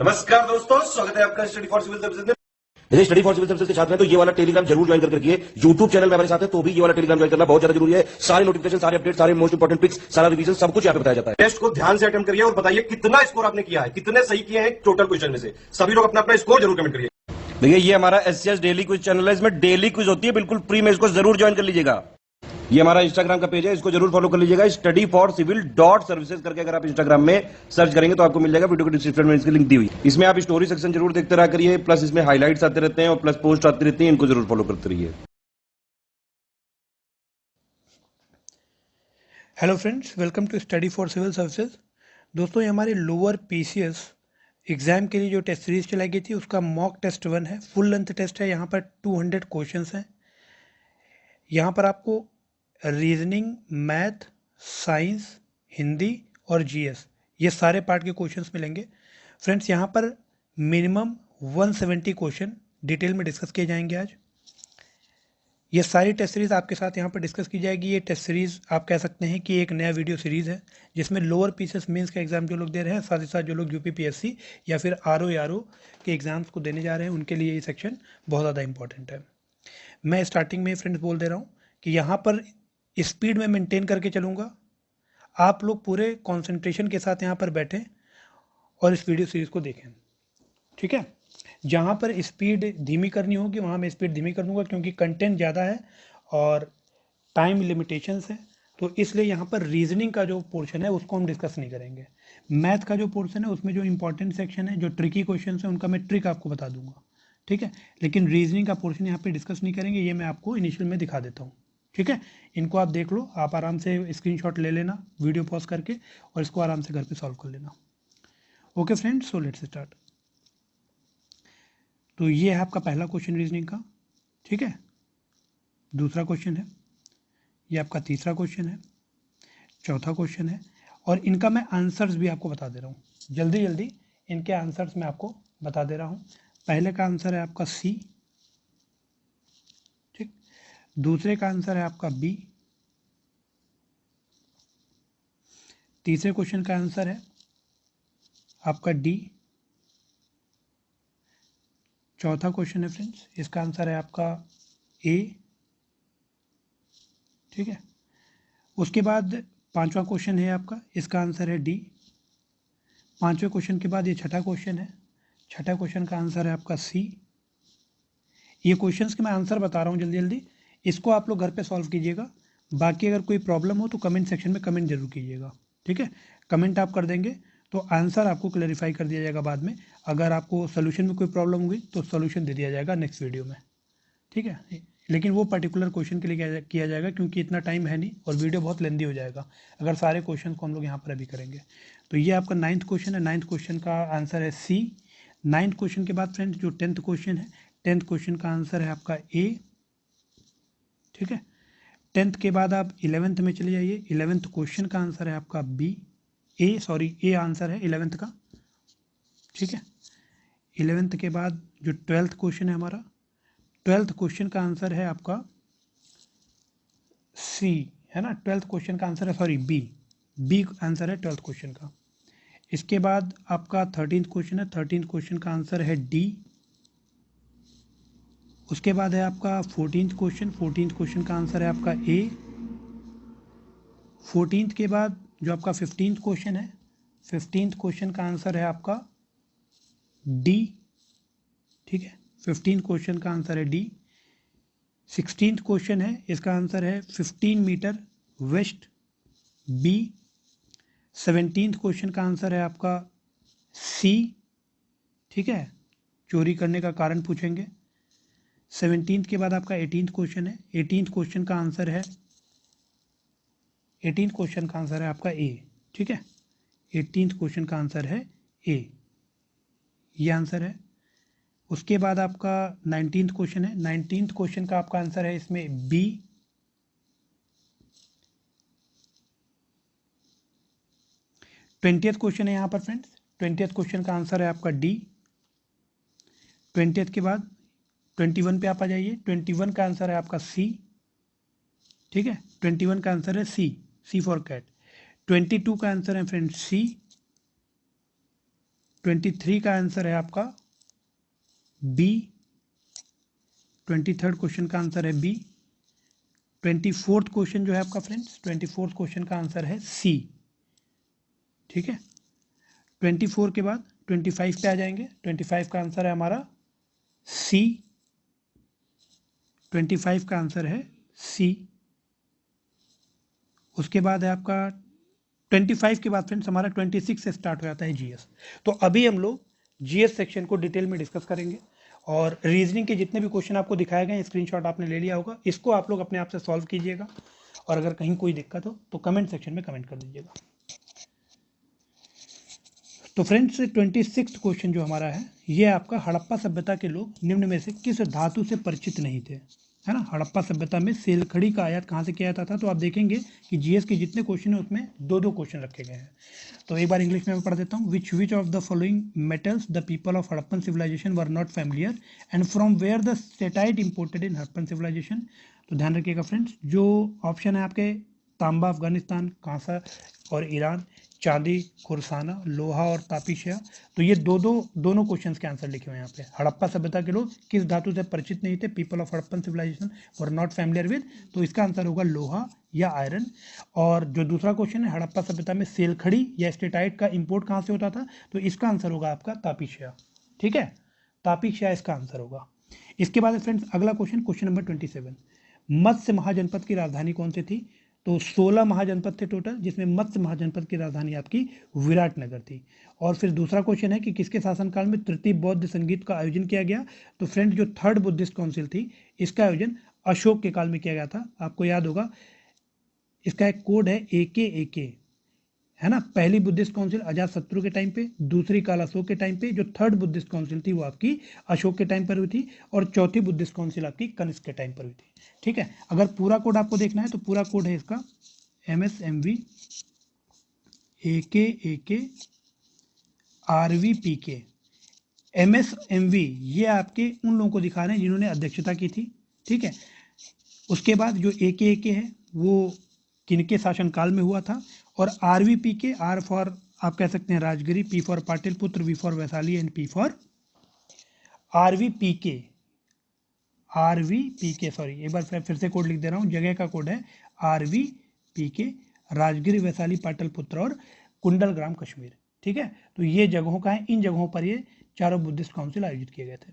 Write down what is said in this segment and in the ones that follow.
नमस्कार दोस्तों, स्वागत है आपका स्टडी फॉर सिविल सर्विसेज में। यदि स्टडी फॉर सिविल सर्विसेज के छात्र हैं तो ये वाला टेलीग्राम जरूर ज्वाइन करके रखिए। यूट्यूब चैनल में हमारे साथ है तो भी ये वाला टेलीग्राम ज्वाइन करना बहुत ज्यादा जरूरी है। सारे नोटिफिकेशन, सारे अपडेट, सारे मोस्ट इंपोर्टेंट पिक्स, सारा रिवीजन सब कुछ यहाँ पे बताया जाता है। टेस्ट को ध्यान से अटेम्प्ट करिए और बताइए कितना स्कोर आपने किया है, कितने सही किए हैं टोटल क्वेश्चन में से। सभी लोग अपना अपना स्कोर जरूर कमेंट करिए। देखिए ये हमारा एससीएस डेली क्विज चैनल है, इसमें डेली क्विज होती है, बिल्कुल फ्री में, इसको जरूर ज्वाइन कर लीजिएगा। ये हमारा इंस्टाग्राम का पेज है, इसको जरूर फॉलो कर लीजिएगा। Study for civil dot services करके अगर आप इंस्टाग्राम में सर्च करेंगे तो आपको मिल जाएगा। वीडियो के डिस्क्रिप्शन में इसकी लिंक दी हुई। इसमें आप स्टोरी सेक्शन जरूर देखते रहा करिए, प्लस इसमें हाईलाइट्स आते रहते हैं और प्लस पोस्ट आती रहती है, इनको जरूर फॉलो करते रहिए। Hello friends, welcome to study for civil services. दोस्तों, ये हमारे लोअर पीसीएस एग्जाम के लिए जो टेस्ट सीरीज चलाई गई थी उसका मॉक टेस्ट 1 है, फुल लेंथ टेस्ट है। यहाँ पर 200 क्वेश्चंस हैं। यहाँ पर आपको रीजनिंग, मैथ, साइंस, हिंदी और जीएस ये सारे पार्ट के क्वेश्चंस मिलेंगे। फ्रेंड्स, यहाँ पर मिनिमम 170 क्वेश्चन डिटेल में डिस्कस किए जाएंगे आज। ये सारी टेस्ट सीरीज़ आपके साथ यहाँ पर डिस्कस की जाएगी। ये टेस्ट सीरीज़ आप कह सकते हैं कि एक नया वीडियो सीरीज़ है, जिसमें लोअर पीसीएस मेंस का एग्जाम जो लोग दे रहे हैं, साथ ही साथ जो लोग यूपीपीएससी या फिर आरओ के एग्जाम्स को देने जा रहे हैं, उनके लिए ये सेक्शन बहुत ज़्यादा इंपॉर्टेंट है। मैं स्टार्टिंग में फ्रेंड्स बोल दे रहा हूँ कि यहाँ पर स्पीड में मेंटेन करके चलूँगा। आप लोग पूरे कॉन्सेंट्रेशन के साथ यहाँ पर बैठें और इस वीडियो सीरीज़ को देखें, ठीक है। जहाँ पर स्पीड धीमी करनी होगी वहाँ मैं स्पीड धीमी कर दूँगा, क्योंकि कंटेंट ज़्यादा है और टाइम लिमिटेशंस है। तो इसलिए यहाँ पर रीजनिंग का जो पोर्शन है उसको हम डिस्कस नहीं करेंगे। मैथ का जो पोर्शन है उसमें जो इंपॉर्टेंट सेक्शन है, जो ट्रिकी क्वेश्चन है, उनका मैं ट्रिक आपको बता दूंगा, ठीक है। लेकिन रीजनिंग का पोर्शन यहाँ पे डिस्कस नहीं करेंगे, ये मैं आपको इनिशियल में दिखा देता हूँ, ठीक है। इनको आप देख लो, आप आराम से स्क्रीनशॉट ले लेना वीडियो पॉज करके और इसको आराम से घर पे सॉल्व कर लेना। Okay friends, so let's start. तो ये है आपका पहला क्वेश्चन रीजनिंग का, ठीक है। दूसरा क्वेश्चन है, ये आपका तीसरा क्वेश्चन है, चौथा क्वेश्चन है, और इनका मैं आंसर्स भी आपको बता दे रहा हूँ। जल्दी जल्दी इनके आंसर्स मैं आपको बता दे रहा हूँ। पहले का आंसर है आपका सी, ठीक। दूसरे का आंसर है आपका बी। तीसरे क्वेश्चन का आंसर है आपका डी। चौथा क्वेश्चन है फ्रेंड्स, इसका आंसर है आपका ए, ठीक है। उसके बाद पांचवा क्वेश्चन है आपका, इसका आंसर है डी। पांचवें क्वेश्चन के बाद ये छठा क्वेश्चन है, छठा क्वेश्चन का आंसर है आपका सी। ये क्वेश्चंस के मैं आंसर बता रहा हूँ जल्दी जल्दी, इसको आप लोग घर पे सॉल्व कीजिएगा। बाकी अगर कोई प्रॉब्लम हो तो कमेंट सेक्शन में कमेंट जरूर कीजिएगा, ठीक है। कमेंट आप कर देंगे तो आंसर आपको क्लैरिफाई कर दिया जाएगा बाद में। अगर आपको सोल्यूशन में कोई प्रॉब्लम हुई तो सोल्यूशन दे दिया जाएगा नेक्स्ट वीडियो में, ठीक है। लेकिन वो पर्टिकुलर क्वेश्चन के लिए किया जाएगा, क्योंकि इतना टाइम है नहीं और वीडियो बहुत लेंदी हो जाएगा अगर सारे क्वेश्चन को हम लोग यहाँ पर अभी करेंगे। तो ये आपका 9th क्वेश्चन है, 9th क्वेश्चन का आंसर है सी। 9th क्वेश्चन के बाद फ्रेंड्स जो 10th क्वेश्चन है, 10th क्वेश्चन का आंसर है आपका ए, ठीक है। 10th के बाद आप 11th में चले जाइए, 11th क्वेश्चन का आंसर है आपका बी, ए आंसर है 11th का, ठीक है। 11th के बाद जो 12th क्वेश्चन है हमारा, 12th क्वेश्चन का आंसर है आपका सी, है ना। 12th क्वेश्चन का आंसर है बी आंसर है 12th क्वेश्चन का। इसके बाद आपका 13th क्वेश्चन है, 13th क्वेश्चन का आंसर है डी। उसके बाद है आपका 14th क्वेश्चन, 14th क्वेश्चन का आंसर है आपका ए। 14th के बाद जो आपका 15th क्वेश्चन है, 15th क्वेश्चन का आंसर है आपका डी, ठीक है। 15th क्वेश्चन का आंसर है डी। 16th क्वेश्चन है, इसका आंसर है 15 metre west, B. 17th question का आंसर है आपका सी, ठीक है। चोरी करने का कारण पूछेंगे। 17th के बाद आपका 18th क्वेश्चन है, 18th क्वेश्चन का आंसर है 18th क्वेश्चन का आंसर है आपका ए, ठीक है। 18th क्वेश्चन का आंसर है ए, ये आंसर है। उसके बाद आपका 19th क्वेश्चन है, 19th क्वेश्चन का आपका आंसर है इसमें बी। 20th क्वेश्चन है यहाँ पर फ्रेंड्स, 20th क्वेश्चन का आंसर है आपका डी। 20th के बाद 21 पे आप आ जाइए, 21 का आंसर है आपका सी, ठीक है। 21 का आंसर है सी फॉर कैट। 22 का आंसर है फ्रेंड्स सी। 23 का आंसर है आपका बी। 23rd क्वेश्चन का आंसर है बी। 24th क्वेश्चन जो है आपका फ्रेंड्स, 24th क्वेश्चन का आंसर है सी। ठीक है, 24 के बाद 25 पे आ जाएंगे। 25 का आंसर है हमारा सी। 25 का आंसर है सी। उसके बाद है आपका 25 के बाद फ्रेंड्स हमारा 26 से स्टार्ट हो जाता है जीएस। तो अभी हम लोग जीएस सेक्शन को डिटेल में डिस्कस करेंगे और रीजनिंग के जितने भी क्वेश्चन आपको दिखाए गए हैं, स्क्रीनशॉट आपने ले लिया होगा, इसको आप लोग अपने आप से सॉल्व कीजिएगा और अगर कहीं कोई दिक्कत हो तो कमेंट सेक्शन में कमेंट कर दीजिएगा। तो फ्रेंड्स 26th क्वेश्चन जो हमारा है, ये आपका हड़प्पा सभ्यता के लोग निम्न में से किस धातु से परिचित नहीं थे, है ना। हड़प्पा सभ्यता में सेलखड़ी का आयात कहाँ से किया जाता था। तो आप देखेंगे कि जीएस के जितने क्वेश्चन है उसमें दो दो क्वेश्चन रखे गए हैं। तो एक बार इंग्लिश में मैं पढ़ देता हूँ। Which of the following metals the people of Harappan civilization were not familiar and from where the steatite imported in Harappan civilization. तो ध्यान रखिएगा फ्रेंड्स, जो ऑप्शन है आपके तांबा अफगानिस्तान, कांसा और ईरान, चांदी खुरसाना, लोहा और तापीशिया। तो ये दोनों क्वेश्चंस के आंसर लिखे हुए हैं यहाँ पे। हड़प्पा सभ्यता के लोग किस धातु से परिचित नहीं थे, people of Harappan civilization were not familiar with, तो इसका आंसर होगा लोहा या आयरन। और जो दूसरा क्वेश्चन है, हड़प्पा सभ्यता में सेलखड़ी या स्टेटाइट का इंपोर्ट कहाँ से होता था, तो इसका आंसर होगा आपका तापीशिया। ठीक है, तापीशिया इसका आंसर होगा। इसके बाद फ्रेंड्स अगला क्वेश्चन नंबर 27। मत्स्य महाजनपद की राजधानी कौन सी थी। तो 16 महाजनपद थे टोटल, जिसमें मत्स्य महाजनपद की राजधानी आपकी विराटनगर थी। और फिर दूसरा क्वेश्चन है कि किसके शासनकाल में तृतीय बौद्ध संगीत का आयोजन किया गया। तो फ्रेंड्स जो थर्ड बुद्धिस्ट काउंसिल थी, इसका आयोजन अशोक के काल में किया गया था। आपको याद होगा इसका एक कोड है AKAK, है ना। पहली बुद्धिस्ट काउंसिल अजातशत्रु के टाइम पे, दूसरी काल अशोक के टाइम पे, जो थर्ड बुद्धिस्ट काउंसिल थी वो आपकी अशोक के टाइम पर हुई थी, और चौथी बुद्धिस्ट काउंसिल आपकी कनिष्क के टाइम पर हुई थी। ठीक है, अगर पूरा कोड आपको देखना है तो पूरा कोड है इसका MSMV AKAK RVPK। MSMV ये आपके उन लोगों को दिखा रहे हैं जिन्होंने अध्यक्षता की थी। ठीक है, उसके बाद जो AKAK है वो किनके शासनकाल में हुआ था, और RVPK, R फॉर आप कह सकते हैं Rajagiri, P for Pataliputra, V for Vaishali and P for RVPK। Sorry, एक बार फिर से कोड लिख दे रहा हूँ, जगह का कोड है RVPK, राजगिरी, वैशाली, पाटलिपुत्र और कुंडलग्राम, कश्मीर। ठीक है, तो ये जगहों का है, इन जगहों पर ये चारों बुद्धिस्ट काउंसिल आयोजित किए गए थे।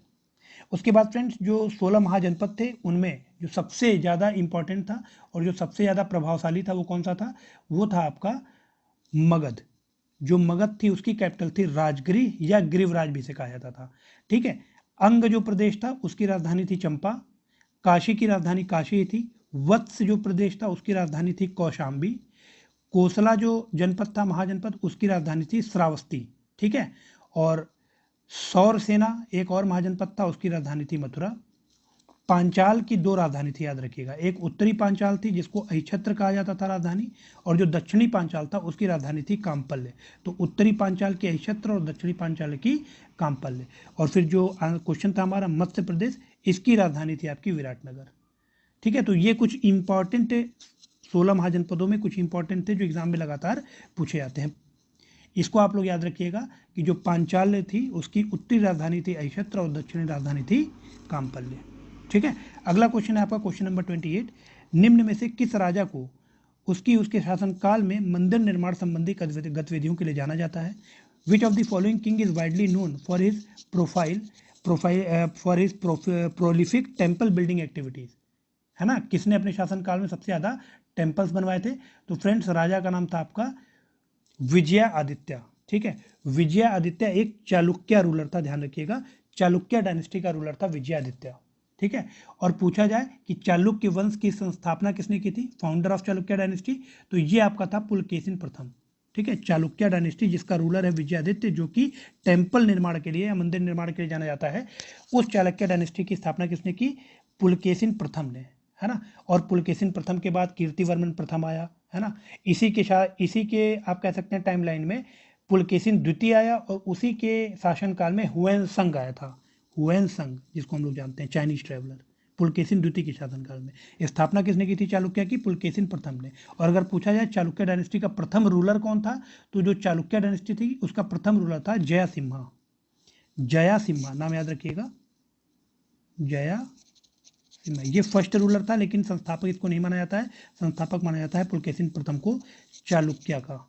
उसके बाद फ्रेंड्स जो 16 महाजनपद थे, उनमें जो सबसे ज़्यादा इंपॉर्टेंट था और जो सबसे ज़्यादा प्रभावशाली था वो कौन सा था, वो था आपका मगध। जो मगध थी उसकी कैपिटल थी राजगिरी या गिरिवराज भी से कहा जाता था। ठीक है, अंग जो प्रदेश था उसकी राजधानी थी चंपा, काशी की राजधानी काशी थी, वत्स जो प्रदेश था उसकी राजधानी थी कौशाम्बी, कोसला जो जनपद था महाजनपद उसकी राजधानी थी श्रावस्ती। ठीक है, और सौरसेना एक और महाजनपद था उसकी राजधानी थी मथुरा। पांचाल की दो राजधानी थी, याद रखिएगा, एक उत्तरी पांचाल थी जिसको अहिछत्र कहा जाता था राजधानी, और जो दक्षिणी पांचाल था उसकी राजधानी थी कामपल्ले। तो उत्तरी पांचाल की अहिछत्र और दक्षिणी पांचाल की कामपल्ले। और फिर जो क्वेश्चन था हमारा मध्य प्रदेश, इसकी राजधानी थी आपकी विराटनगर। ठीक है, तो ये कुछ इंपॉर्टेंट 16 महाजनपदों में कुछ इंपॉर्टेंट थे जो एग्जाम में लगातार पूछे जाते हैं। इसको आप लोग याद रखिएगा कि जो पांचाल थी उसकी उत्तरी राजधानी थी अहिछत्र और दक्षिणी राजधानी थी कामपल्ले। ठीक है, अगला क्वेश्चन है आपका क्वेश्चन नंबर 28। निम्न में से किस राजा को उसके शासनकाल में मंदिर निर्माण संबंधी गतिविधियों के लिए जाना जाता है। Which of the following king is widely known for his prolific temple building activities, है ना। किसने अपने शासनकाल में सबसे ज़्यादा टेम्पल्स बनवाए थे। तो फ्रेंड्स राजा का नाम था आपका विजयादित्य। ठीक है, विजयादित्य एक चालुक्य रूलर था, ध्यान रखिएगा, चालुक्य डायनेस्टी का रूलर था विजयादित्य। ठीक है, और पूछा जाए कि चालुक्य वंश की संस्थापना किसने की थी, फाउंडर ऑफ चालुक्य डायनेस्टी, तो ये आपका था पुलकेशिन प्रथम। ठीक है, चालुक्य डायनेस्टी जिसका रूलर है विजयादित्य, जो कि टेम्पल निर्माण के लिए या मंदिर निर्माण के लिए जाना जाता है, उस चालुक्य डायनेस्टी की स्थापना किसने की, पुलकेशिन प्रथम ने, है ना। और पुलकेशिन प्रथम के बाद कीर्तिवर्मन प्रथम आया, है ना। इसी के आप कह सकते हैं टाइमलाइन में पुलकेशिन द्वितीय आया, और उसी के शासनकाल में हुएन संग आया था। हुएन संग जिसको हम लोग जानते हैं चाइनीज ट्रेवलर, पुलकेशिन द्वितीय के शासनकाल में। स्थापना किसने की थी चालुक्य की? पुलकेशिन प्रथम ने। और अगर पूछा जाए चालुक्य डायनेस्टी का प्रथम रूलर कौन था, तो जो चालुक्य डायनेस्टी थी उसका प्रथम रूलर था जयासिम्हा। जयासिम्हा नाम याद रखिएगा, जयासिम्हा ये फर्स्ट रूलर था, लेकिन संस्थापक इसको नहीं माना जाता है, संस्थापक माना जाता है पुलकेशिन प्रथम को चालुक्य का।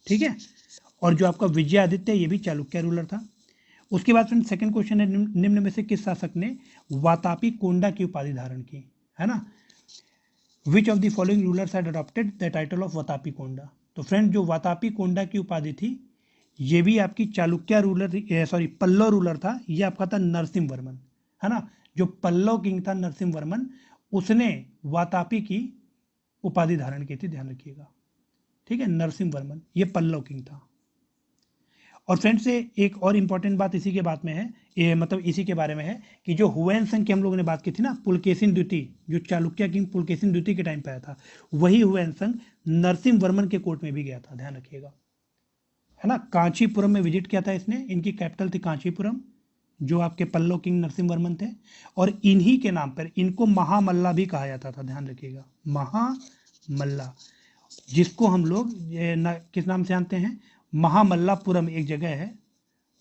ठीक है, और जो आपका विजयादित्य ये भी चालुक्य रूलर था। उसके बाद फ्रेंड सेकंड क्वेश्चन है, निम्न में से किस शासक ने वातापी कोंडा की उपाधि धारण की, है ना? Which of the following rulers had adopted the title of Vatapi Konda. तो फ्रेंड जो वातापी कोंडा की उपाधि थी ये भी आपकी चालुक्य रूलर पल्लव रूलर था, ये आपका था नरसिंह वर्मन, है ना? जो पल्लव किंग था नरसिंह वर्मन, उसने वातापी की उपाधि धारण की थी, ध्यान रखिएगा। ठीक है, नरसिंह वर्मन ये पल्लव किंग था। और फ्रेंड्स एक और इंपॉर्टेंट बात इसी के बात में है, ये मतलब इसी के बारे में है कि जो हुएनसंग की हम लोगों ने बात की थी ना, पुलकेशिन द्वितीय, जो चालुक्य किंग पुलकेशिन द्वितीय के टाइम पे आया था, वही हुएनसंग नरसिंह वर्मन के कोर्ट में भी गया था, ध्यान रखिएगा, है ना? कांचीपुरम में विजिट किया था इसने, इनकी कैपिटल थी कांचीपुरम, जो आपके पल्लव किंग नरसिंह वर्मन थे। और इन्हीं के नाम पर इनको महामल्ला भी कहा जाता था, ध्यान रखिएगा, महामल्ला, जिसको हम लोग किस नाम से जानते हैं? महामल्लापुरम एक जगह है,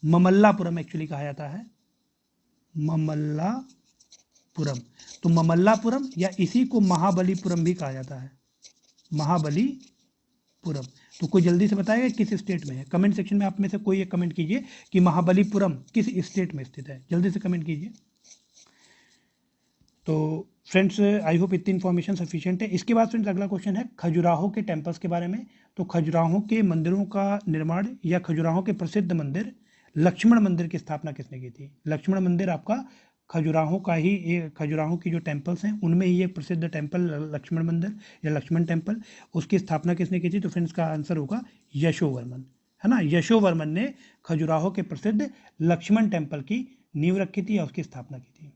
ममल्लापुरम एक्चुअली कहा जाता है, ममल्लापुरम। तो ममल्लापुरम या इसी को महाबलीपुरम भी कहा जाता है, महाबलीपुरम। तो कोई जल्दी से बताएगा किस स्टेट में है? कमेंट सेक्शन में आप में से कोई एक कमेंट कीजिए कि महाबलीपुरम किस स्टेट में स्थित है, जल्दी से कमेंट कीजिए। तो फ्रेंड्स आई होप इतनी इन्फॉर्मेशन सफिशिएंट है। इसके बाद फ्रेंड्स अगला क्वेश्चन है खजुराहो के टेम्पल्स के बारे में। तो खजुराहो के मंदिरों का निर्माण या खजुराहो के प्रसिद्ध मंदिर लक्ष्मण मंदिर की स्थापना किसने की थी? लक्ष्मण मंदिर आपका खजुराहो का ही, खजुराहो की जो टेम्पल्स हैं उनमें ही एक प्रसिद्ध टेम्पल लक्ष्मण मंदिर या लक्ष्मण टेम्पल, उसकी स्थापना किसने की थी? तो फ्रेंड्स का आंसर होगा यशोवर्मन, है ना? यशोवर्मन ने खजुराहो के प्रसिद्ध लक्ष्मण टेम्पल की नींव रखी थी या उसकी स्थापना की थी।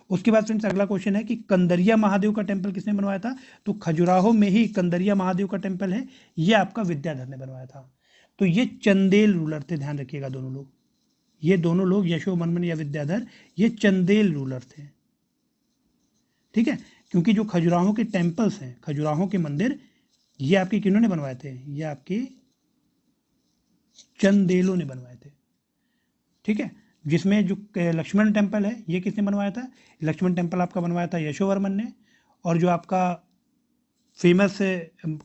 उसके बाद फ्रेंड्स अगला क्वेश्चन है कि कंदरिया महादेव का टेम्पल किसने बनवाया था? तो खजुराहो में ही कंदरिया महादेव का टेम्पल है, ये आपका विद्याधर ने बनवाया था। तो ये चंदेल रूलर थे, ध्यान रखिएगा दोनों लोग, ये दोनों लोग यशोवर्मन या विद्याधर ये चंदेल रूलर थे। ठीक है, क्योंकि जो खजुराहो के टेम्पल्स हैं, खजुराहो के मंदिर, ये आपके किन्होंने बनवाए थे? ये आपके चंदेलों ने बनवाए थे। ठीक है, जिसमें जो लक्ष्मण टेम्पल है ये किसने बनवाया था? लक्ष्मण टेम्पल आपका बनवाया था यशोवर्मन ने। और जो आपका फेमस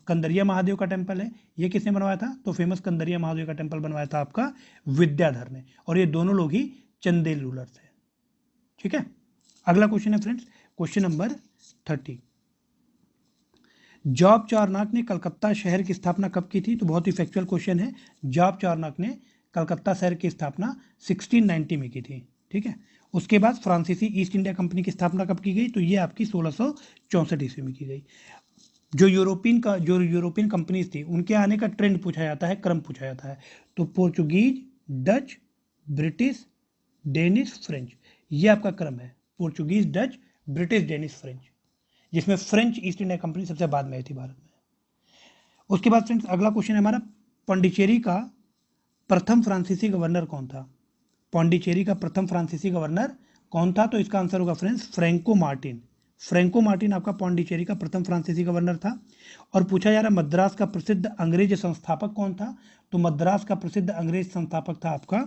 कंदरिया महादेव का टेम्पल है ये किसने बनवाया था? तो फेमस कंदरिया महादेव का टेम्पल बनवाया था आपका विद्याधर ने। और ये दोनों लोग ही चंदेल रूलर थे। ठीक है, अगला क्वेश्चन है फ्रेंड्स क्वेश्चन नंबर 30। जॉब चारनाक ने कलकत्ता शहर की स्थापना कब की थी? तो बहुत ही फैक्चुअल क्वेश्चन है। जॉब चारनाक ने कलकत्ता शहर की स्थापना 1690 में की थी। ठीक है, उसके बाद फ्रांसीसी ईस्ट इंडिया कंपनी की स्थापना कब की गई? तो ये आपकी 1664 ईस्वी में की गई। जो यूरोपियन कंपनीज थी उनके आने का ट्रेंड पूछा जाता है, क्रम पूछा जाता है। तो Portuguese, Dutch, British, Danish, French, ये आपका क्रम है। Portuguese, Dutch, British, Danish, French, जिसमें फ्रेंच ईस्ट इंडिया कंपनी सबसे बाद में आई थी भारत में। उसके बाद फ्रेंड्स अगला क्वेश्चन है हमारा, पांडिचेरी का प्रथम फ्रांसीसी गवर्नर कौन था? पांडिचेरी का प्रथम फ्रांसीसी गवर्नर कौन था? तो इसका आंसर होगा friends Franco Martin. Franco Martin आपका पांडिचेरी का प्रथम फ्रांसीसी गवर्नर था। और पूछा जा रहा है मद्रास का प्रसिद्ध अंग्रेज संस्थापक कौन था? तो मद्रास का प्रसिद्ध अंग्रेज संस्थापक था आपका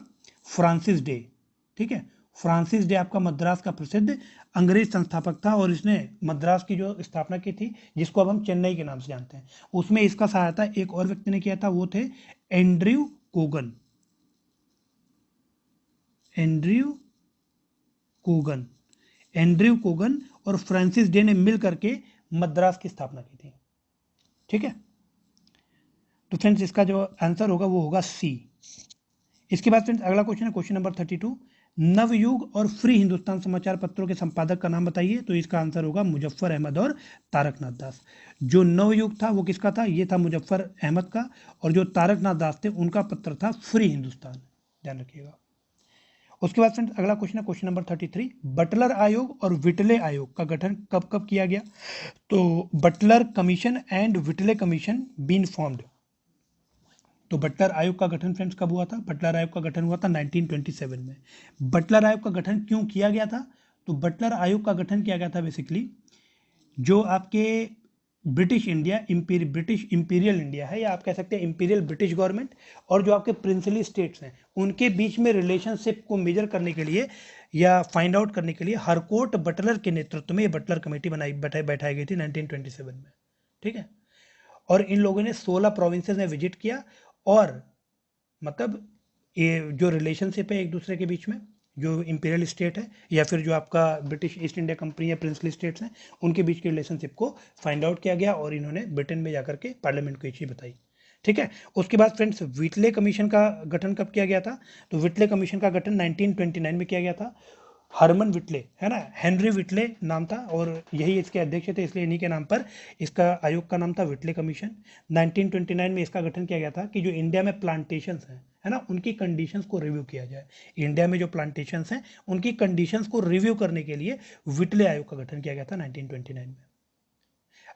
फ्रांसिस डे। ठीक है, फ्रांसिस डे आपका मद्रास का प्रसिद्ध अंग्रेज संस्थापक था और इसने मद्रास की जो स्थापना की थी, जिसको अब हम चेन्नई के नाम से जानते हैं, उसमें इसका सहायता एक और व्यक्ति ने किया था, वो थे एंड्रयू कोगन। एंड्रयू कोगन और फ्रांसिस डे ने मिल करके मद्रास की स्थापना की थी। ठीक है, तो फ्रेंड्स इसका जो आंसर होगा वो होगा सी। इसके बाद फ्रेंड्स अगला क्वेश्चन है क्वेश्चन नंबर 32। नवयुग और फ्री हिंदुस्तान समाचार पत्रों के संपादक का नाम बताइए। तो इसका आंसर होगा मुजफ्फर अहमद और तारकनाथ दास। जो नवयुग था वो किसका था? ये था मुजफ्फर अहमद का। और जो तारकनाथ दास थे उनका पत्र था फ्री हिंदुस्तान, ध्यान रखिएगा। उसके बाद फ्रेंड्स अगला क्वेश्चन है क्वेश्चन नंबर 33। बटलर आयोग और विटले आयोग का गठन कब कब किया गया? तो Butler commission and Whitley commission been formed. तो बटलर आयोग का गठन फ्रेंड्स कब हुआ था? बटलर आयोग का गठन हुआ था 1927 में। बटलर आयोग का गठन क्यों किया गया था? तो बटलर आयोग का गठन किया गया था बेसिकली जो आपके ब्रिटिश इंपीरियल इंडिया है, या आप कह सकते हैं इंपीरियल ब्रिटिश गवर्नमेंट और जो आपके प्रिंसली स्टेट्स हैं उनके बीच में रिलेशनशिप को मेजर करने के लिए या फाइंड आउट करने के लिए हरकोर्ट बटलर के नेतृत्व में ये बटलर कमेटी बैठाई गई थी 1927 में। ठीक है, और इन लोगों ने 16 प्रोविंसेस में विजिट किया और मतलब ये जो रिलेशनशिप है एक दूसरे के बीच में, जो इंपीरियल स्टेट है या फिर जो आपका ब्रिटिश ईस्ट इंडिया कंपनी या प्रिंसली स्टेट्स हैं उनके बीच की रिलेशनशिप को फाइंड आउट किया गया और इन्होंने ब्रिटेन में जाकर के पार्लियामेंट को ये चीज़ बताई। ठीक है, उसके बाद फ्रेंड्स व्हिटले कमीशन का गठन कब किया गया था? तो व्हिटले कमीशन का गठन 1929 में किया गया था। हरमन व्हिटले है ना, हेनरी व्हिटले नाम था और यही इसके अध्यक्ष थे, इसलिए इन्हीं के नाम पर इसका आयोग का नाम था व्हिटले कमीशन। 1929 में इसका गठन किया गया था कि जो इंडिया में प्लांटेशंस हैं है ना, उनकी कंडीशंस को रिव्यू किया जाए। इंडिया में जो प्लांटेशंस हैं उनकी कंडीशंस को रिव्यू करने के लिए व्हिटले आयोग का गठन किया गया था 1929 में।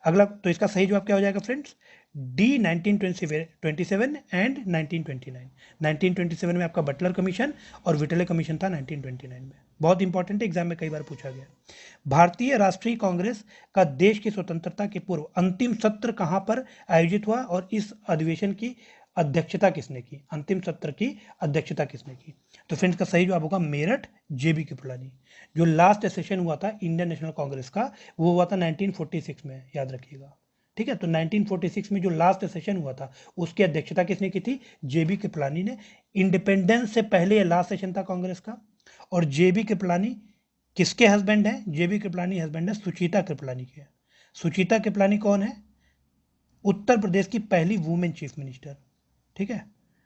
अगला तो इसका सही जवाब क्या हो जाएगा फ्रेंड्स? D 1927 and 1929। 1927 में आपका बटलर कमीशन और व्हिटले कमीशन था 1929 में। बहुत इंपॉर्टेंट है, एग्जाम में कई बार पूछा गया। भारतीय राष्ट्रीय कांग्रेस का देश की स्वतंत्रता के पूर्व अंतिम सत्र कहां पर आयोजित हुआ और इस अधिवेशन की अध्यक्षता किसने की? अंतिम सत्र की अध्यक्षता किसने की? तो फ्रेंड्स का सही जवाब होगा मेरठ, जेबी कृपलानी। जो लास्ट सेशन हुआ था इंडियन नेशनल कांग्रेस का वो हुआ था 1946 में, याद रखिएगा। ठीक है, तो 1946 में जो लास्ट सेशन हुआ था उसकी अध्यक्षता किसने की थी? जेबी कृपलानी ने। इंडिपेंडेंस से पहले ये लास्ट सेशन था कांग्रेस का। और जेबी कृपलानी किसके हस्बैंड हैं? जेबी कृपलानी हस्बैंड है सुचिता कृपलानी के। सुचिता कृपलानी कौन है? उत्तर प्रदेश की पहली वुमेन चीफ मिनिस्टर। ठीक है,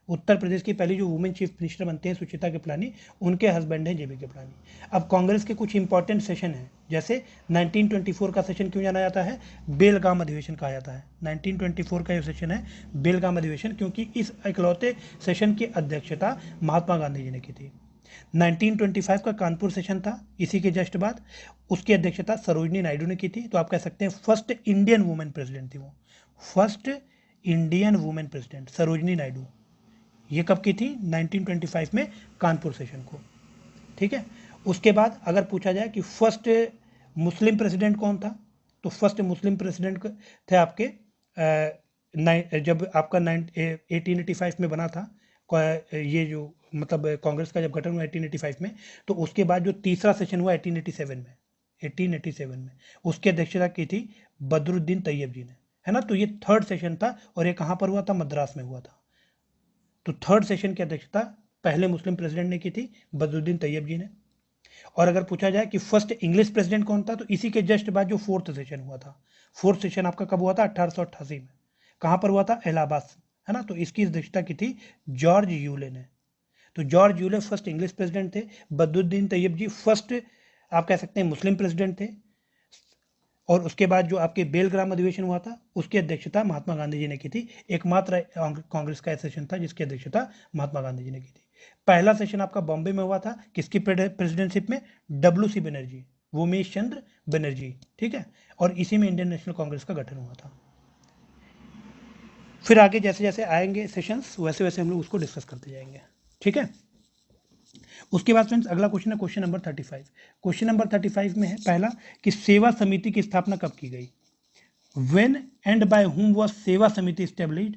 उत्तर प्रदेश की पहली जो वुमेन चीफ मिनिस्टर बनते हैं सुचिता कृपलानी, उनके हस्बैंड हैं जेबी कृपलानी। अब कांग्रेस के कुछ इंपॉर्टेंट सेशन हैं, जैसे 1924 का सेशन क्यों जाना जाता है? बेलगाम अधिवेशन कहा जाता है। 1924 का जो सेशन है बेलगाम अधिवेशन, क्योंकि इस इकलौते सेशन की अध्यक्षता महात्मा गांधी जी ने की थी। 1925 का कानपुर सेशन था, इसी के जस्ट बाद उसकी अध्यक्षता सरोजनी नायडू ने की थी। तो आप कह सकते हैं फर्स्ट इंडियन वुमेन प्रेसिडेंट थी वो, first Indian women president Sarojini Naidu. ये कब की थी? 1925 में कानपुर सेशन को। ठीक है, उसके बाद अगर पूछा जाए कि फर्स्ट मुस्लिम प्रेसिडेंट कौन था, तो फर्स्ट मुस्लिम प्रेसिडेंट थे आपके जब आपका 1885 में बना था ये जो मतलब कांग्रेस का जब गठन हुआ 1885 में, तो उसके बाद जो तीसरा सेशन हुआ 1887 में उसकी अध्यक्षता की थी बदरुद्दीन तैयब जी ने, है ना। तो ये थर्ड सेशन था और ये कहाँ पर हुआ था? मद्रास में हुआ था। तो थर्ड सेशन की अध्यक्षता पहले मुस्लिम प्रेसिडेंट ने की थी, बदरुद्दीन तैयब जी ने। और अगर पूछा जाए कि फर्स्ट इंग्लिश प्रेसिडेंट कौन था, तो इसी के जस्ट बाद जो फोर्थ सेशन हुआ था, फोर्थ सेशन आपका कब हुआ था? 1888 में। कहाँ पर हुआ था? इलाहाबाद, है ना। तो इसकी अध्यक्षता की थी जॉर्ज यूले ने। तो George Yule first English president थे, बदरुद्दीन तैयब जी फर्स्ट आप कह सकते हैं मुस्लिम प्रेसिडेंट थे। और उसके बाद जो आपके बेलग्राम अधिवेशन हुआ था उसकी अध्यक्षता महात्मा गांधी जी ने की थी। एकमात्र कांग्रेस का सेशन था जिसकी अध्यक्षता महात्मा गांधी जी ने की थी। पहला सेशन आपका बॉम्बे में हुआ था, किसकी प्रेसिडेंटशिप में? WC बनर्जी, उमेश चंद्र बनर्जी। ठीक है, और इसी में इंडियन नेशनल कांग्रेस का गठन हुआ था। फिर आगे जैसे जैसे आएंगे सेशंस वैसे वैसे हम लोग उसको डिस्कस करते जाएंगे। ठीक है, उसके बाद फ्रेंड्स अगला क्वेश्चन है क्वेश्चन नंबर 35। क्वेश्चन नंबर 35 में है पहला कि सेवा समिति की स्थापना कब की गई? When and by whom was सेवा समिति एस्टेब्लिश्ड?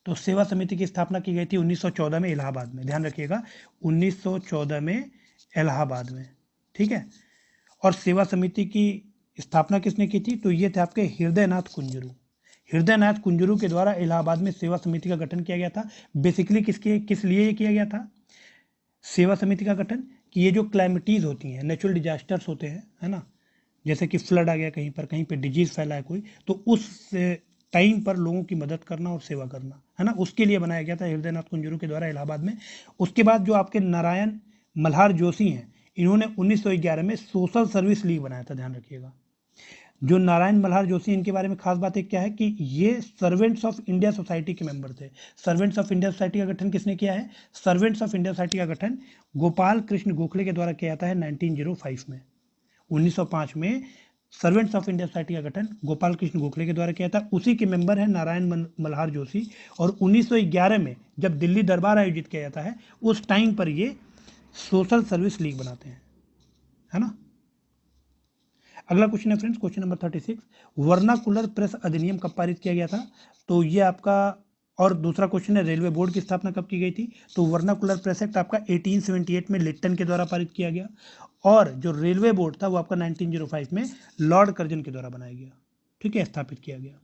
तो सेवा समिति की स्थापना की गई थी 1914 में इलाहाबाद में। ध्यान रखिएगा 1914 में इलाहाबाद में। ठीक है, और सेवा समिति की स्थापना किसने की थी? तो ये थे आपके हृदयनाथ कुंजरू। हृदयनाथ कुंजरू के द्वारा इलाहाबाद में सेवा समिति का गठन किया गया था। बेसिकली किस लिए ये किया गया था सेवा समिति का गठन? कि ये जो क्लाइमेटीज होती हैं, नेचुरल डिजास्टर्स होते हैं, है ना, जैसे कि फ्लड आ गया कहीं पर डिजीज फैला है कोई, तो उस टाइम पर लोगों की मदद करना और सेवा करना, है ना, उसके लिए बनाया गया था हृदयनाथ कुंजरू के द्वारा इलाहाबाद में। उसके बाद जो आपके नारायण मल्हार जोशी हैं, इन्होंने 1911 में सोशल सर्विस लीग बनाया था। ध्यान रखिएगा, जो नारायण मल्हार जोशी, इनके बारे में खास बात एक क्या है कि ये सर्वेंट्स ऑफ इंडिया सोसाइटी के मेंबर थे। सर्वेंट्स ऑफ इंडिया सोसाइटी का गठन किसने किया है? सर्वेंट्स ऑफ इंडिया सोसाइटी का गठन गोपाल कृष्ण गोखले के द्वारा किया जाता है 1905 में। 1905 में सर्वेंट्स ऑफ इंडिया सोसाइटी का गठन गोपाल कृष्ण गोखले के द्वारा किया था। उसी के मेंबर है नारायण मल्हार जोशी। और 1911 में जब दिल्ली दरबार आयोजित किया जाता है उस टाइम पर ये सोशल सर्विस लीग बनाते हैं, है ना। अगला क्वेश्चन है friends, question number 36, vernacular press अधिनियम कब पारित किया गया था? तो ये आपका, और दूसरा क्वेश्चन है रेलवे बोर्ड की स्थापना कब की गई थी? तो वर्नाकुलर प्रेस एक्ट आपका 1878 में लिट्टन के द्वारा पारित किया गया, और जो रेलवे बोर्ड था वो आपका 1905 में लॉर्ड कर्जन के द्वारा बनाया गया, ठीक है, स्थापित किया गया।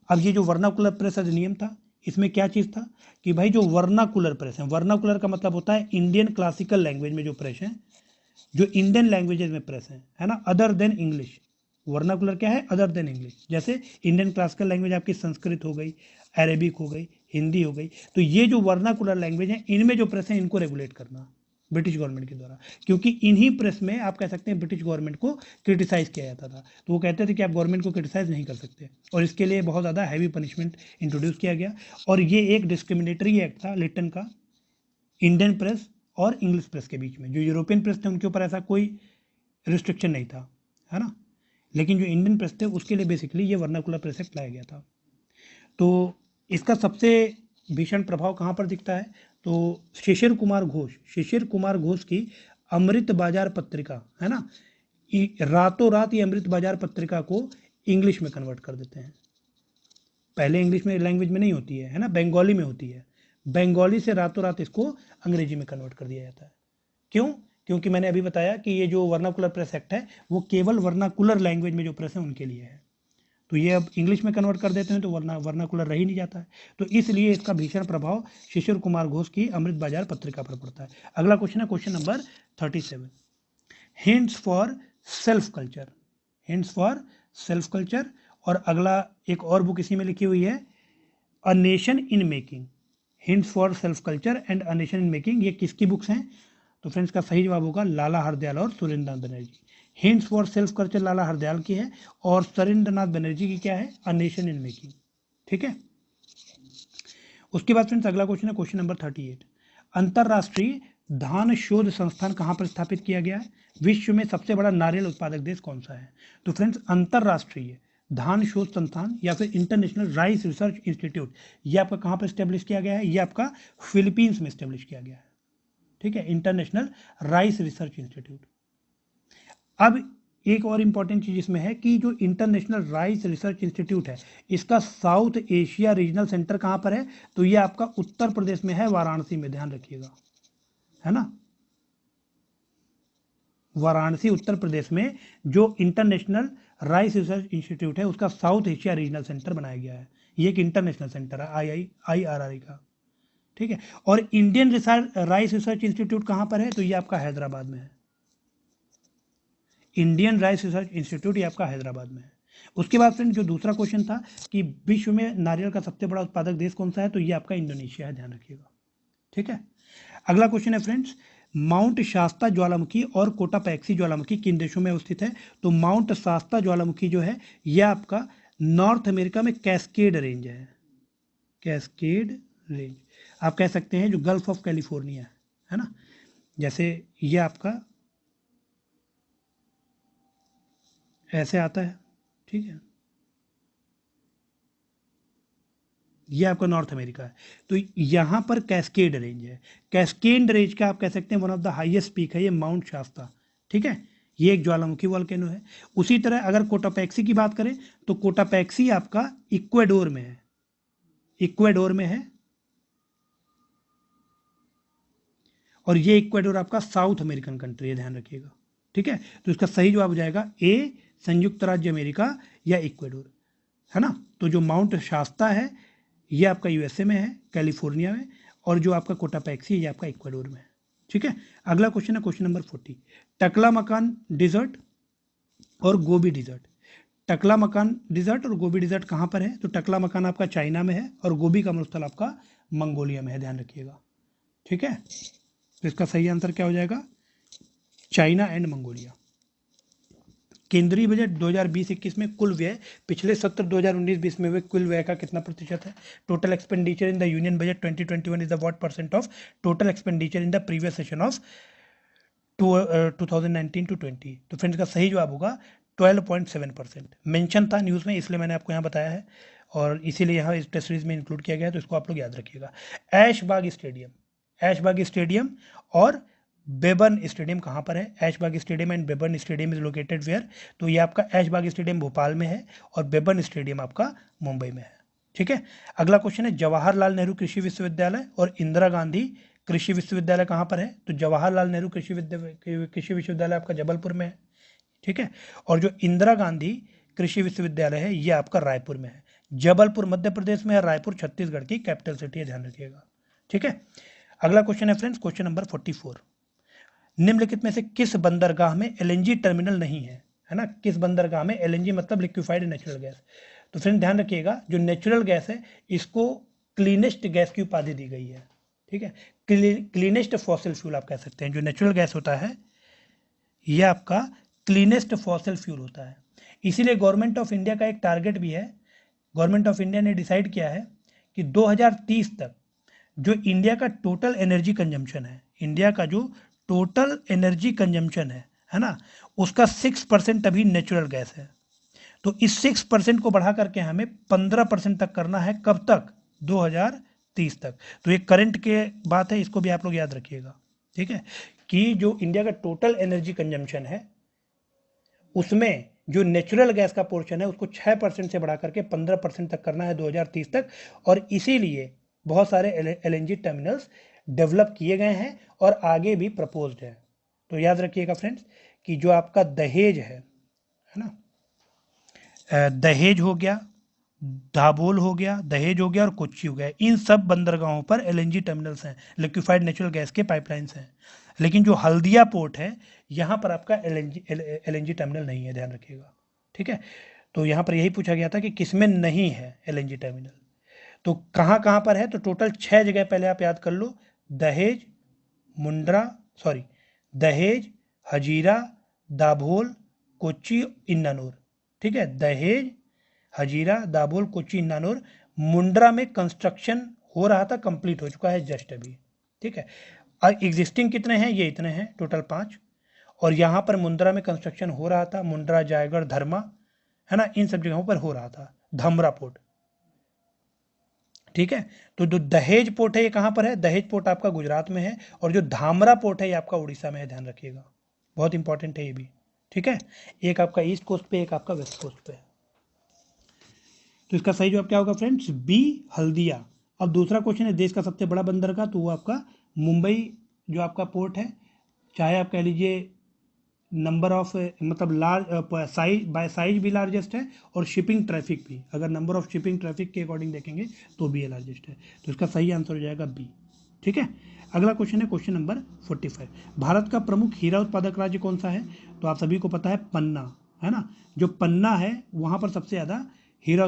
अब ये जो वर्नाकुलर प्रेस अधिनियम था, इसमें क्या चीज़ था कि भाई जो वर्नाकुलर प्रेस है, वर्नाकुलर का मतलब होता है इंडियन क्लासिकल लैंग्वेज में जो प्रेस है, जो इंडियन लैंग्वेजेस में प्रेस है ना, अदर देन इंग्लिश। वर्नाकुलर क्या है? Other than English. जैसे इंडियन क्लासिकल लैंग्वेज आपकी संस्कृत हो गई, अरेबिक हो गई, हिंदी हो गई, तो ये जो वर्नाकुलर लैंग्वेज है इनमें जो प्रेस है इनको रेगुलेट करना ब्रिटिश गवर्नमेंट के द्वारा, क्योंकि इन्हीं प्रेस में आप कह सकते हैं ब्रिटिश गवर्नमेंट को क्रिटिसाइज किया जाता था। तो वो कहते थे कि आप गवर्नमेंट को क्रिटिसाइज नहीं कर सकते, और इसके लिए बहुत ज़्यादा हैवी पनिशमेंट इंट्रोड्यूस किया गया। और ये एक डिस्क्रिमिनेटरी एक्ट था लिट्टन का, इंडियन प्रेस और इंग्लिश प्रेस के बीच में। जो यूरोपियन प्रेस थे उनके ऊपर ऐसा कोई रिस्ट्रिक्शन नहीं था, है ना, लेकिन जो इंडियन प्रेस थे उसके लिए बेसिकली ये वर्नाकुलर प्रेस एक्ट लाया गया था। तो इसका सबसे भीषण प्रभाव कहाँ पर दिखता है? तो शिशिर कुमार घोष की अमृत बाजार पत्रिका, है ना, रातों रात ये अमृत बाजार पत्रिका को इंग्लिश में कन्वर्ट कर देते हैं। पहले इंग्लिश में लैंग्वेज में नहीं होती है ना, बंगाली में होती है। बंगाली से रातों रात इसको अंग्रेजी में कन्वर्ट कर दिया जाता है। क्यों? क्योंकि मैंने अभी बताया कि ये जो वर्नाकुलर प्रेस एक्ट है वो केवल वर्नाकुलर लैंग्वेज में जो प्रेस है उनके लिए है। तो ये अब इंग्लिश में कन्वर्ट कर देते हैं तो वर्नाकुलर रह ही नहीं जाता है। तो इसलिए इसका भीषण प्रभाव शिशिर कुमार घोष की अमृत बाजार पत्रिका पर पड़ता है। अगला क्वेश्चन है question number 37, hints for self culture. Hints for self culture. और अगला एक और बुक इसी में लिखी हुई है, a nation in making. Hints for self culture and a nation in making, ये किसकी बुक्स हैं? तो फ्रेंड्स का सही जवाब होगा लाला हरदयाल और Surendranath Banerjee. Hints for self culture Lala Hardayal की है और सुरेंद्रनाथ बनर्जी की क्या है? अ नेशन इन मेकिंग, ठीक है। उसके बाद फ्रेंड्स अगला क्वेश्चन है क्वेश्चन नंबर 38, अंतरराष्ट्रीय धान शोध संस्थान कहाँ पर स्थापित किया गया है? विश्व में सबसे बड़ा नारियल उत्पादक देश कौन सा है? तो फ्रेंड्स अंतरराष्ट्रीय धान शोध संस्थान या फिर इंटरनेशनल राइस रिसर्च इंस्टीट्यूट, ये आपका कहाँ पर स्टेब्लिश किया गया है? ये आपका फिलीपींस में स्टेब्लिश किया गया है, ठीक है, इंटरनेशनल राइस रिसर्च इंस्टीट्यूट। अब एक और इंपॉर्टेंट चीज इसमें है कि जो इंटरनेशनल राइस रिसर्च इंस्टीट्यूट है इसका साउथ एशिया रीजनल सेंटर कहाँ पर है? तो ये आपका उत्तर प्रदेश में है, वाराणसी में, ध्यान रखिएगा, है ना, वाराणसी उत्तर प्रदेश में जो इंटरनेशनल राइस रिसर्च इंस्टीट्यूट है उसका साउथ एशिया रीजनल सेंटर बनाया गया है। ये एक इंटरनेशनल सेंटर है IRRI का, ठीक है। और इंडियन राइस रिसर्च इंस्टीट्यूट कहाँ पर है? तो ये आपका हैदराबाद में है। इंडियन राइस रिसर्च इंस्टीट्यूट ये आपका हैदराबाद में है। उसके बाद फ्रेंड जो दूसरा क्वेश्चन था कि विश्व में नारियल का सबसे बड़ा उत्पादक देश कौन सा है? तो ये आपका इंडोनेशिया है, ध्यान रखिएगा, ठीक है। अगला क्वेश्चन है फ्रेंड्स, माउंट शास्ता ज्वालामुखी और कोटापैक्सी ज्वालामुखी किन देशों में अवस्थित है? तो माउंट शास्ता ज्वालामुखी जो है यह आपका नॉर्थ अमेरिका में कैस्केड रेंज है, कैस्केड रेंज आप कह सकते हैं, जो गल्फ ऑफ कैलिफोर्निया है ना, जैसे ये आपका ऐसे आता है, ठीक है, ये आपका नॉर्थ अमेरिका है। तो यहां पर कैस्केड रेंज है, कैस्केड रेंज का आप कह सकते हैं one of the highest peak है ये माउंट शास्ता, ठीक है, ये एक ज्वालामुखी वोल्केनो है। उसी तरह अगर कोटापैक्सी की बात करें तो कोटापैक्सी आपका इक्वाडोर में है, इक्वाडोर में है, और ये इक्वाडोर आपका साउथ अमेरिकन कंट्री है, ध्यान रखिएगा, ठीक है। तो इसका सही जवाब हो जाएगा ए, संयुक्त राज्य अमेरिका या इक्वाडोर, है ना। तो जो माउंट शास्ता है ये आपका यूएसए में है, कैलिफोर्निया में, और जो आपका कोटापैक्सी है ये आपका इक्वाडोर में है, ठीक है। अगला क्वेश्चन है क्वेश्चन नंबर 40, टकलामकान डिजर्ट और गोबी डिजर्ट। टकलामकान डिजर्ट और गोबी डिजर्ट कहाँ पर है? तो टकलामकान आपका चाइना में है और गोबी का मरुस्थल आपका मंगोलिया में है, ध्यान रखिएगा, ठीक है। तो इसका सही आंसर क्या हो जाएगा? China and Mongolia. केंद्रीय बजट 2020-21 में कुल व्यय पिछले सत्र 2019-20 में हुए कुल व्यय का कितना प्रतिशत है? Total expenditure in the union budget 2021 is the what percent of total expenditure in the previous session of 2019 to 20? तो फ्रेंड्स का सही जवाब होगा 12.7%। मेंशन था न्यूज़ में इसलिए मैंने आपको यहाँ बताया है और इसीलिए यहाँ इस टेस्ट सीरीज में इंक्लूड किया गया है, तो इसको आप लोग याद रखिएगा। ऐशबाग स्टेडियम और बेबर्न स्टेडियम कहाँ पर है? Aishbagh stadium and Brabourne stadium is located where? तो ये आपका ऐशबाग स्टेडियम भोपाल में है और बेबर्न स्टेडियम आपका मुंबई में है। ठीक है, अगला क्वेश्चन है जवाहरलाल नेहरू कृषि विश्वविद्यालय और इंदिरा गांधी कृषि विश्वविद्यालय कहाँ पर है? तो जवाहरलाल नेहरू कृषि विश्वविद्यालय आपका जबलपुर में है। ठीक है, और जो इंदिरा गांधी कृषि विश्वविद्यालय है ये आपका रायपुर में है। जबलपुर मध्य प्रदेश में है, रायपुर छत्तीसगढ़ की कैपिटल सिटी है, ध्यान रखिएगा। ठीक है, अगला क्वेश्चन है फ्रेंड्स, क्वेश्चन नंबर 44। निम्नलिखित में से किस बंदरगाह में एलएनजी टर्मिनल नहीं है? है ना, किस बंदरगाह में एलएनजी मतलब लिक्विफाइड नेचुरल गैस। तो फ्रेंड ध्यान रखिएगा, जो नेचुरल गैस है इसको क्लीनेस्ट गैस की उपाधि दी गई है। ठीक है, क्लीनेस्ट फॉसिल फ्यूल आप कह सकते हैं। जो नेचुरल गैस होता है ये आपका क्लीनेस्ट फॉसिल फ्यूल होता है। इसीलिए गवर्नमेंट ऑफ इंडिया का एक टारगेट भी है। गवर्नमेंट ऑफ इंडिया ने डिसाइड किया है कि 2030 तक जो इंडिया का टोटल एनर्जी कंजम्पशन है, इंडिया का जो टोटल एनर्जी कंजम्पशन है ना, उसका 6% अभी नेचुरल गैस है। तो इस 6% को बढ़ा करके हमें 15% तक करना है। कब तक? 2030 तक। तो ये करंट के बात है, इसको भी आप लोग याद रखिएगा। ठीक है, कि जो इंडिया का टोटल एनर्जी कंजम्पशन है उसमें जो नेचुरल गैस का पोर्शन है उसको 6% से बढ़ा करके 15% तक करना है 2030 तक। और इसीलिए बहुत सारे एलएनजी टर्मिनल्स डेवलप किए गए हैं और आगे भी प्रपोज्ड है। तो याद रखिएगा फ्रेंड्स कि जो आपका दहेज है ना, दहेज हो गया, दाभोल हो गया, दहेज हो गया और कोच्चि हो गया, इन सब बंदरगाहों पर एलएनजी टर्मिनल्स हैं, लिक्विफाइड नेचुरल गैस के पाइपलाइंस हैं। लेकिन जो हल्दिया पोर्ट है यहाँ पर आपका एलएनजी टर्मिनल नहीं है, ध्यान रखिएगा। ठीक है, तो यहाँ पर यही पूछा गया था कि किसमें नहीं है एलएनजी टर्मिनल। तो कहाँ कहाँ पर है? तो टोटल 6 जगह पहले आप याद कर लो, दहेज, दहेज, हजीरा, दाभोल, कोच्चि, इन्नानूर। ठीक है, दहेज, हजीरा, दाभोल, कोच्चि, इन्नानूर। मुंड्रा में कंस्ट्रक्शन हो रहा था, कंप्लीट हो चुका है जस्ट अभी। ठीक है, एग्जिस्टिंग कितने हैं? ये इतने हैं, टोटल 5। और यहाँ पर मुंद्रा में कंस्ट्रक्शन हो रहा था, मुंड्रा, जायगढ़, धर्मा, है ना, इन सब जगहों पर हो रहा था। धमरा पोर्ट। ठीक है, तो जो दहेज पोर्ट है ये कहाँ पर है? दहेज पोर्ट आपका गुजरात में है और जो धामरा पोर्ट है ये आपका उड़ीसा में है, ध्यान रखिएगा, बहुत इंपॉर्टेंट है ये भी। ठीक है, एक आपका ईस्ट कोस्ट पे, एक आपका वेस्ट कोस्ट पे। तो इसका सही जवाब क्या होगा फ्रेंड्स? बी, हल्दिया। अब दूसरा क्वेश्चन है देश का सबसे बड़ा बंदरगाह, तो वो आपका मुंबई जो आपका पोर्ट है, चाहे आप कह लीजिए नंबर ऑफ मतलब लार्ज साइज, बाय साइज भी लार्जेस्ट है और शिपिंग ट्रैफिक भी, अगर नंबर ऑफ शिपिंग ट्रैफिक के अकॉर्डिंग देखेंगे तो भी ये लार्जेस्ट है। तो इसका सही आंसर हो जाएगा बी। ठीक है, अगला क्वेश्चन है क्वेश्चन नंबर 45। भारत का प्रमुख हीरा उत्पादक राज्य कौन सा है? तो आप सभी को पता है पन्ना, है ना। जो पन्ना है वहाँ पर सबसे ज़्यादा हीरा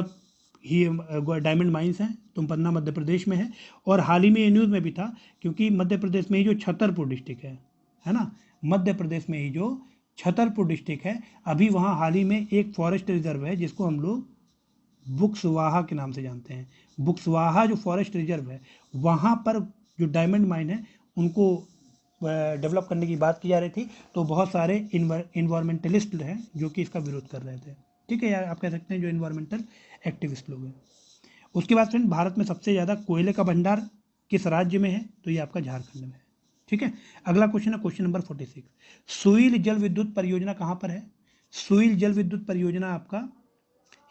डायमंड माइंस हैं, तो पन्ना मध्य प्रदेश में है। और हाल ही में ये न्यूज़ में भी था क्योंकि मध्य प्रदेश में ही जो छतरपुर डिस्ट्रिक्ट है ना, मध्य प्रदेश में ही जो छतरपुर डिस्ट्रिक्ट है, अभी वहाँ हाल ही में एक फॉरेस्ट रिजर्व है जिसको हम लोग बुक्सवाहा के नाम से जानते हैं। बुक्सवाहा जो फॉरेस्ट रिजर्व है वहाँ पर जो डायमंड माइन है उनको डेवलप करने की बात की जा रही थी। तो बहुत सारे इन्वायरमेंटलिस्ट हैं जो कि इसका विरोध कर रहे थे। ठीक है, आप कह सकते हैं जो इन्वायरमेंटल एक्टिविस्ट लोग हैं। उसके बाद फ्रेंड भारत में सबसे ज़्यादा कोयले का भंडार किस राज्य में है? तो ये आपका झारखंड में है। ठीक है, अगला क्वेश्चन है क्वेश्चन नंबर 46। सुईल जल विद्युत परियोजना कहाँ पर है? सुईल जल विद्युत परियोजना आपका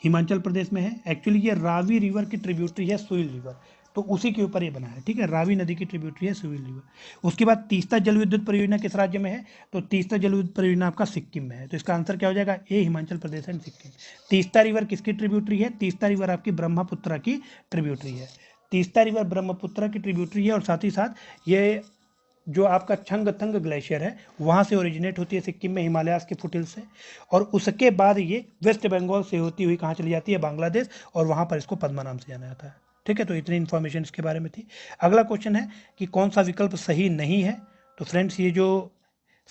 हिमाचल प्रदेश में है। एक्चुअली ये रावी रिवर की ट्रिब्यूटरी है सुईल रिवर, तो उसी के ऊपर ये बना है। ठीक है, रावी नदी की ट्रिब्यूटरी है सुईल रिवर। उसके बाद तीस्ता जल विद्युत परियोजना किस राज्य में है? तो तीस्ता जल विद्युत परियोजना आपका सिक्किम में है। तो इसका आंसर क्या हो जाएगा? ए, हिमाचल प्रदेश एंड सिक्किम। तीस्ता रिवर किसकी ट्रिब्यूटरी है? तीस्ता रिवर आपकी ब्रह्मपुत्रा की ट्रिब्यूटरी है। तीस्ता रिवर ब्रह्मपुत्रा की ट्रिब्यूटरी है और साथ ही साथ ये जो आपका छंगथंग ग्लेशियर है वहाँ से ओरिजिनेट होती है सिक्किम में, हिमालयास के फुटहिल से, और उसके बाद ये वेस्ट बंगाल से होती हुई कहाँ चली जाती है? बांग्लादेश, और वहाँ पर इसको पद्मा नाम से जाना जाता है। ठीक है, तो इतनी इन्फॉर्मेशन इसके बारे में थी। अगला क्वेश्चन है कि कौन सा विकल्प सही नहीं है? तो फ्रेंड्स ये जो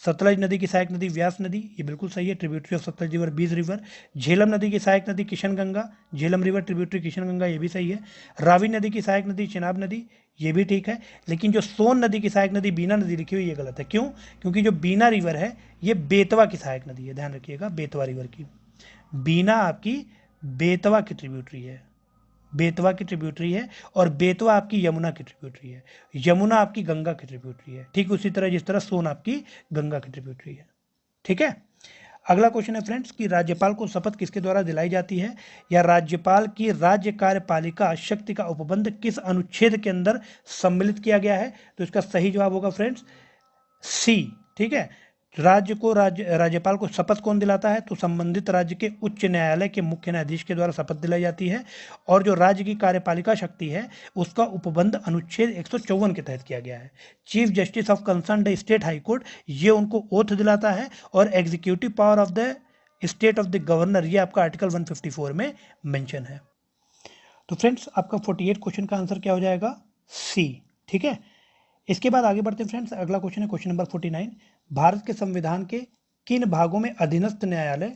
सतलज नदी की सहायक नदी व्यास नदी, ये बिल्कुल सही है, ट्रिब्यूटरी ऑफ सतलज रिवर बीज रिवर। झेलम नदी की सहायक नदी किशन गंगा, झेलम रिवर ट्रिब्यूटरी किशन गंगा, ये भी सही है। रावी नदी की सहायक नदी चिनाब नदी, ये भी ठीक है। लेकिन जो सोन नदी की सहायक नदी बीना नदी लिखी हुई ये गलत है। क्यों? क्योंकि जो बीना रिवर है ये बेतवा की सहायक नदी है, ध्यान रखिएगा, बेतवा रिवर की। बीना आपकी बेतवा की ट्रिब्यूटरी है। बेतवा की ट्रिब्यूटरी है, और बेतवा आपकी यमुना की ट्रिब्यूटरी है, यमुना आपकी गंगा की ट्रिब्यूटरी है। ठीक उसी तरह जिस तरह सोन आपकी गंगा की ट्रिब्यूटरी है। ठीक है। अगला क्वेश्चन है फ्रेंड्स कि राज्यपाल को शपथ किसके द्वारा दिलाई जाती है, या राज्यपाल की राज्य कार्यपालिका शक्ति का उपबंध किस अनुच्छेद के अंदर सम्मिलित किया गया है। तो इसका सही जवाब होगा फ्रेंड्स सी। ठीक है। राज्यपाल को शपथ कौन दिलाता है, तो संबंधित राज्य के उच्च न्यायालय के मुख्य न्यायाधीश के द्वारा शपथ दिलाई जाती है। और जो राज्य की कार्यपालिका शक्ति है उसका उपबंध अनुच्छेद 154 के तहत किया गया है। Chief justice of concern state high court ये उनको ओथ दिलाता है, और executive power of the state of the governor ये आपका आर्टिकल 154 में मेंशन है। तो फ्रेंड्स आपका 48 क्वेश्चन का आंसर क्या हो जाएगा, सी। ठीक है। इसके बाद आगे बढ़ते हैं फ्रेंड्स। अगला क्वेश्चन है क्वेश्चन नंबर 49। भारत के संविधान के किन भागों में अधीनस्थ न्यायालय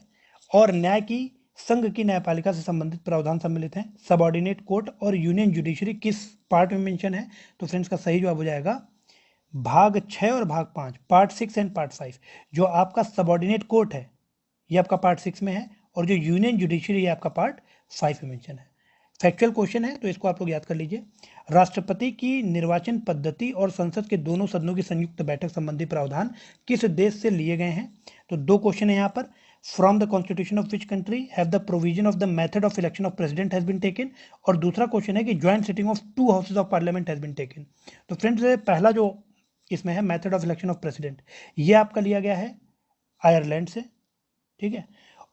और न्याय की संघ की न्यायपालिका से संबंधित प्रावधान सम्मिलित हैं। सबऑर्डिनेट कोर्ट और यूनियन जुडिशरी किस पार्ट में मेंशन है। तो फ्रेंड्स का सही जवाब हो जाएगा भाग 6 और भाग 5, पार्ट 6 एंड पार्ट 5। जो आपका सबऑर्डिनेट कोर्ट है ये आपका पार्ट 6 में है, और जो यूनियन जुडिशरी ये आपका पार्ट 5 में मेंशन है। फैक्चुअल क्वेश्चन है तो इसको आप लोग याद कर लीजिए। राष्ट्रपति की निर्वाचन पद्धति और संसद के दोनों सदनों की संयुक्त बैठक संबंधी प्रावधान किस देश से लिए गए हैं। तो दो क्वेश्चन है यहाँ पर। From the constitution of which country have the provision of the method of election of president has been taken. और दूसरा क्वेश्चन है कि joint sitting of 2 houses of parliament has been taken. तो फ्रेंड्स पहला जो इसमें है method of election of president ये आपका लिया गया है आयरलैंड से। ठीक है।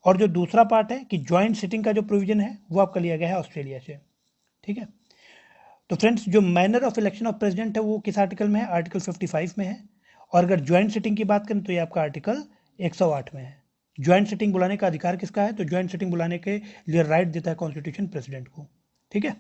और जो दूसरा पार्ट है कि ज्वाइंट सिटिंग का जो प्रोविजन है वो आपका लिया गया है ऑस्ट्रेलिया से। ठीक है। तो फ्रेंड्स जो manner of election of president है वो किस आर्टिकल में है, आर्टिकल 55 में है। और अगर ज्वाइंट सिटिंग की बात करें तो ये आपका आर्टिकल 108 में है। ज्वाइंट सिटिंग बुलाने का अधिकार किसका है, तो ज्वाइंट सिटिंग बुलाने के लिए राइट देता है कॉन्स्टिट्यूशन प्रेसिडेंट को। ठीक है।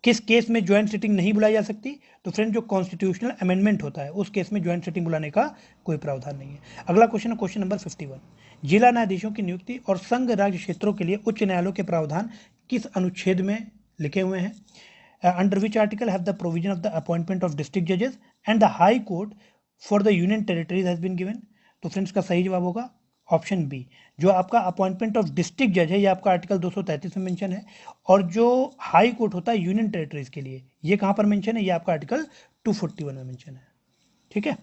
किस केस में ज्वाइंट सिटिंग नहीं बुलाई जा सकती, तो फ्रेंड जो कॉन्स्टिट्यूशनल अमेंडमेंट होता है उस केस में ज्वाइंट सिटिंग बुलाने का कोई प्रावधान नहीं है। अगला क्वेश्चन है क्वेश्चन नंबर 51। जिला न्यायाधीशों की नियुक्ति और संघ राज्य क्षेत्रों के लिए उच्च न्यायालयों के प्रावधान किस अनुच्छेद में लिखे हुए हैं। Under which article have the provision of the appointment of district जजेस and the high court for the union territories has been given. तो फ्रेंड्स का सही जवाब होगा ऑप्शन बी। जो आपका अपॉइंटमेंट ऑफ डिस्ट्रिक्ट जज है ये आपका आर्टिकल 233 में मेंशन है, और जो हाई कोर्ट होता है यूनियन टेरिटरीज के लिए ये कहां पर मेंशन है, ये आपका आर्टिकल 241 में मेंशन है। ठीक है।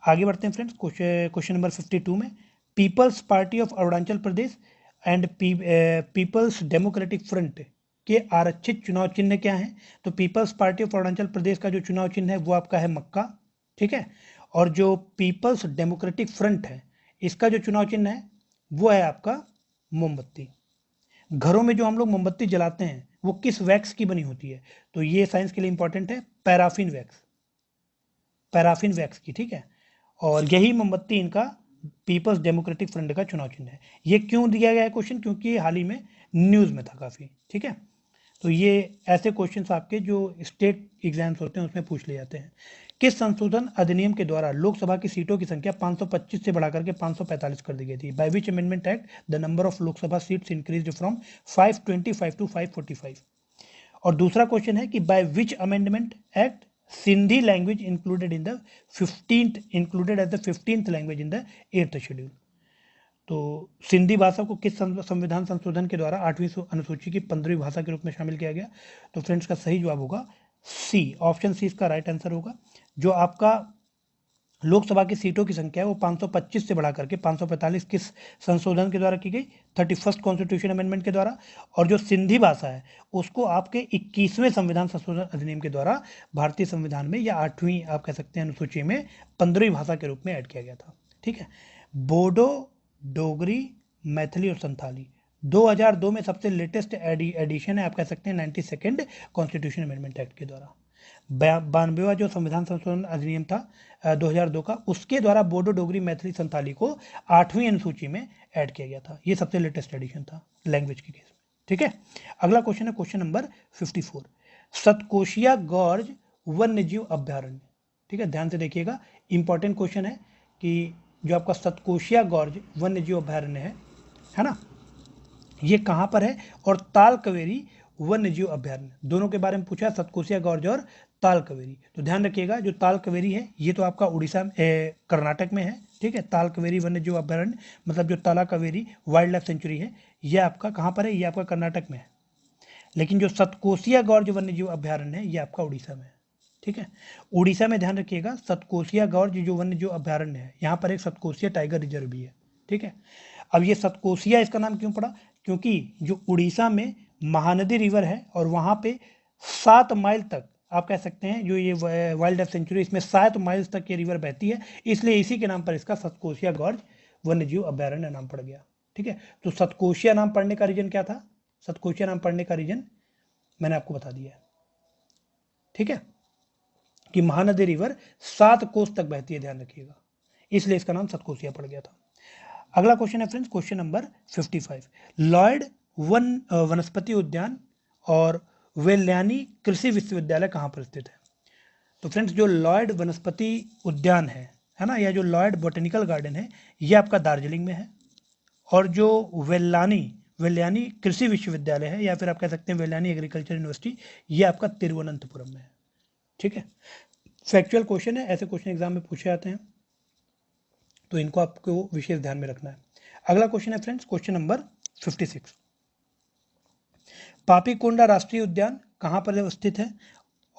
आगे बढ़ते हैं फ्रेंड्स क्वेश्चन नंबर 52 में। People's party of Arunachal Pradesh and people's democratic front के आरक्षित चुनाव चिन्ह क्या है। तो people's party of Arunachal Pradesh का जो चुनाव चिन्ह है वो आपका है मक्का। ठीक है। और जो पीपल्स डेमोक्रेटिक फ्रंट है इसका जो चुनाव चिन्ह है वो है आपका मोमबत्ती। घरों में जो हम लोग मोमबत्ती जलाते हैं वो किस वैक्स की बनी होती है, तो ये साइंस के लिए इंपॉर्टेंट है, पैराफिन वैक्स, पैराफिन वैक्स की। ठीक है। और यही मोमबत्ती इनका पीपल्स डेमोक्रेटिक फ्रंट का चुनाव चिन्ह है। ये क्यों दिया गया है क्वेश्चन, क्योंकि ये हाल ही में न्यूज में था काफी। ठीक है। तो ये ऐसे क्वेश्चंस आपके जो स्टेट एग्जाम्स होते हैं उसमें पूछ ले जाते हैं। किस संशोधन अधिनियम के द्वारा लोकसभा की सीटों की संख्या 525 से बढ़ाकर के 545 कर दी गई थी। By which amendment act the number of Lok Sabha seats increased from 525 to 545। और दूसरा क्वेश्चन है कि by which amendment act Sindhi language included in the 15th included as the 15th language in the 8th schedule. तो सिंधी भाषा को किस संविधान संशोधन के द्वारा 8वीं अनुसूची की 15वीं भाषा के रूप में शामिल किया गया। तो फ्रेंड्स का सही जवाब होगा सी, ऑप्शन सी इसका राइट आंसर होगा। जो आपका लोकसभा की सीटों की संख्या है वो 525 से बढ़ा करके 545 किस संशोधन के द्वारा की गई, 31st कॉन्स्टिट्यूशन अमेंडमेंट के द्वारा। और जो सिंधी भाषा है उसको आपके 21वें संविधान संशोधन अधिनियम के द्वारा भारतीय संविधान में या 8वीं आप कह सकते हैं अनुसूची में 15वीं भाषा के रूप में ऐड किया गया था। ठीक है। बोडो, डोगरी, मैथिली और संथाली 2002 में सबसे लेटेस्ट एडिशन है, आप कह सकते हैं 92nd कॉन्स्टिट्यूशन अमेंडमेंट एक्ट के द्वारा। 92वां जो संविधान संशोधन अधिनियम था 2002 का, उसके द्वारा बोडो, डोगरी, मैथिली, संथाली को 8वीं अनुसूची में ऐड किया गया था। ये सबसे लेटेस्ट एडिशन था लैंग्वेज के केस में। ठीक है। अगला क्वेश्चन है क्वेश्चन नंबर 54। सतकोशिया गॉर्ज वन्यजीव अभ्यारण्य। ठीक है, ध्यान से देखिएगा, इंपॉर्टेंट क्वेश्चन है कि जो आपका सतकोशिया गॉर्ज वन्यजीव अभ्यारण्य है ना, ये कहाँ पर है, और ताल कवेरी वन्यजीव अभ्यारण्य, दोनों के बारे में पूछा, सतकोशिया गॉर्ज और ताल कवेरी। तो ध्यान रखिएगा, जो ताल कवेरी है ये तो आपका उड़ीसा कर्नाटक में है। ठीक ठीक है। ताल कावेरी वन्य जीव अभयारण्य मतलब जो ताला कावेरी वाइल्ड लाइफ सेंचुरी है, ये आपका कहाँ पर है? ये आपका कर्नाटक में है। लेकिन जो सतकोसिया गौर्ज वन्य जीव अभयारण्य है, ये आपका उड़ीसा में है। ठीक है, उड़ीसा में ध्यान रखिएगा, सतकोसिया गौर्ज जो वन्य जीव अभयारण्य है, यहाँ पर एक सतकोसिया टाइगर रिजर्व भी है। ठीक है, अब ये सतकोसिया इसका नाम क्यों पड़ा? क्योंकि जो उड़ीसा में महानदी रिवर है और वहाँ पे 7 माइल तक आप कह सकते हैं, जो ये वाइल्ड लाइफ सेंचुरी, इसमें 7 माइल्स तक ये रिवर बहती है, इसलिए इसी के नाम पर इसका सतकोसिया गौर्ज वन्य जीव अभयारण्य नाम पड़ गया। ठीक है, तो सतकोसिया नाम पड़ने का रीजन क्या था? सतकोसिया नाम पड़ने का रीजन मैंने आपको बता दिया है। ठीक है, कि महानदी रिवर 7 कोस तक बहती है, ध्यान रखिएगा, इसलिए इसका नाम सतकोसिया पड़ गया था। अगला क्वेश्चन है फ्रेंड्स, क्वेश्चन नंबर 55। लॉयड वनस्पति उद्यान और वेल्यानी कृषि विश्वविद्यालय कहाँ पर स्थित है? तो फ्रेंड्स, जो लॉयड वनस्पति उद्यान है ना, या जो लॉयड बॉटेनिकल गार्डन है, ये आपका दार्जिलिंग में है। और जो वेल्यानी कृषि विश्वविद्यालय है, या फिर आप कह सकते हैं वेल्यानी एग्रीकल्चर यूनिवर्सिटी, ये आपका तिरुवनंतपुरम में है। ठीक है, फैक्चुअल क्वेश्चन है, ऐसे क्वेश्चन एग्जाम में पूछे जाते हैं, तो इनको आपको विशेष ध्यान में रखना है। अगला क्वेश्चन है फ्रेंड्स, क्वेश्चन नंबर 56। पापीकोंडा राष्ट्रीय उद्यान कहाँ पर स्थित है?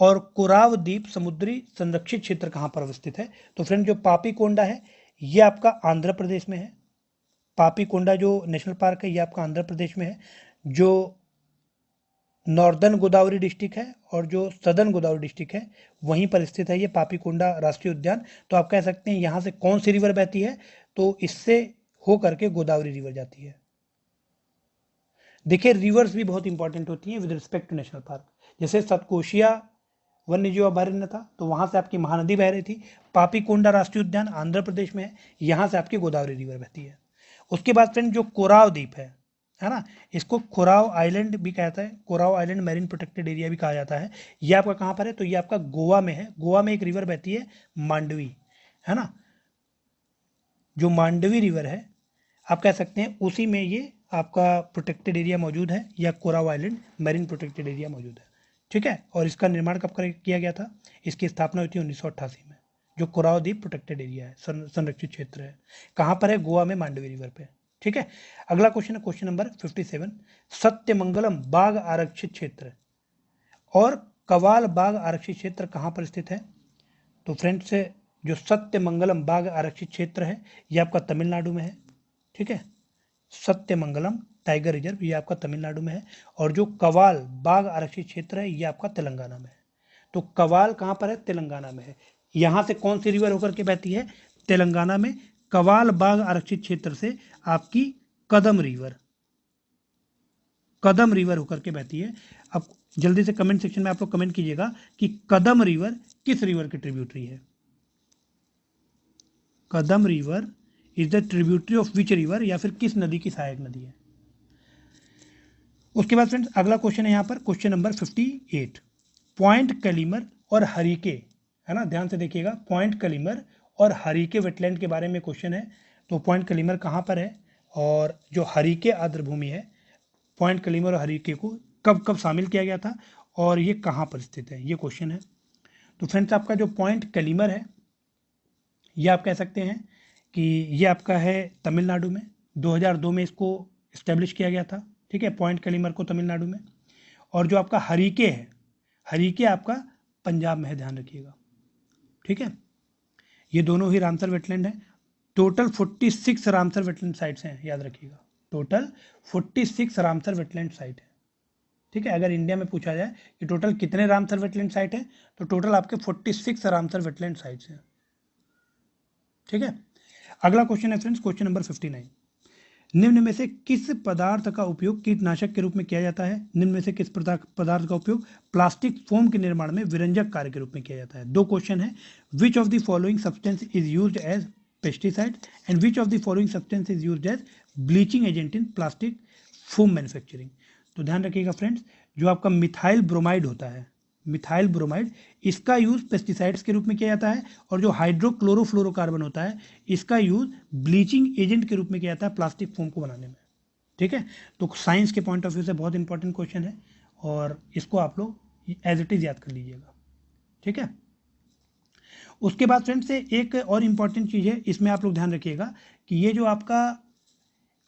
और कोराव द्वीप समुद्री संरक्षित क्षेत्र कहाँ पर अवस्थित है? तो फ्रेंड, जो पापीकोंडा है, ये आपका आंध्र प्रदेश में है। पापीकोंडा जो नेशनल पार्क है, ये आपका आंध्र प्रदेश में है। जो नॉर्दर्न गोदावरी डिस्ट्रिक्ट है और जो सदर्न गोदावरी डिस्ट्रिक्ट है, वहीं पर स्थित है ये पापीकोंडा राष्ट्रीय उद्यान। तो आप कह सकते हैं यहाँ से कौन सी रिवर बहती है? तो इससे हो करके गोदावरी रिवर जाती है। देखिए, रिवर्स भी बहुत इंपॉर्टेंट होती हैं with respect to national park. जैसे सतकोशिया वन्य जीव अभयारण्य था, तो वहां से आपकी महानदी बह रही थी। पापीकोंडा राष्ट्रीय उद्यान आंध्र प्रदेश में है, यहाँ से आपकी गोदावरी रिवर बहती है। उसके बाद फ्रेंड, जो कोराव द्वीप है ना, इसको कोराव आइलैंड भी कहता है, Koraon island marine protected area भी कहा जाता है। ये आपका कहाँ पर है? तो ये आपका गोवा में है। गोवा में एक रिवर बहती है मांडवी, है ना, जो मांडवी रिवर है, आप कह सकते हैं उसी में ये आपका प्रोटेक्टेड एरिया मौजूद है, या Koraon island marine protected area मौजूद है। ठीक है, और इसका निर्माण कब किया गया था? इसकी स्थापना हुई थी 1988 में। जो कोराव द्वीप प्रोटेक्टेड एरिया है, संरक्षित क्षेत्र है, कहाँ पर है? गोवा में मांडवी रिवर पे। ठीक है, अगला क्वेश्चन है क्वेश्चन नंबर 57। सत्यमंगलम बाघ आरक्षित क्षेत्र और कवाल बाघ आरक्षित क्षेत्र कहाँ पर स्थित है? तो फ्रेंड्स, जो सत्यमंगलम बाघ आरक्षित क्षेत्र है, ये आपका तमिलनाडु में है। ठीक है, सत्यमंगलम टाइगर रिजर्व ये आपका तमिलनाडु में है। और जो कवाल बाघ आरक्षित क्षेत्र है, ये आपका तेलंगाना में है। तो कवाल कहाँ पर है? तेलंगाना में है। यहाँ से कौन सी रिवर होकर के बहती है? तेलंगाना में कवाल बाघ आरक्षित क्षेत्र से आपकी कदम रिवर होकर के बहती है। अब जल्दी से कमेंट सेक्शन में आप लोग कमेंट कीजिएगा कि कदम रिवर किस रिवर की ट्रिब्यूटरी है? Kadam river is the tributary of which river, या फिर किस नदी की सहायक नदी है? उसके बाद फ्रेंड्स, अगला क्वेश्चन है यहाँ पर क्वेश्चन नंबर 58। पॉइंट कलीमर और हरीके, है ना, ध्यान से देखिएगा, पॉइंट कलीमर और हरीके वेटलैंड के बारे में क्वेश्चन है। तो पॉइंट कलीमर कहाँ पर है, और जो हरीके आर्द्रभूमि है, पॉइंट कलीमर और हरीके को कब कब शामिल किया गया था, और ये कहाँ पर स्थित है, ये क्वेश्चन है। तो फ्रेंड्स, आपका जो पॉइंट कलीमर है, ये आप कह सकते हैं कि ये आपका है तमिलनाडु में। 2002 में इसको इस्टेब्लिश किया गया था। ठीक है, पॉइंट कलीमर को तमिलनाडु में। और जो आपका हरीके है, हरीके आपका पंजाब में है, ध्यान रखिएगा। ठीक है, ये दोनों ही रामसर वेटलैंड है। टोटल 46 रामसर वेटलैंड साइट्स हैं, याद रखिएगा, टोटल 46 रामसर वेटलैंड साइट है। ठीक है, अगर इंडिया में पूछा जाए कि टोटल कितने रामसर वेटलैंड साइट है, तो टोटल आपके 46 रामसर वेटलैंड साइट्स हैं। ठीक है, अगला क्वेश्चन है फ्रेंड्स क्वेश्चन नंबर 59। निम्न में से किस पदार्थ का उपयोग कीटनाशक के रूप में किया जाता है? निम्न में से किस पदार्थ का उपयोग प्लास्टिक फोम के निर्माण में विरंजक कार्य के रूप में किया जाता है? दो क्वेश्चन है। Which of the following substance is used as pesticide and which of the following substance is used as bleaching agent in plastic foam manufacturing? तो ध्यान रखिएगा फ्रेंड्स, जो आपका मिथाइल ब्रोमाइड होता है, मिथाइल ब्रोमाइड, इसका यूज पेस्टिसाइड्स के रूप में किया जाता है। और जो हाइड्रोक्लोरोफ्लोरोकार्बन होता है, इसका यूज ब्लीचिंग एजेंट के रूप में किया जाता है प्लास्टिक फोम को बनाने में। ठीक है, तो साइंस के पॉइंट ऑफ व्यू से बहुत इंपॉर्टेंट क्वेश्चन है, और इसको आप लोग एज इट इज याद कर लीजिएगा। ठीक है, उसके बाद फ्रेंड्स एक और इम्पॉर्टेंट चीज़ है, इसमें आप लोग ध्यान रखिएगा कि ये जो आपका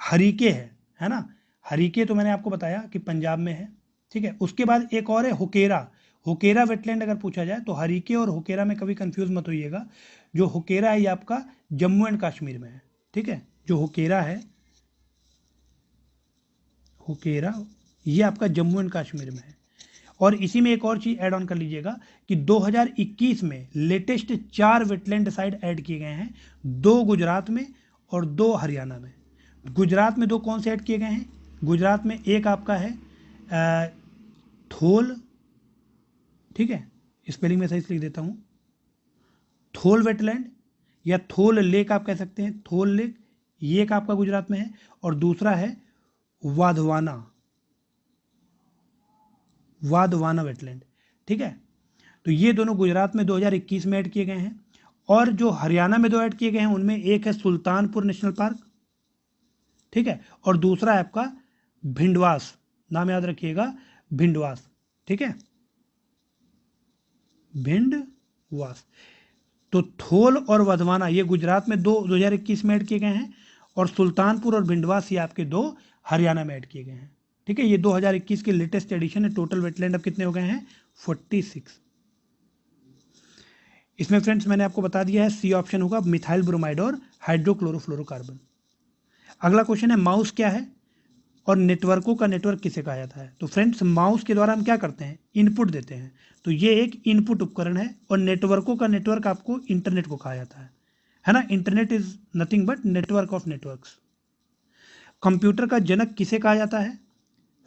हरीके है ना, हरीके तो मैंने आपको बताया कि पंजाब में है, ठीक है। उसके बाद एक और है हुकेरा। हुकेरा वेटलैंड अगर पूछा जाए तो हरीके और हुकेरा में कभी कंफ्यूज मत होइएगा। जो हुकेरा है ये आपका जम्मू एंड कश्मीर में है, ठीक है। जो हुकेरा है, हुकेरा ये आपका जम्मू एंड कश्मीर में है। और इसी में एक और चीज़ ऐड ऑन कर लीजिएगा कि 2021 में लेटेस्ट 4 वेटलैंड साइट ऐड किए गए हैं, 2 गुजरात में और 2 हरियाणा में। गुजरात में 2 कौन से ऐड किए गए हैं? गुजरात में एक आपका है थोल, ठीक है, स्पेलिंग में सही से लिख देता हूँ, थोल वेटलैंड या थोल लेक आप कह सकते हैं, थोल लेक, ये एक आपका गुजरात में है। और दूसरा है वाधवाना, वाधवाना वेटलैंड, ठीक है। तो ये दोनों गुजरात में 2021 में ऐड किए गए हैं। और जो हरियाणा में 2 ऐड किए गए हैं उनमें एक है सुल्तानपुर नेशनल पार्क, ठीक है, और दूसरा है आपका भिंडवास, नाम याद रखिएगा, भिंडवास, ठीक है, भिंडवास। तो थोल और वधवाना ये गुजरात में 2021 में ऐड किए गए हैं, और सुल्तानपुर और भिंडवास ये आपके 2 हरियाणा में ऐड किए गए हैं, ठीक है। ये 2021 के लेटेस्ट एडिशन है। टोटल वेटलैंड अब कितने हो गए हैं? 46। इसमें फ्रेंड्स मैंने आपको बता दिया है, सी ऑप्शन होगा मिथाइल ब्रोमाइड और हाइड्रोक्लोरोफ्लोरोकार्बन। अगला क्वेश्चन है माउस क्या है और नेटवर्कों का नेटवर्क किसे कहा जाता है? तो फ्रेंड्स माउस के द्वारा हम क्या करते हैं? इनपुट देते हैं, तो ये एक इनपुट उपकरण है। और नेटवर्कों का नेटवर्क आपको इंटरनेट को कहा जाता है ना। Internet is nothing but network of networks. Computer का जनक किसे कहा जाता है?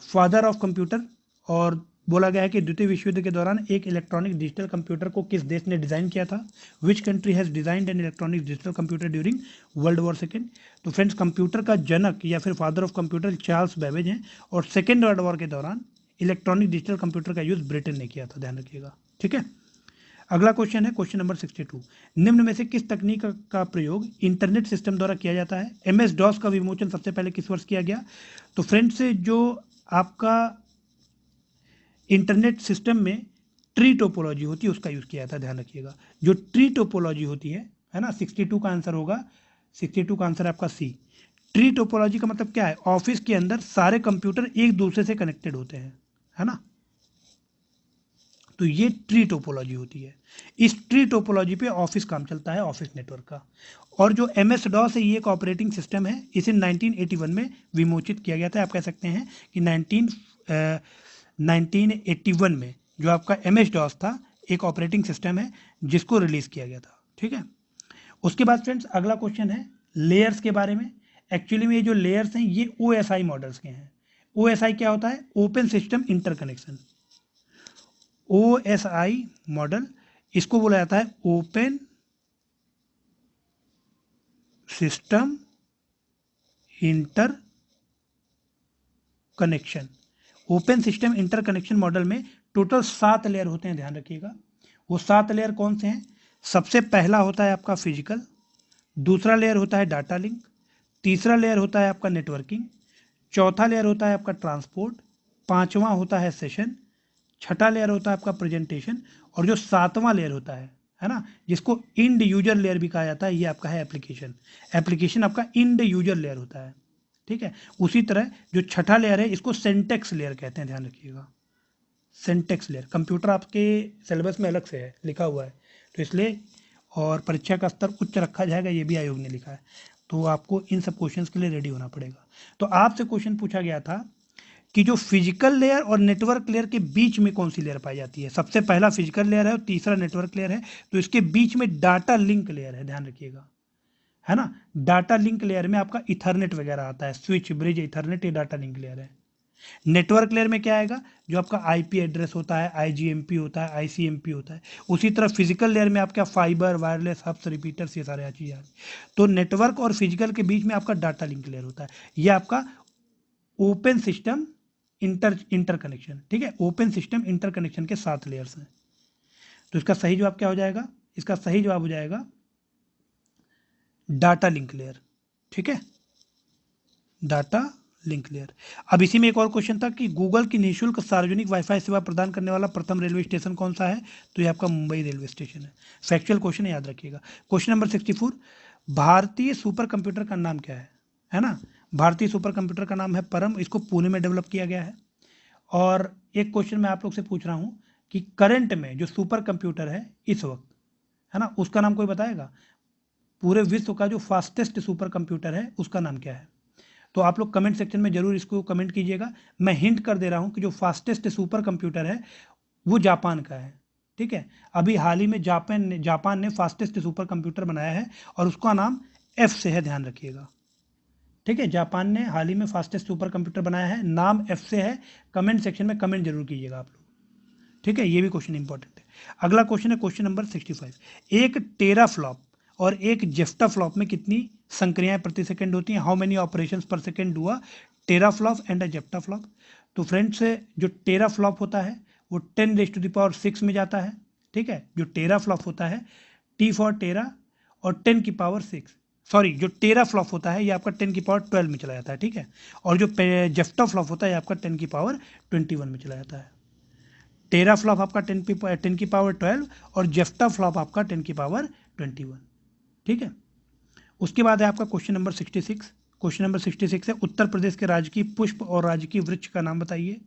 Father of computer. और बोला गया है कि द्वितीय विश्व युद्ध के दौरान एक इलेक्ट्रॉनिक डिजिटल कंप्यूटर को किस देश ने डिजाइन किया था? Which country has designed an electronic digital computer during world war second? तो फ्रेंड्स कंप्यूटर का जनक या फिर father of computer Charles Babbage हैं, और सेकेंड वर्ल्ड वॉर के दौरान इलेक्ट्रॉनिक डिजिटल कंप्यूटर का यूज ब्रिटेन ने किया था, ध्यान रखिएगा, ठीक है। अगला क्वेश्चन है क्वेश्चन नंबर 62। निम्न में से किस तकनीक का प्रयोग इंटरनेट सिस्टम द्वारा किया जाता है? MS DOS का विमोचन सबसे पहले किस वर्ष किया गया? तो फ्रेंड्स जो आपका इंटरनेट सिस्टम में ट्री टोपोलॉजी होती है उसका यूज किया जाता है, ध्यान रखिएगा। जो ट्री टोपोलॉजी होती है ना, 62 का आंसर होगा, 62 का आंसर आपका सी। ट्री टोपोलॉजी का मतलब क्या है? ऑफिस के अंदर सारे कंप्यूटर एक दूसरे से कनेक्टेड होते हैं, है ना, तो ये ट्री टोपोलॉजी होती है। इस ट्री टोपोलॉजी पे ऑफिस काम चलता है, ऑफिस नेटवर्क का। और जो MS DOS है ये एक ऑपरेटिंग सिस्टम है, इसे 1981 में विमोचित किया गया था। आप कह सकते हैं कि 1981 में जो आपका MS DOS था एक ऑपरेटिंग सिस्टम है जिसको रिलीज किया गया था, ठीक है। उसके बाद फ्रेंड्स अगला क्वेश्चन है लेयर्स के बारे में। एक्चुअली में ये जो लेयर्स हैं ये OSI मॉडल्स के हैं। OSI क्या होता है? Open system interconnection. OSI model इसको बोला जाता है open system inter connection. Open system inter connection model में टोटल 7 लेयर होते हैं, ध्यान रखिएगा। वो 7 लेयर कौन से हैं? सबसे पहला होता है आपका फिजिकल, दूसरा लेयर होता है डाटा लिंक, तीसरा लेयर होता है आपका नेटवर्किंग, चौथा लेयर होता है आपका ट्रांसपोर्ट, पांचवा होता है सेशन, छठा लेयर होता है आपका प्रेजेंटेशन, और जो 7वां लेयर होता है ना, जिसको इंड यूजर लेयर भी कहा जाता है, ये आपका है एप्लीकेशन। एप्लीकेशन आपका इंड यूजर लेयर होता है, ठीक है। उसी तरह जो छठा लेयर है इसको सिंटेक्स लेयर कहते हैं, ध्यान रखिएगा। सिंटेक्स लेयर कंप्यूटर आपके सिलेबस में अलग से है, लिखा हुआ है, तो इसलिए और परीक्षा का स्तर उच्च रखा जाएगा, ये भी आयोग ने लिखा है, तो आपको इन सब क्वेश्चंस के लिए रेडी होना पड़ेगा। तो आपसे क्वेश्चन पूछा गया था कि जो फिजिकल लेयर और नेटवर्क लेयर के बीच में कौन सी लेयर पाई जाती है? सबसे पहला फिजिकल लेयर है और तीसरा नेटवर्क लेयर है, तो इसके बीच में डाटा लिंक लेयर है, ध्यान रखिएगा, है ना। डाटा लिंक लेयर में आपका इथरनेट वगैरह आता है, स्विच, ब्रिज, इथरनेट, ये डाटा लिंक लेयर है। नेटवर्क लेयर में क्या आएगा? जो आपका IP एड्रेस होता है, IGMP होता है, ICMP होता है। उसी तरह फिजिकल लेयर में आपका फाइबर, वायरलेस, हब्स, रिपीटर्स, ये सारे चीज़ें आती है। तो नेटवर्क और फिजिकल के बीच में आपका डाटा लिंक लेयर होता है, ये आपका ओपन सिस्टम इंटर कनेक्शन, ठीक है। ओपन सिस्टम इंटर कनेक्शन के 7 लेयर्स हैं। तो इसका सही जवाब क्या हो जाएगा? इसका सही जवाब हो जाएगा डाटा लिंक लेयर, ठीक है, डाटा लिंक लेयर। अब इसी में एक और क्वेश्चन था कि गूगल की निःशुल्क सार्वजनिक वाईफाई सेवा प्रदान करने वाला प्रथम रेलवे स्टेशन कौन सा है? तो ये आपका मुंबई रेलवे स्टेशन है। फैक्चुअल क्वेश्चन है, याद रखिएगा। क्वेश्चन नंबर 64, भारतीय सुपर कंप्यूटर का नाम क्या है ना? भारतीय सुपर कंप्यूटर का नाम है परम, इसको पुणे में डेवलप किया गया है। और एक क्वेश्चन मैं आप लोग से पूछ रहा हूँ कि करंट में जो सुपर कंप्यूटर है इस वक्त, है ना, उसका नाम कोई बताएगा? पूरे विश्व का जो फास्टेस्ट सुपर कंप्यूटर है उसका नाम क्या है? तो आप लोग कमेंट सेक्शन में जरूर इसको कमेंट कीजिएगा। मैं हिंट कर दे रहा हूं कि जो फास्टेस्ट सुपर कंप्यूटर है वो जापान का है। ठीक है, अभी हाल ही में जापान ने फास्टेस्ट सुपर कंप्यूटर बनाया है और उसका नाम एफ से है, ध्यान रखिएगा। ठीक है, जापान ने हाल ही में फास्टेस्ट सुपर कंप्यूटर बनाया है, नाम एफ से है। कमेंट सेक्शन में कमेंट जरूर कीजिएगा आप लोग। ठीक है, ये भी क्वेश्चन इंपॉर्टेंट है। अगला क्वेश्चन है क्वेश्चन नंबर 65, एक टेराफ्लॉप और एक जेफ्टाफ्लॉप में कितनी संक्रियाएं प्रति सेकंड होती हैं? How many operations per second do a teraflop and a zettaflop? तो फ्रेंड्स, जो टेराफ्लॉप होता है वो 10⁶ में जाता है। ठीक है, जो टेराफ्लॉप होता है टी फॉर टेरा और 10⁶, सॉरी, जो टेराफ्लॉप होता है ये आपका 10⁻12 में चला जाता है। ठीक है, और जो जेफ्टाफ्लॉप होता है ये आपका 10⁻21 में चला जाता है। टेराफ्लॉप आपका 10⁻12 और जेफ्टाफ्लॉप आपका 10⁻21। ठीक है, उसके बाद है आपका क्वेश्चन नंबर 66। क्वेश्चन नंबर 66 है उत्तर प्रदेश के राजकीय पुष्प और राजकीय वृक्ष का नाम बताइए।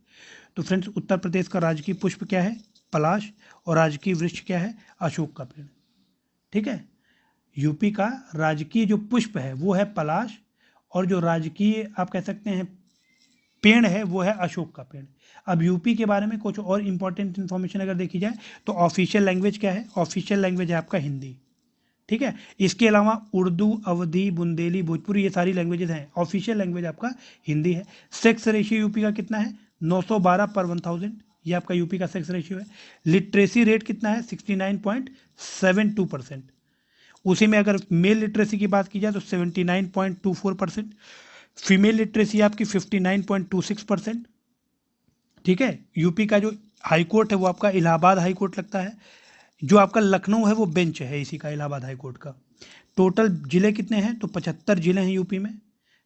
तो फ्रेंड्स, उत्तर प्रदेश का राजकीय पुष्प क्या है? पलाश। और राजकीय वृक्ष क्या है? अशोक का पेड़। ठीक है, यूपी का राजकीय जो पुष्प है वो है पलाश, और जो राजकीय आप कह सकते हैं पेड़ है वो है अशोक का पेड़। अब यूपी के बारे में कुछ और इंपॉर्टेंट इन्फॉर्मेशन अगर देखी जाए तो ऑफिशियल लैंग्वेज क्या है? ऑफिशियल लैंग्वेज है आपका हिंदी। ठीक है, इसके अलावा उर्दू, अवधी, बुंदेली, भोजपुरी, ये सारी लैंग्वेजेस हैं। ऑफिशियल लैंग्वेज आपका हिंदी है। सेक्स रेशियो यूपी का कितना है? 912 पर 1000, ये आपका यूपी का सेक्स रेशियो है। लिटरेसी रेट कितना है? 69.72%। उसी में अगर मेल लिटरेसी की बात की जाए तो 79.24%। फीमेल लिटरेसी आपकी 59.26%। ठीक है, यूपी का जो हाई कोर्ट है वो आपका इलाहाबाद हाई कोर्ट लगता है। जो आपका लखनऊ है वो बेंच है इसी का, इलाहाबाद हाई कोर्ट का। टोटल जिले कितने हैं? तो 75 जिले हैं यूपी में।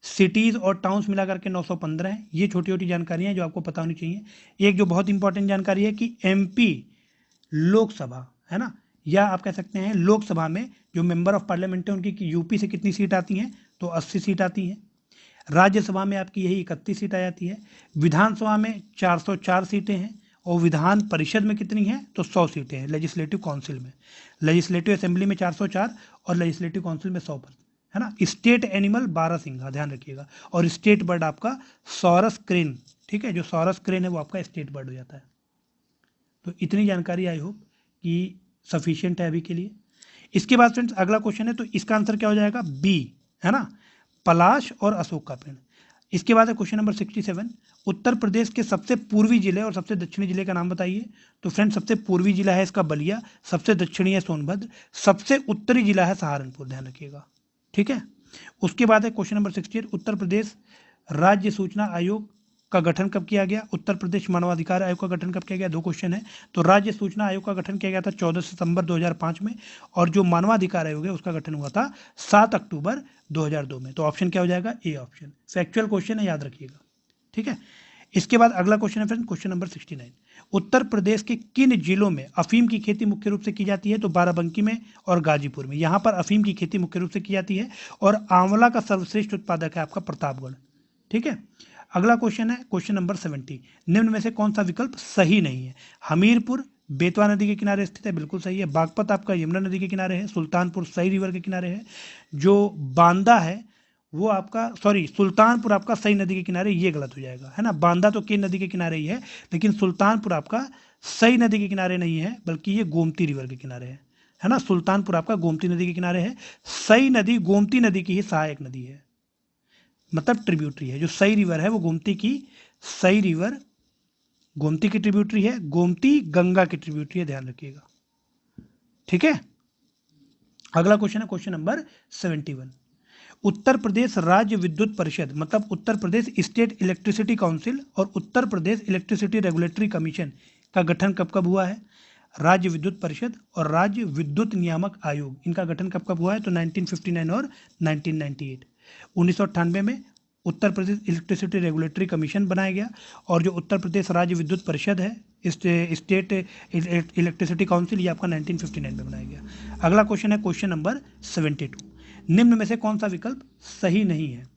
सिटीज और टाउन्स मिलाकर के 915 हैं। ये छोटी छोटी जानकारियां हैं जो आपको पता होनी चाहिए। एक जो बहुत इंपॉर्टेंट जानकारी है कि एमपी लोकसभा, है ना, या आप कह सकते हैं लोकसभा में जो मेंबर ऑफ पार्लियामेंट है उनकी यूपी से कितनी सीट आती हैं? तो 80 सीट आती हैं। राज्यसभा में आपकी यही 31 सीट आ जाती है। विधानसभा में 404 सीटें हैं। और विधान परिषद में कितनी हैं? तो 100 सीटें हैं। लेजिस्लेटिव काउंसिल में, लेजिस्लेटिव असेंबली में 404 और लेजिस्लेटिव काउंसिल में 100 पर, है ना। स्टेट एनिमल 12 सिंघा, ध्यान रखिएगा। और स्टेट बर्ड आपका सॉरस क्रेन। ठीक है, जो सॉरस क्रेन है वो आपका स्टेट बर्ड हो जाता है। तो इतनी जानकारी आई होप कि सफिशिएंट है अभी के लिए। इसके बाद फ्रेंड्स अगला क्वेश्चन है, तो इसका आंसर क्या हो जाएगा? बी, है ना, पलाश और अशोक का पेड़। इसके बाद है क्वेश्चन नंबर 67, उत्तर प्रदेश के सबसे पूर्वी जिले और सबसे दक्षिणी जिले का नाम बताइए। तो फ्रेंड्स, सबसे पूर्वी जिला है इसका बलिया, सबसे दक्षिणी है सोनभद्र, सबसे उत्तरी जिला है सहारनपुर, ध्यान रखिएगा। ठीक है, उसके बाद है क्वेश्चन नंबर 68, उत्तर प्रदेश राज्य सूचना आयोग का गठन कब किया गया? उत्तर प्रदेश मानवाधिकार आयोग का गठन कब किया गया? 2 क्वेश्चन है। तो राज्य सूचना आयोग का गठन किया गया था 14 सितंबर 2005 में, और जो मानवाधिकार आयोग है उसका गठन हुआ था 7 अक्टूबर 2002 में। तो ऑप्शन क्या हो जाएगा? A option. फैक्चुअल क्वेश्चन है, याद रखिएगा। ठीक है, इसके बाद अगला क्वेश्चन है friend, question number 69, Uttar Pradesh के किन जिलों में अफीम की खेती मुख्य रूप से की जाती है? तो बाराबंकी में और गाजीपुर में। यहाँ पर अफीम की खेती मुख्य रूप से की जाती है, और आंवला का सर्वश्रेष्ठ उत्पादक है आपका प्रतापगढ़। ठीक है, अगला क्वेश्चन है क्वेश्चन नंबर 70, निम्न में से कौन सा विकल्प सही नहीं है? हमीरपुर बेतवा नदी के किनारे स्थित है, बिल्कुल सही है। बागपत आपका यमुना नदी के किनारे है। सुल्तानपुर सई रिवर के किनारे है। जो बांदा है वो आपका, सॉरी, सुल्तानपुर आपका सई नदी के किनारे, ये गलत हो जाएगा, है ना। बांदा तो केन नदी के किनारे ही है, लेकिन सुल्तानपुर आपका सई नदी के किनारे नहीं है, बल्कि ये गोमती रिवर के किनारे है ना। सुल्तानपुर आपका गोमती नदी के किनारे है। सई नदी गोमती नदी की ही सहायक नदी है, मतलब ट्रिब्यूटरी है। जो सई रिवर है वो गोमती की, सई रिवर गोमती की ट्रिब्यूटरी है, गोमती गंगा की ट्रिब्यूटरी है, ध्यान रखिएगा। ठीक है, अगला क्वेश्चन है क्वेश्चन नंबर 71, उत्तर प्रदेश राज्य विद्युत परिषद, मतलब Uttar Pradesh state electricity council और Uttar Pradesh electricity regulatory commission का गठन कब कब हुआ है? राज्य विद्युत परिषद और राज्य विद्युत नियामक आयोग, इनका गठन कब कब हुआ है? तो 1959 और 1998। 1998 में Uttar Pradesh electricity regulatory commission बनाया गया, और जो उत्तर प्रदेश राज्य विद्युत परिषद है, स्टेट इलेक्ट्रिसिटी काउंसिल, ये आपका 1959 में बनाया गया। अगला क्वेश्चन है क्वेश्चन नंबर 72, निम्न में से कौन सा विकल्प सही नहीं है?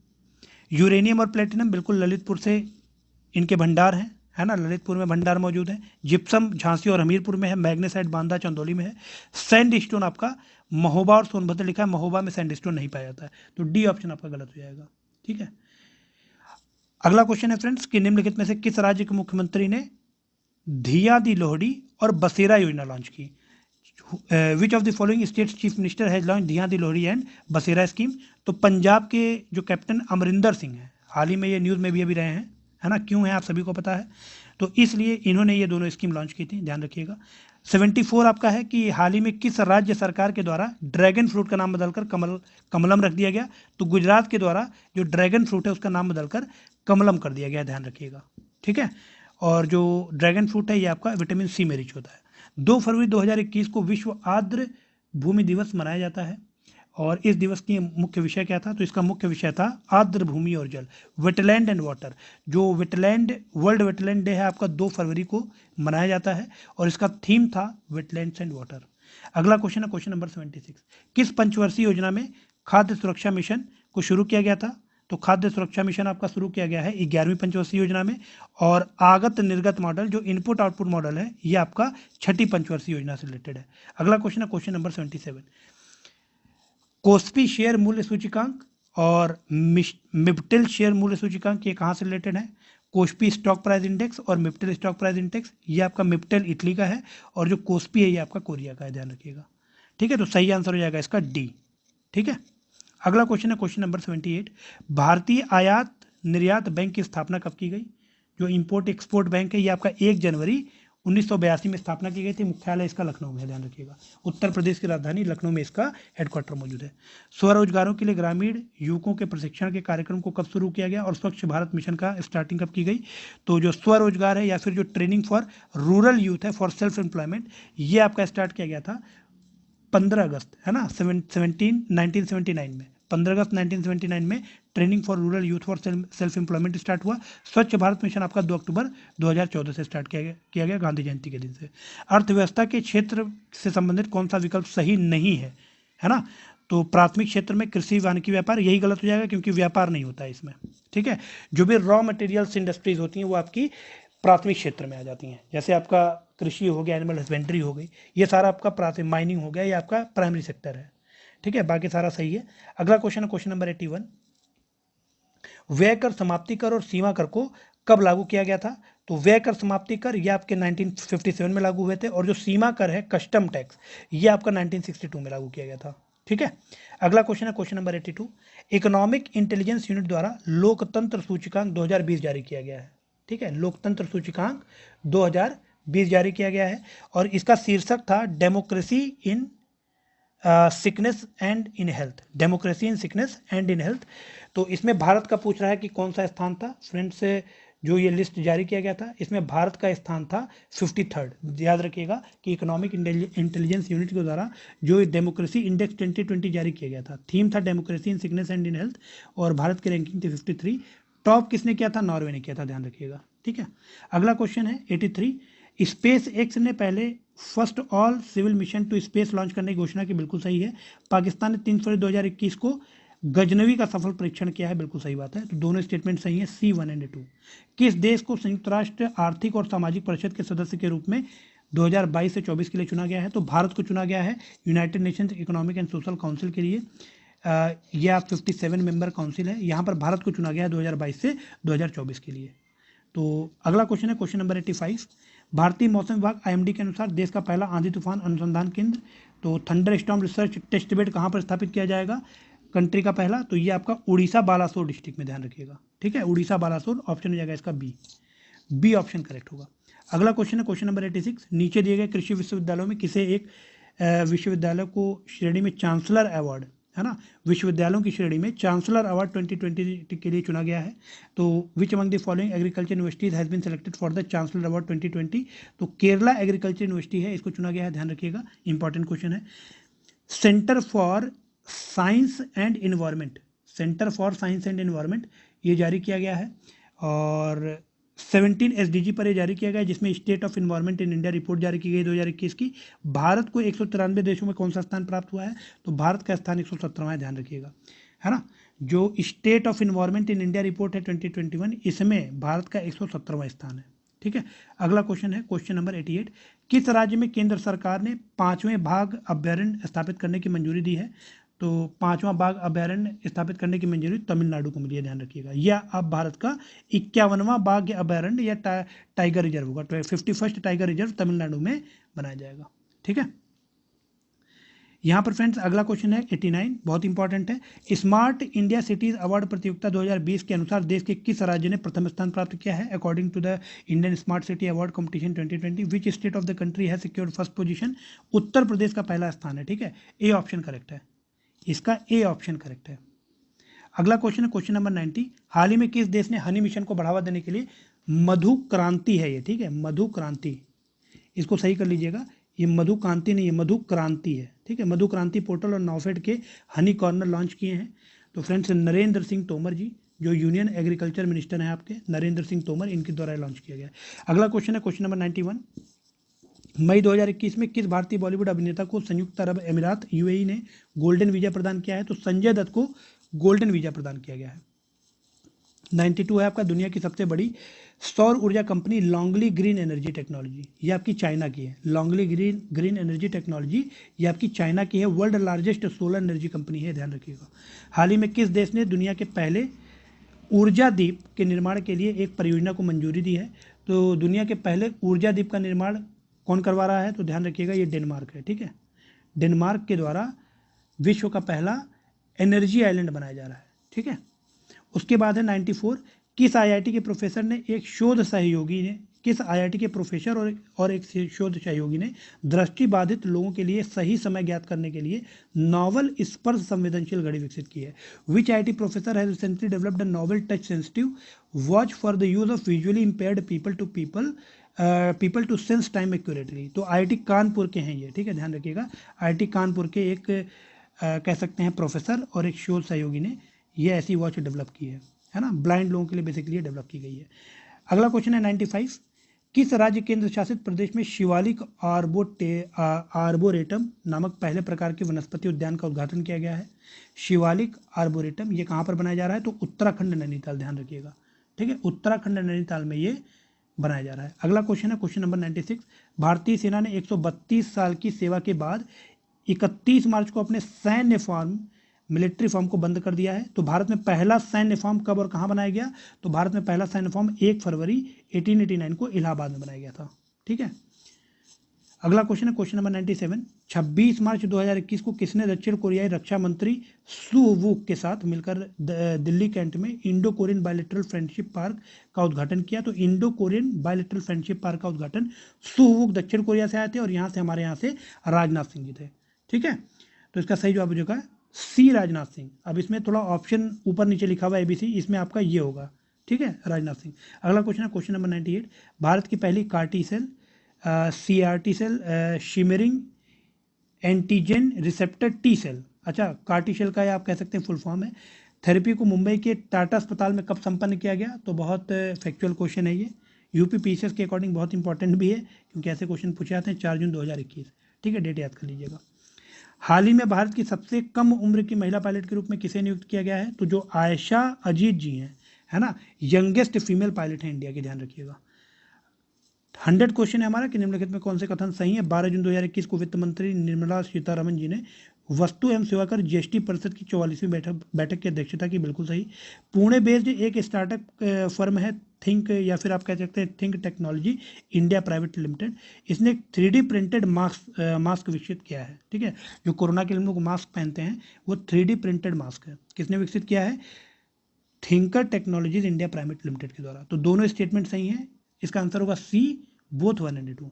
यूरेनियम और प्लेटिनम बिल्कुल ललितपुर से इनके भंडार हैं, है ना, ललितपुर में भंडार मौजूद है। जिप्सम झांसी और हमीरपुर में है। मैग्नेसाइट बांदा चंदौली में है। सैंड स्टोन आपका महोबा और सोनभद्र लिखा है, महोबा में सैंड स्टोन नहीं पाया जाता है, तो डी ऑप्शन आपका गलत हो जाएगा। ठीक है, अगला क्वेश्चन है फ्रेंड्स कि निम्नलिखित में से किस राज्य के मुख्यमंत्री ने धिया दी लोहड़ी और बसेरा योजना लॉन्च की? विच of the following states chief minister has launch धिया दी लोहड़ी एंड बसेरा स्कीम? तो पंजाब के जो कैप्टन अमरिंदर सिंह हैं, हाल ही में ये न्यूज़ में भी अभी रहे हैं, है ना, क्यों है आप सभी को पता है, तो इसलिए इन्होंने ये दोनों स्कीम लॉन्च की थी, ध्यान रखिएगा। 74 आपका है कि हाल ही में किस राज्य सरकार के द्वारा ड्रैगन फ्रूट का नाम बदलकर कमलम रख दिया गया? तो गुजरात के द्वारा जो ड्रैगन फ्रूट है उसका नाम बदलकर कमलम कर दिया गया, ध्यान रखिएगा। ठीक है, और जो ड्रैगन फ्रूट है ये आपका विटामिन सी में रिच होता है। 2 फरवरी 2021 को विश्व आर्द्र भूमि दिवस मनाया जाता है, और इस दिवस की मुख्य विषय क्या था? तो इसका मुख्य विषय था आर्द्र भूमि और जल, वेटलैंड एंड वाटर। जो वेटलैंड वर्ल्ड वेटलैंड डे है आपका 2 फरवरी को मनाया जाता है, और इसका थीम था वेटलैंड्स एंड वाटर। अगला क्वेश्चन है क्वेश्चन नंबर 76, किस पंचवर्षीय योजना में खाद्य सुरक्षा मिशन को शुरू किया गया था? तो खाद्य सुरक्षा मिशन आपका शुरू किया गया है 11वीं पंचवर्षीय योजना में, और आगत निर्गत मॉडल जो इनपुट आउटपुट मॉडल है ये आपका 6ठी पंचवर्षीय योजना से रिलेटेड है। अगला क्वेश्चन है क्वेश्चन नंबर 77, कोस्पी शेयर मूल्य सूचकांक और मिप्टिल शेयर मूल्य सूचकांक ये कहाँ से रिलेटेड है? कोस्पी स्टॉक प्राइस इंडेक्स और मिप्टिल स्टॉक प्राइस इंडेक्स, ये आपका मिप्टिल इटली का है, और जो कोस्पी है ये आपका कोरिया का है, ध्यान रखिएगा। ठीक है, तो सही आंसर हो जाएगा इसका डी। ठीक है, अगला क्वेश्चन है क्वेश्चन नंबर 78, भारतीय आयात निर्यात बैंक की स्थापना कब की गई? जो इंपोर्ट एक्सपोर्ट बैंक है ये आपका 1 जनवरी 1982 में स्थापना की गई थी। मुख्यालय इसका लखनऊ में है, ध्यान रखिएगा। उत्तर प्रदेश की राजधानी लखनऊ में इसका हेडक्वार्टर मौजूद है। स्वरोजगारों के लिए ग्रामीण युवकों के प्रशिक्षण के कार्यक्रम को कब शुरू किया गया, और स्वच्छ भारत मिशन का स्टार्टिंग कब की गई? तो जो स्वरोजगार है या फिर जो ट्रेनिंग फॉर रूरल यूथ है फॉर सेल्फ एम्प्लॉयमेंट, ये आपका स्टार्ट किया गया था 15 अगस्त, है ना, 1979 में। 15 अगस्त 1979 में training for rural youth for self employment start हुआ। स्वच्छ भारत मिशन आपका 2 अक्टूबर 2014 से स्टार्ट किया गया गांधी जयंती के दिन से। अर्थव्यवस्था के क्षेत्र से संबंधित कौन सा विकल्प सही नहीं है, है ना? तो प्राथमिक क्षेत्र में कृषि वानिकी व्यापार, यही गलत हो जाएगा क्योंकि व्यापार नहीं होता है इसमें। ठीक है, जो भी रॉ मटेरियल्स इंडस्ट्रीज होती हैं वो आपकी प्राथमिक क्षेत्र में आ जाती हैं, जैसे आपका कृषि हो गया, एनिमल हस्बेंड्री हो गई, ये सारा आपका प्राथमिक, माइनिंग हो गया, ये आपका प्राइमरी सेक्टर है। ठीक है, बाकी सारा सही है। अगला क्वेश्चन है क्वेश्चन नंबर 81, व्यय कर, समाप्ति कर और सीमा कर को कब लागू किया गया था? तो व्यय कर समाप्ति कर ये आपके 1957 में लागू हुए थे, और जो सीमा कर है कस्टम टैक्स ये आपका 1962 में लागू किया गया था। ठीक है, अगला क्वेश्चन है question number 82, economic intelligence unit द्वारा लोकतंत्र सूचकांक 2020 जारी किया गया है। ठीक है, लोकतंत्र सूचकांक 2020 जारी किया गया है, और इसका शीर्षक था democracy in sickness and in health, democracy in sickness and in health. तो इसमें भारत का पूछ रहा है कि कौन सा स्थान था फ्रेंड्स, जो ये लिस्ट जारी किया गया था इसमें भारत का स्थान था 53rd। याद रखिएगा कि इकोनॉमिक इंटेलिजेंस यूनिट के द्वारा जो डेमोक्रेसी इंडेक्स 2020 जारी किया गया था, थीम था democracy in sickness and in health, और भारत की रैंकिंग थी 53। टॉप किसने किया था? नॉर्वे ने किया था, ध्यान रखिएगा। ठीक है, अगला क्वेश्चन है 83, स्पेस एक्स ने पहले first all civil mission to space launch करने की घोषणा की, बिल्कुल सही है। पाकिस्तान ने 3 फरवरी 2021 को गजनवी का सफल परीक्षण किया है, बिल्कुल सही बात है। तो दोनों स्टेटमेंट सही है, C1 एंड 2। किस देश को संयुक्त राष्ट्र आर्थिक और सामाजिक परिषद के सदस्य के रूप में 2022 से 24 के लिए चुना गया है? तो भारत को चुना गया है United Nations economic and social council के लिए। यह 57 मेंबर काउंसिल है, यहाँ पर भारत को चुना गया है 2022 से 2024 के लिए। तो अगला क्वेश्चन है क्वेश्चन नंबर 85, भारतीय मौसम विभाग IMD के अनुसार देश का पहला आंधी तूफान अनुसंधान केंद्र, तो thunderstorm research test bed कहाँ पर स्थापित किया जाएगा कंट्री का पहला? तो ये आपका उड़ीसा बालासोर डिस्ट्रिक्ट में, ध्यान रखिएगा। ठीक है, उड़ीसा बालासोर ऑप्शन हो जाएगा इसका बी ऑप्शन करेक्ट होगा। अगला क्वेश्चन है क्वेश्चन नंबर 86, नीचे दिए गए कृषि विश्वविद्यालयों में किसे एक विश्वविद्यालय को श्रेणी में चांसलर अवार्ड, है ना, विश्वविद्यालयों की श्रेणी में चांसलर अवार्ड 2020 के लिए चुना गया है? तो which among the following agriculture universities has been selected for the chancellor award 2020? तो केरला एग्रीकल्चर यूनिवर्सिटी है, इसको चुना गया है, ध्यान रखिएगा, इंपॉर्टेंट क्वेश्चन है। Centre for science and environment, centre for science and environment, ये जारी किया गया है। और 17 SDG पर ये जारी किया गया है, जिसमें state of environment in India report जारी की गई 2021 की। भारत को 193 देशों में कौन सा स्थान प्राप्त हुआ है? तो भारत का स्थान 117वां है, ध्यान रखिएगा, है ना। जो state of environment in India report है 2021, इसमें भारत का 117वां स्थान है, ठीक है। अगला क्वेश्चन है क्वेश्चन नंबर 88। किस राज्य में केंद्र सरकार ने 5वें बाघ अभ्यारण्य स्थापित करने की मंजूरी दी है? तो 5वां बाघ अभ्यारण्य स्थापित करने की मंजूरी तमिलनाडु को मिली है, ध्यान रखिएगा। यह अब भारत का 51वां बाघ अभ्यारण्य या टाइगर रिजर्व होगा। 51st टाइगर रिजर्व तमिलनाडु में बनाया जाएगा, ठीक है। यहाँ पर फ्रेंड्स अगला क्वेश्चन है 89, बहुत इंपॉर्टेंट है। स्मार्ट इंडिया सिटीज अवार्ड प्रतियोगिता 2020 के अनुसार देश के किस राज्य ने प्रथम स्थान प्राप्त किया है? According to the Indian smart city award competition 2020, which state of the country has secured first position? Uttar Pradesh का पहला स्थान है, ठीक है। ए ऑप्शन करेक्ट है, इसका ए ऑप्शन करेक्ट है। अगला क्वेश्चन है क्वेश्चन नंबर 90। हाल ही में किस देश ने हनी मिशन को बढ़ावा देने के लिए मधु क्रांति है ये, ठीक है, मधु क्रांति, इसको सही कर लीजिएगा, ये मधु क्रांति नहीं है, मधु क्रांति है, ठीक है। मधु क्रांति पोर्टल और नाफेड के हनी कॉर्नर लॉन्च किए हैं। तो फ्रेंड्स नरेंद्र सिंह तोमर जी, जो यूनियन एग्रीकल्चर मिनिस्टर हैं आपके, नरेंद्र सिंह तोमर, इनके द्वारा लॉन्च किया गया है। अगला क्वेश्चन है क्वेश्चन नंबर 91। मई 2021 में किस भारतीय बॉलीवुड अभिनेता को संयुक्त अरब अमीरात UAE ने गोल्डन वीजा प्रदान किया है? तो संजय दत्त को गोल्डन वीजा प्रदान किया गया है। 92 है आपका दुनिया की सबसे बड़ी सौर ऊर्जा कंपनी लॉन्गली ग्रीन एनर्जी टेक्नोलॉजी, ये आपकी चाइना की है। लॉन्गली ग्रीन एनर्जी टेक्नोलॉजी ये आपकी चाइना की है, world largest solar energy company है, ध्यान रखिएगा। हाल ही में किस देश ने दुनिया के पहले ऊर्जा द्वीप के निर्माण के लिए एक परियोजना को मंजूरी दी है? तो दुनिया के पहले ऊर्जा द्वीप का निर्माण कौन करवा रहा है? तो ध्यान रखिएगा ये डेनमार्क है, ठीक है। डेनमार्क के द्वारा विश्व का पहला एनर्जी आइलैंड बनाया जा रहा है, ठीक है। उसके बाद है 94। किस IIT के प्रोफेसर ने एक शोध सहयोगी ने किस IIT के प्रोफेसर और एक शोध सहयोगी ने दृष्टिबाधित लोगों के लिए सही समय ज्ञात करने के लिए नॉवल स्पर्श संवेदनशील घड़ी विकसित की है? Which IIT professor has recently developed a novel touch sensitive watch for the use of visually impaired people to sense time accurately? तो IIT कानपुर के हैं ये, ठीक है, ध्यान रखिएगा। IIT कानपुर के एक कह सकते हैं प्रोफेसर और एक शोध सहयोगी ने ये ऐसी वॉच डेवलप की है ना, ब्लाइंड लोगों के लिए बेसिकली डेवलप की गई है। अगला क्वेश्चन है 95। किस राज्य केंद्र शासित प्रदेश में शिवालिक आर्बोरेटम नामक पहले प्रकार के वनस्पति उद्यान का उद्घाटन किया गया है? शिवालिक आर्बोरेटम ये कहाँ पर बनाया जा रहा है? तो उत्तराखंड नैनीताल, ध्यान रखिएगा, ठीक है, उत्तराखंड नैनीताल में ये बनाया जा रहा है। अगला क्वेश्चन है क्वेश्चन नंबर 96। भारतीय सेना ने 132 साल की सेवा के बाद 31 मार्च को अपने सैन्य फॉर्म मिलिट्री फॉर्म को बंद कर दिया है। तो भारत में पहला सैन्य फॉर्म कब और कहाँ बनाया गया? तो भारत में पहला सैन्य फॉर्म 1 फरवरी 1889 को इलाहाबाद में बनाया गया था, ठीक है। अगला क्वेश्चन है क्वेश्चन नंबर 97। 26 मार्च 2021 को किसने दक्षिण कोरियाई रक्षा मंत्री सू वूक के साथ मिलकर दिल्ली कैंट में Indo Korean bilateral friendship park का उद्घाटन किया? तो Indo Korean bilateral friendship park का उद्घाटन सू वूक दक्षिण कोरिया से आए थे और यहाँ से हमारे यहाँ से राजनाथ सिंह जी थे, ठीक है। तो इसका सही जवाब हो जाएगा सी, राजनाथ सिंह। अब इसमें थोड़ा ऑप्शन ऊपर नीचे लिखा हुआ है ABC, इसमें आपका ये होगा, ठीक है, राजनाथ सिंह। अगला क्वेश्चन है क्वेश्चन नंबर 98। भारत की पहली CAR-T cell CRT cell chimeric antigen receptor T cell, अच्छा CAR-T सेल का आप कह सकते हैं फुल फॉर्म है, थेरेपी को मुंबई के टाटा अस्पताल में कब संपन्न किया गया? तो बहुत फैक्चुअल क्वेश्चन है ये, UP PCS के अकॉर्डिंग बहुत इंपॉर्टेंट भी है, क्योंकि ऐसे क्वेश्चन पूछे जाते हैं। 4 जून 2021, ठीक है, डेट याद कर लीजिएगा। हाल ही में भारत की सबसे कम उम्र की महिला पायलट के रूप में किसे नियुक्त किया गया है? तो जो आयशा अजीत जी हैं, है ना, यंगेस्ट फीमेल पायलट हैं इंडिया की, ध्यान रखिएगा। 100 क्वेश्चन है हमारा कि निम्नलिखित में कौन से कथन सही है? 12 जून 2021 को वित्त मंत्री निर्मला सीतारमण जी ने वस्तु एवं सेवा कर GST परिषद की 44वीं बैठक की अध्यक्षता की, बिल्कुल सही। पुणे बेस्ड एक स्टार्टअप फर्म है थिंक, या फिर आप कह सकते हैं think technology India private limited, इसने 3D प्रिंटेड मास्क विकसित किया है, ठीक है। जो कोरोना के लिए हम लोग मास्क पहनते हैं वो 3D प्रिंटेड मास्क है, किसने विकसित किया है? Thinker technologies India private limited के द्वारा। तो दोनों स्टेटमेंट सही हैं, इसका आंसर होगा C, बोथ 1 and 2।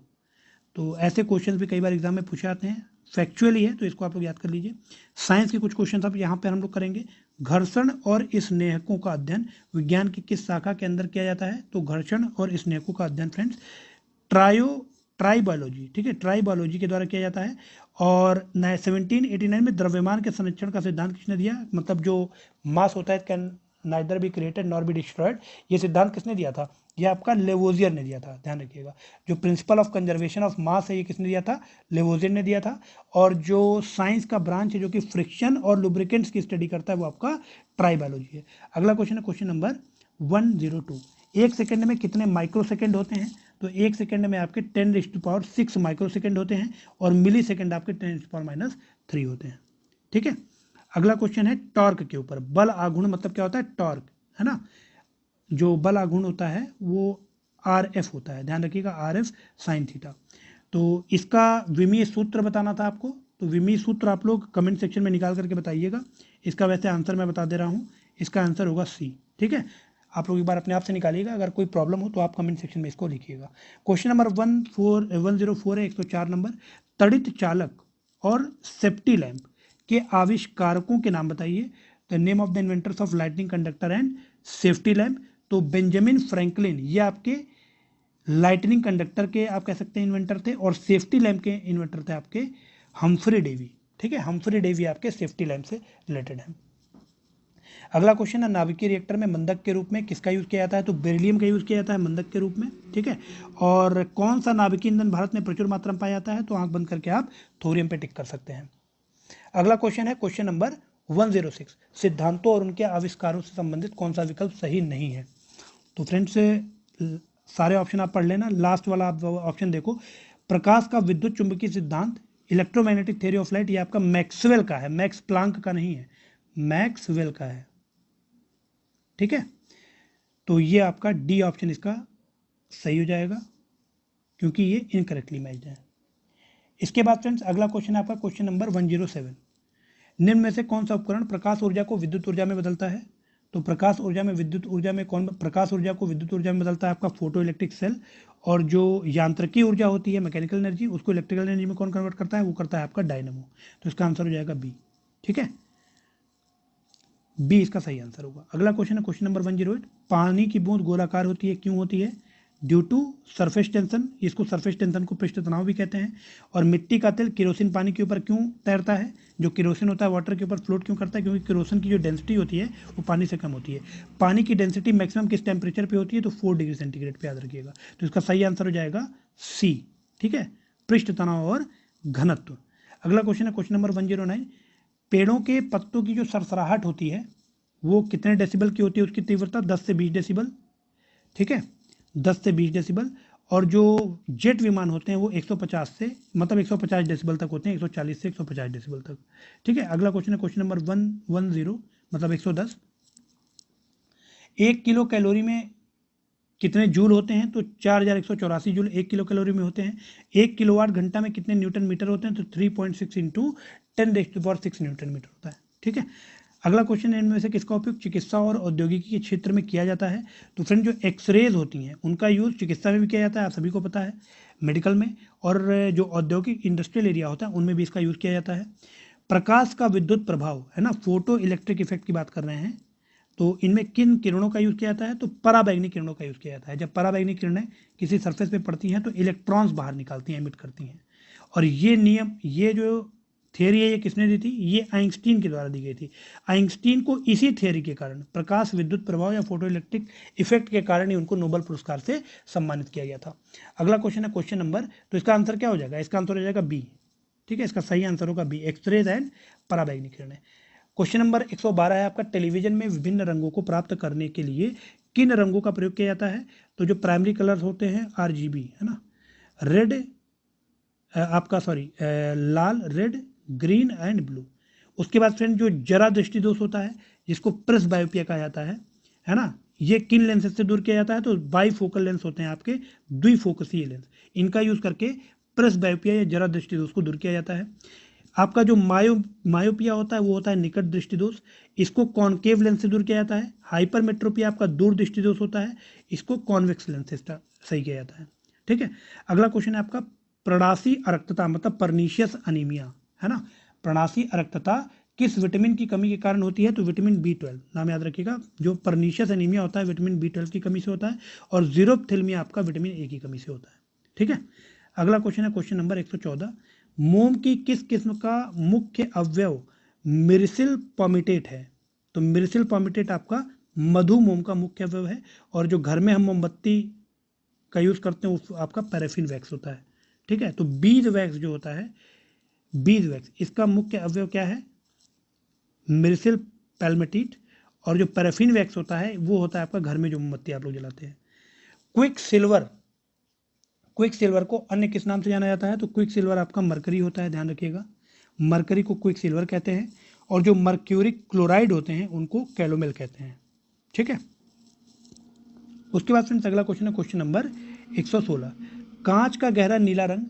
तो ऐसे क्वेश्चंस भी कई बार एग्जाम में पूछे जाते हैं, फैक्चुअली है, तो इसको आप लोग याद कर लीजिए। साइंस के कुछ क्वेश्चन अब यहाँ पे हम लोग करेंगे। घर्षण और स्नेहकों का अध्ययन विज्ञान की किस शाखा के अंदर किया जाता है? तो घर्षण और स्नेहकों का अध्ययन फ्रेंड्स ट्राइबायोलॉजी, ठीक है, ट्राइबायोलॉजी के द्वारा किया जाता है। और 1789 में द्रव्यमान के संरक्षण का सिद्धांत किसने दिया? मतलब जो मास होता है can neither be created nor be destroyed, ये सिद्धांत किसने दिया था? ये आपका लेवोजियर ने दिया था, ध्यान रखिएगा। जो principle of conservation of mass है ये किसने दिया था? लेवोजियर ने दिया था। और जो साइंस का ब्रांच है जो कि फ्रिक्शन और लुब्रिकेंट्स की स्टडी करता है वो आपका ट्राइबायोलॉजी है। अगला क्वेश्चन है क्वेश्चन नंबर 102। एक सेकंड में कितने माइक्रो सेकंड होते हैं? तो एक सेकंड में आपके 10⁻6 माइक्रो सेकंड होते हैं और मिली सेकंड आपके 10⁻³ होते हैं, ठीक है। अगला क्वेश्चन है टॉर्क के ऊपर। बल आघूर्ण मतलब क्या होता है? टॉर्क, है ना। जो बल आघूर्ण होता है वो RF होता है, ध्यान रखिएगा, RF sin थीटा। तो इसका विमीय सूत्र बताना था आपको, तो विमीय सूत्र आप लोग कमेंट सेक्शन में निकाल करके बताइएगा। इसका वैसे आंसर मैं बता दे रहा हूँ, इसका आंसर होगा C, ठीक है। आप लोग एक बार अपने आप से निकालिएगा, अगर कोई प्रॉब्लम हो तो आप कमेंट सेक्शन में इसको लिखिएगा। क्वेश्चन नंबर 104 है, 104 नंबर। तड़ित चालक और सेफ्टी लैंप के आविष्कारकों के नाम बताइए। The name of the inventors of lightning conductor and safety lamp. तो बेंजामिन फ्रैंकलिन ये आपके लाइटनिंग कंडक्टर के आप कह सकते हैं इन्वेंटर थे, और सेफ्टी लैंप के इन्वेंटर थे आपके हम्फ्री डेवी, ठीक है। हम्फ्री डेवी आपके सेफ्टी लैंप से रिलेटेड है। अगला क्वेश्चन है नाभिकीय रिएक्टर में मंदक के रूप में किसका यूज किया जाता है? तो बेरिलियम का यूज किया जाता है मंदक के रूप में, ठीक है। और कौन सा नाभिकीय ईंधन भारत में प्रचुर मात्रा में पाया जाता है? तो आंख बंद करके आप थोरियम पे टिक कर सकते हैं। अगला क्वेश्चन है क्वेश्चन नंबर 106। सिद्धांतों और उनके आविष्कारों से संबंधित कौन सा विकल्प सही नहीं है? तो फ्रेंड्स सारे ऑप्शन आप पढ़ लेना, लास्ट वाला आप ऑप्शन देखो। प्रकाश का विद्युत चुंबकीय सिद्धांत, इलेक्ट्रोमैग्नेटिक थ्योरी ऑफ लाइट, ये आपका मैक्सवेल का है, मैक्स प्लांक का नहीं है, मैक्सवेल का है, ठीक है। तो ये आपका डी ऑप्शन इसका सही हो जाएगा क्योंकि ये इनकरेक्टली मैच्ड है। इसके बाद फ्रेंड्स अगला क्वेश्चन है आपका क्वेश्चन नंबर 107। निम्न में से कौन सा उपकरण प्रकाश ऊर्जा को विद्युत ऊर्जा में बदलता है? तो प्रकाश ऊर्जा में विद्युत ऊर्जा में कौन प्रकाश ऊर्जा को विद्युत ऊर्जा में बदलता है? आपका फोटो इलेक्ट्रिक सेल। और जो यांत्रिकी ऊर्जा होती है मैकेनिकल एनर्जी, उसको इलेक्ट्रिकल एनर्जी में कौन कन्वर्ट करता है? वो करता है आपका डायनेमो। तो इसका आंसर हो जाएगा बी, ठीक है, बी इसका सही आंसर होगा। अगला क्वेश्चन है क्वेश्चन नंबर 108। पानी की बूंद गोलाकार होती है, क्यों होती है? ड्यू टू सरफेस टेंशन, इसको सरफेस टेंशन को पृष्ठ तनाव भी कहते हैं। और मिट्टी का तेल केरोसिन पानी के ऊपर क्यों तैरता है? जो केरोसिन होता है वाटर के ऊपर फ्लोट क्यों करता है? क्योंकि केरोसिन की जो डेंसिटी होती है वो पानी से कम होती है। पानी की डेंसिटी मैक्सिमम किस टेम्परेचर पे होती है? तो 4 डिग्री सेंटीग्रेड पे, याद रखिएगा। तो इसका सही आंसर हो जाएगा सी, ठीक है, पृष्ठ तनाव और घनत्व। अगला क्वेश्चन है क्वेश्चन नंबर 109। पेड़ों के पत्तों की जो सरसराहट होती है वो कितने डेसिबल की होती है? उसकी तीव्रता 10 से 20 डेसिबल, ठीक है, 10 से 20 डेसिबल। और जो जेट विमान होते हैं वो 150 से मतलब 150 डेसिबल तक होते हैं, 140 से 150 डेसिबल तक, ठीक है। अगला क्वेश्चन है क्वेश्चन नंबर 110 मतलब 110। 1 किलो कैलोरी में कितने जूल होते हैं? तो 4184 जूल 1 किलो कैलोरी में होते हैं। 1 किलोवाट घंटा में कितने न्यूटन मीटर होते हैं? तो 3.6 इंटू 10⁻6 न्यूटन मीटर होता है, ठीक है। अगला क्वेश्चन है इनमें से किसका उपयोग चिकित्सा और औद्योगिकी के क्षेत्र में किया जाता है? तो फ्रेंड जो एक्सरेज होती हैं उनका यूज़ चिकित्सा में भी किया जाता है, आप सभी को पता है, मेडिकल में, और जो औद्योगिक इंडस्ट्रियल एरिया होता है उनमें भी इसका यूज़ किया जाता है। प्रकाश का विद्युत प्रभाव है ना, फोटो इलेक्ट्रिक इफेक्ट की बात कर रहे हैं, तो इनमें किन किरणों का यूज़ किया जाता है? तो पराबैंगनी किरणों का यूज़ किया जाता है। जब पराबैंगनी किरणें किसी सरफेस पे पड़ती हैं तो इलेक्ट्रॉन्स बाहर निकालती हैं, एमिट करती हैं। और ये नियम, ये जो थियरी है ये किसने दी थी? ये आइंस्टीन के द्वारा दी गई थी। आइंस्टीन को इसी थियरी के कारण, प्रकाश विद्युत प्रभाव या फोटो इलेक्ट्रिक इफेक्ट के कारण ही उनको नोबेल पुरस्कार से सम्मानित किया गया था। अगला क्वेश्चन है क्वेश्चन नंबर, तो इसका आंसर क्या हो जाएगा? इसका आंसर हो जाएगा बी, ठीक है, इसका सही आंसर होगा बी, एक्सरेज एंड पराबैंगनी किरणें। क्वेश्चन नंबर 112 है आपका, टेलीविजन में विभिन्न रंगों को प्राप्त करने के लिए किन रंगों का प्रयोग किया जाता है? तो जो प्राइमरी कलर्स होते हैं RGB, है ना, रेड आपका लाल, रेड, ग्रीन एंड ब्लू। उसके बाद फ्रेंड जो जरा दृष्टि दोष होता है जिसको प्रेस बायोपिया कहा जाता है ना, ये किन लेंसेज से दूर किया जाता है? तो बाईफोकल लेंस होते हैं आपके, द्विफोकसीय लेंस, इनका यूज करके प्रेस बायोपिया या जरा दृष्टि दोष को दूर किया जाता है। आपका जो मायोपिया होता है वो होता है निकट दृष्टि दोष, इसको कॉनकेव लेंस से दूर किया जाता है। हाइपरमेट्रोपिया आपका दूर दृष्टि दोष होता है, इसको कॉन्वेक्स लेंस से सही किया जाता है, ठीक है। अगला क्वेश्चन है आपका, प्रणाशी अरक्तता मतलब परनीशियस अनीमिया, है ना, प्रणाशी अरक्तता किस विटामिन की कमी के कारण होती है? तो विटामिन B12, नाम याद रखिएगा। जो परनीशियस एनीमिया होता है विटामिन B12 की कमी से होता है, और जीरोप्थिल्मिया आपका विटामिन A की कमी से होता है, ठीक है। अगला क्वेश्चन है क्वेश्चन नंबर 114, मोम की किस किस्म का मुख्य अवयव मिरिसिल पॉमिटेट है? तो मिरिसिल पॉमिटेट आपका मधु मोम का मुख्य अवयव है, और जो घर में हम मोमबत्ती का यूज करते हैं उस आपका पैराफिन वैक्स होता है। ठीक है, तो बीज वैक्स जो होता है, बीज वैक्स, इसका मुख्य अवयव क्या है? मिरिसिल पैल्मेटिट। और जो पैराफिन वैक्स होता है वो होता है आपका घर में जो मोमबत्ती आप लोग जलाते हैं। क्विक सिल्वर, क्विक सिल्वर को अन्य किस नाम से जाना जाता है? तो क्विक सिल्वर आपका मरकरी होता है, ध्यान रखिएगा, मरकरी को क्विक सिल्वर कहते हैं, और जो मर्क्यूरिक क्लोराइड होते हैं उनको कैलोमेल कहते हैं। ठीक है, उसके बाद फ्रेंड्स अगला क्वेश्चन है क्वेश्चन नंबर 116, कांच का गहरा नीला रंग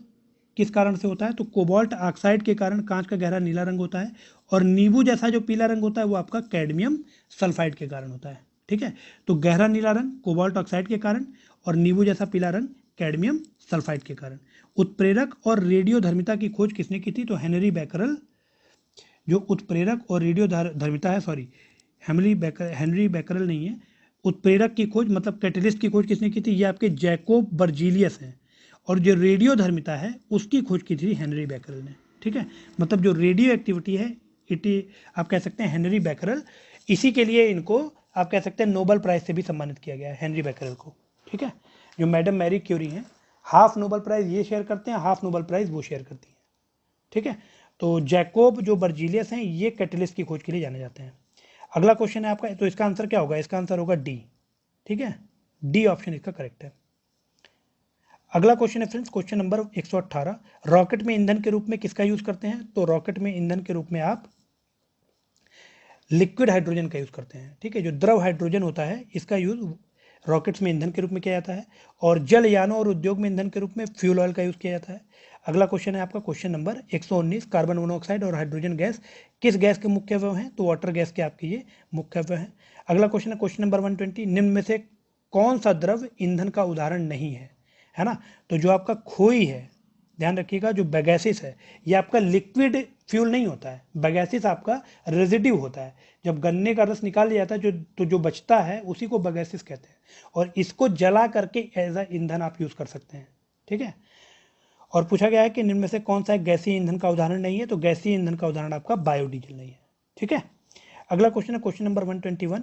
किस कारण से होता है? तो कोबाल्ट ऑक्साइड के कारण कांच का गहरा नीला रंग होता है, और नींबू जैसा जो पीला रंग होता है वो आपका कैडमियम सल्फाइड के कारण होता है। ठीक है, तो गहरा नीला रंग कोबाल्ट ऑक्साइड के कारण, और नींबू जैसा पीला रंग कैडमियम सल्फाइड के कारण। उत्प्रेरक और रेडियोधर्मिता की खोज किसने की थी? तो हेनरी बैकरल। जो उत्प्रेरक और रेडियोधर्मिता है, सॉरी हेनरी बैकरल नहीं है, उत्प्रेरक की खोज मतलब कैटलिस्ट की खोज किसने की थी? ये आपके जैकोब बर्जीलियस हैं। और जो रेडियोधर्मिता है उसकी खोज की थी हेनरी बैकरल ने। ठीक है, मतलब जो रेडियो एक्टिविटी है आप कह सकते हैं हेनरी बैकरल, इसी के लिए इनको आप कह सकते हैं नोबेल प्राइज से भी सम्मानित किया गया है हेनरी बैकरल को। ठीक है, जो मैडम मैरी क्यूरी हैं, हाफ नोबेल प्राइज ये शेयर करते हैं, हाफ नोबेल प्राइज वो शेयर करती हैं। ठीक है, तो जैकोब जो बर्जीलियस हैं ये कैटलिस्ट की खोज के लिए जाने जाते हैं। अगला क्वेश्चन है आपका, तो इसका आंसर क्या होगा? इसका आंसर होगा डी। ठीक है, डी ऑप्शन इसका करेक्ट है। अगला क्वेश्चन है फ्रेंड्स क्वेश्चन नंबर 118, रॉकेट में ईंधन के रूप में किसका यूज करते हैं? तो रॉकेट में ईंधन के रूप में आप लिक्विड हाइड्रोजन का यूज करते हैं। ठीक है, जो द्रव हाइड्रोजन होता है इसका यूज रॉकेट्स में ईंधन के रूप में किया जाता है, और जल यानों और उद्योग में ईंधन के रूप में फ्यूल ऑयल का यूज किया जाता है। अगला क्वेश्चन है आपका क्वेश्चन नंबर 119, कार्बन मोनोऑक्साइड और हाइड्रोजन गैस किस गैस के मुख्य अवयव हैं? तो वाटर गैस के आपके ये मुख्य अवयव हैं। अगला क्वेश्चन है क्वेश्चन नंबर 120, निम्न में से कौन सा द्रव ईंधन का उदाहरण नहीं है ना? तो जो आपका खोई है, ध्यान रखिएगा, जो बैगैसिस है ये आपका लिक्विड फ्यूल नहीं होता है, बैगैसिस आपका रेजिड्यू होता है। जब गन्ने का रस निकाल लिया जाता है जो बचता है उसी को बैगैसिस कहते हैं, और इसको जला करके एज अ ईंधन आप यूज कर सकते हैं। ठीक है, और पूछा गया है कि निम्न में से कौन सा एक गैसीय ईंधन का उदाहरण नहीं है? तो गैसीय ईंधन का उदाहरण आपका बायोडीजल नहीं है। ठीक है, अगला क्वेश्चन है क्वेश्चन नंबर 121,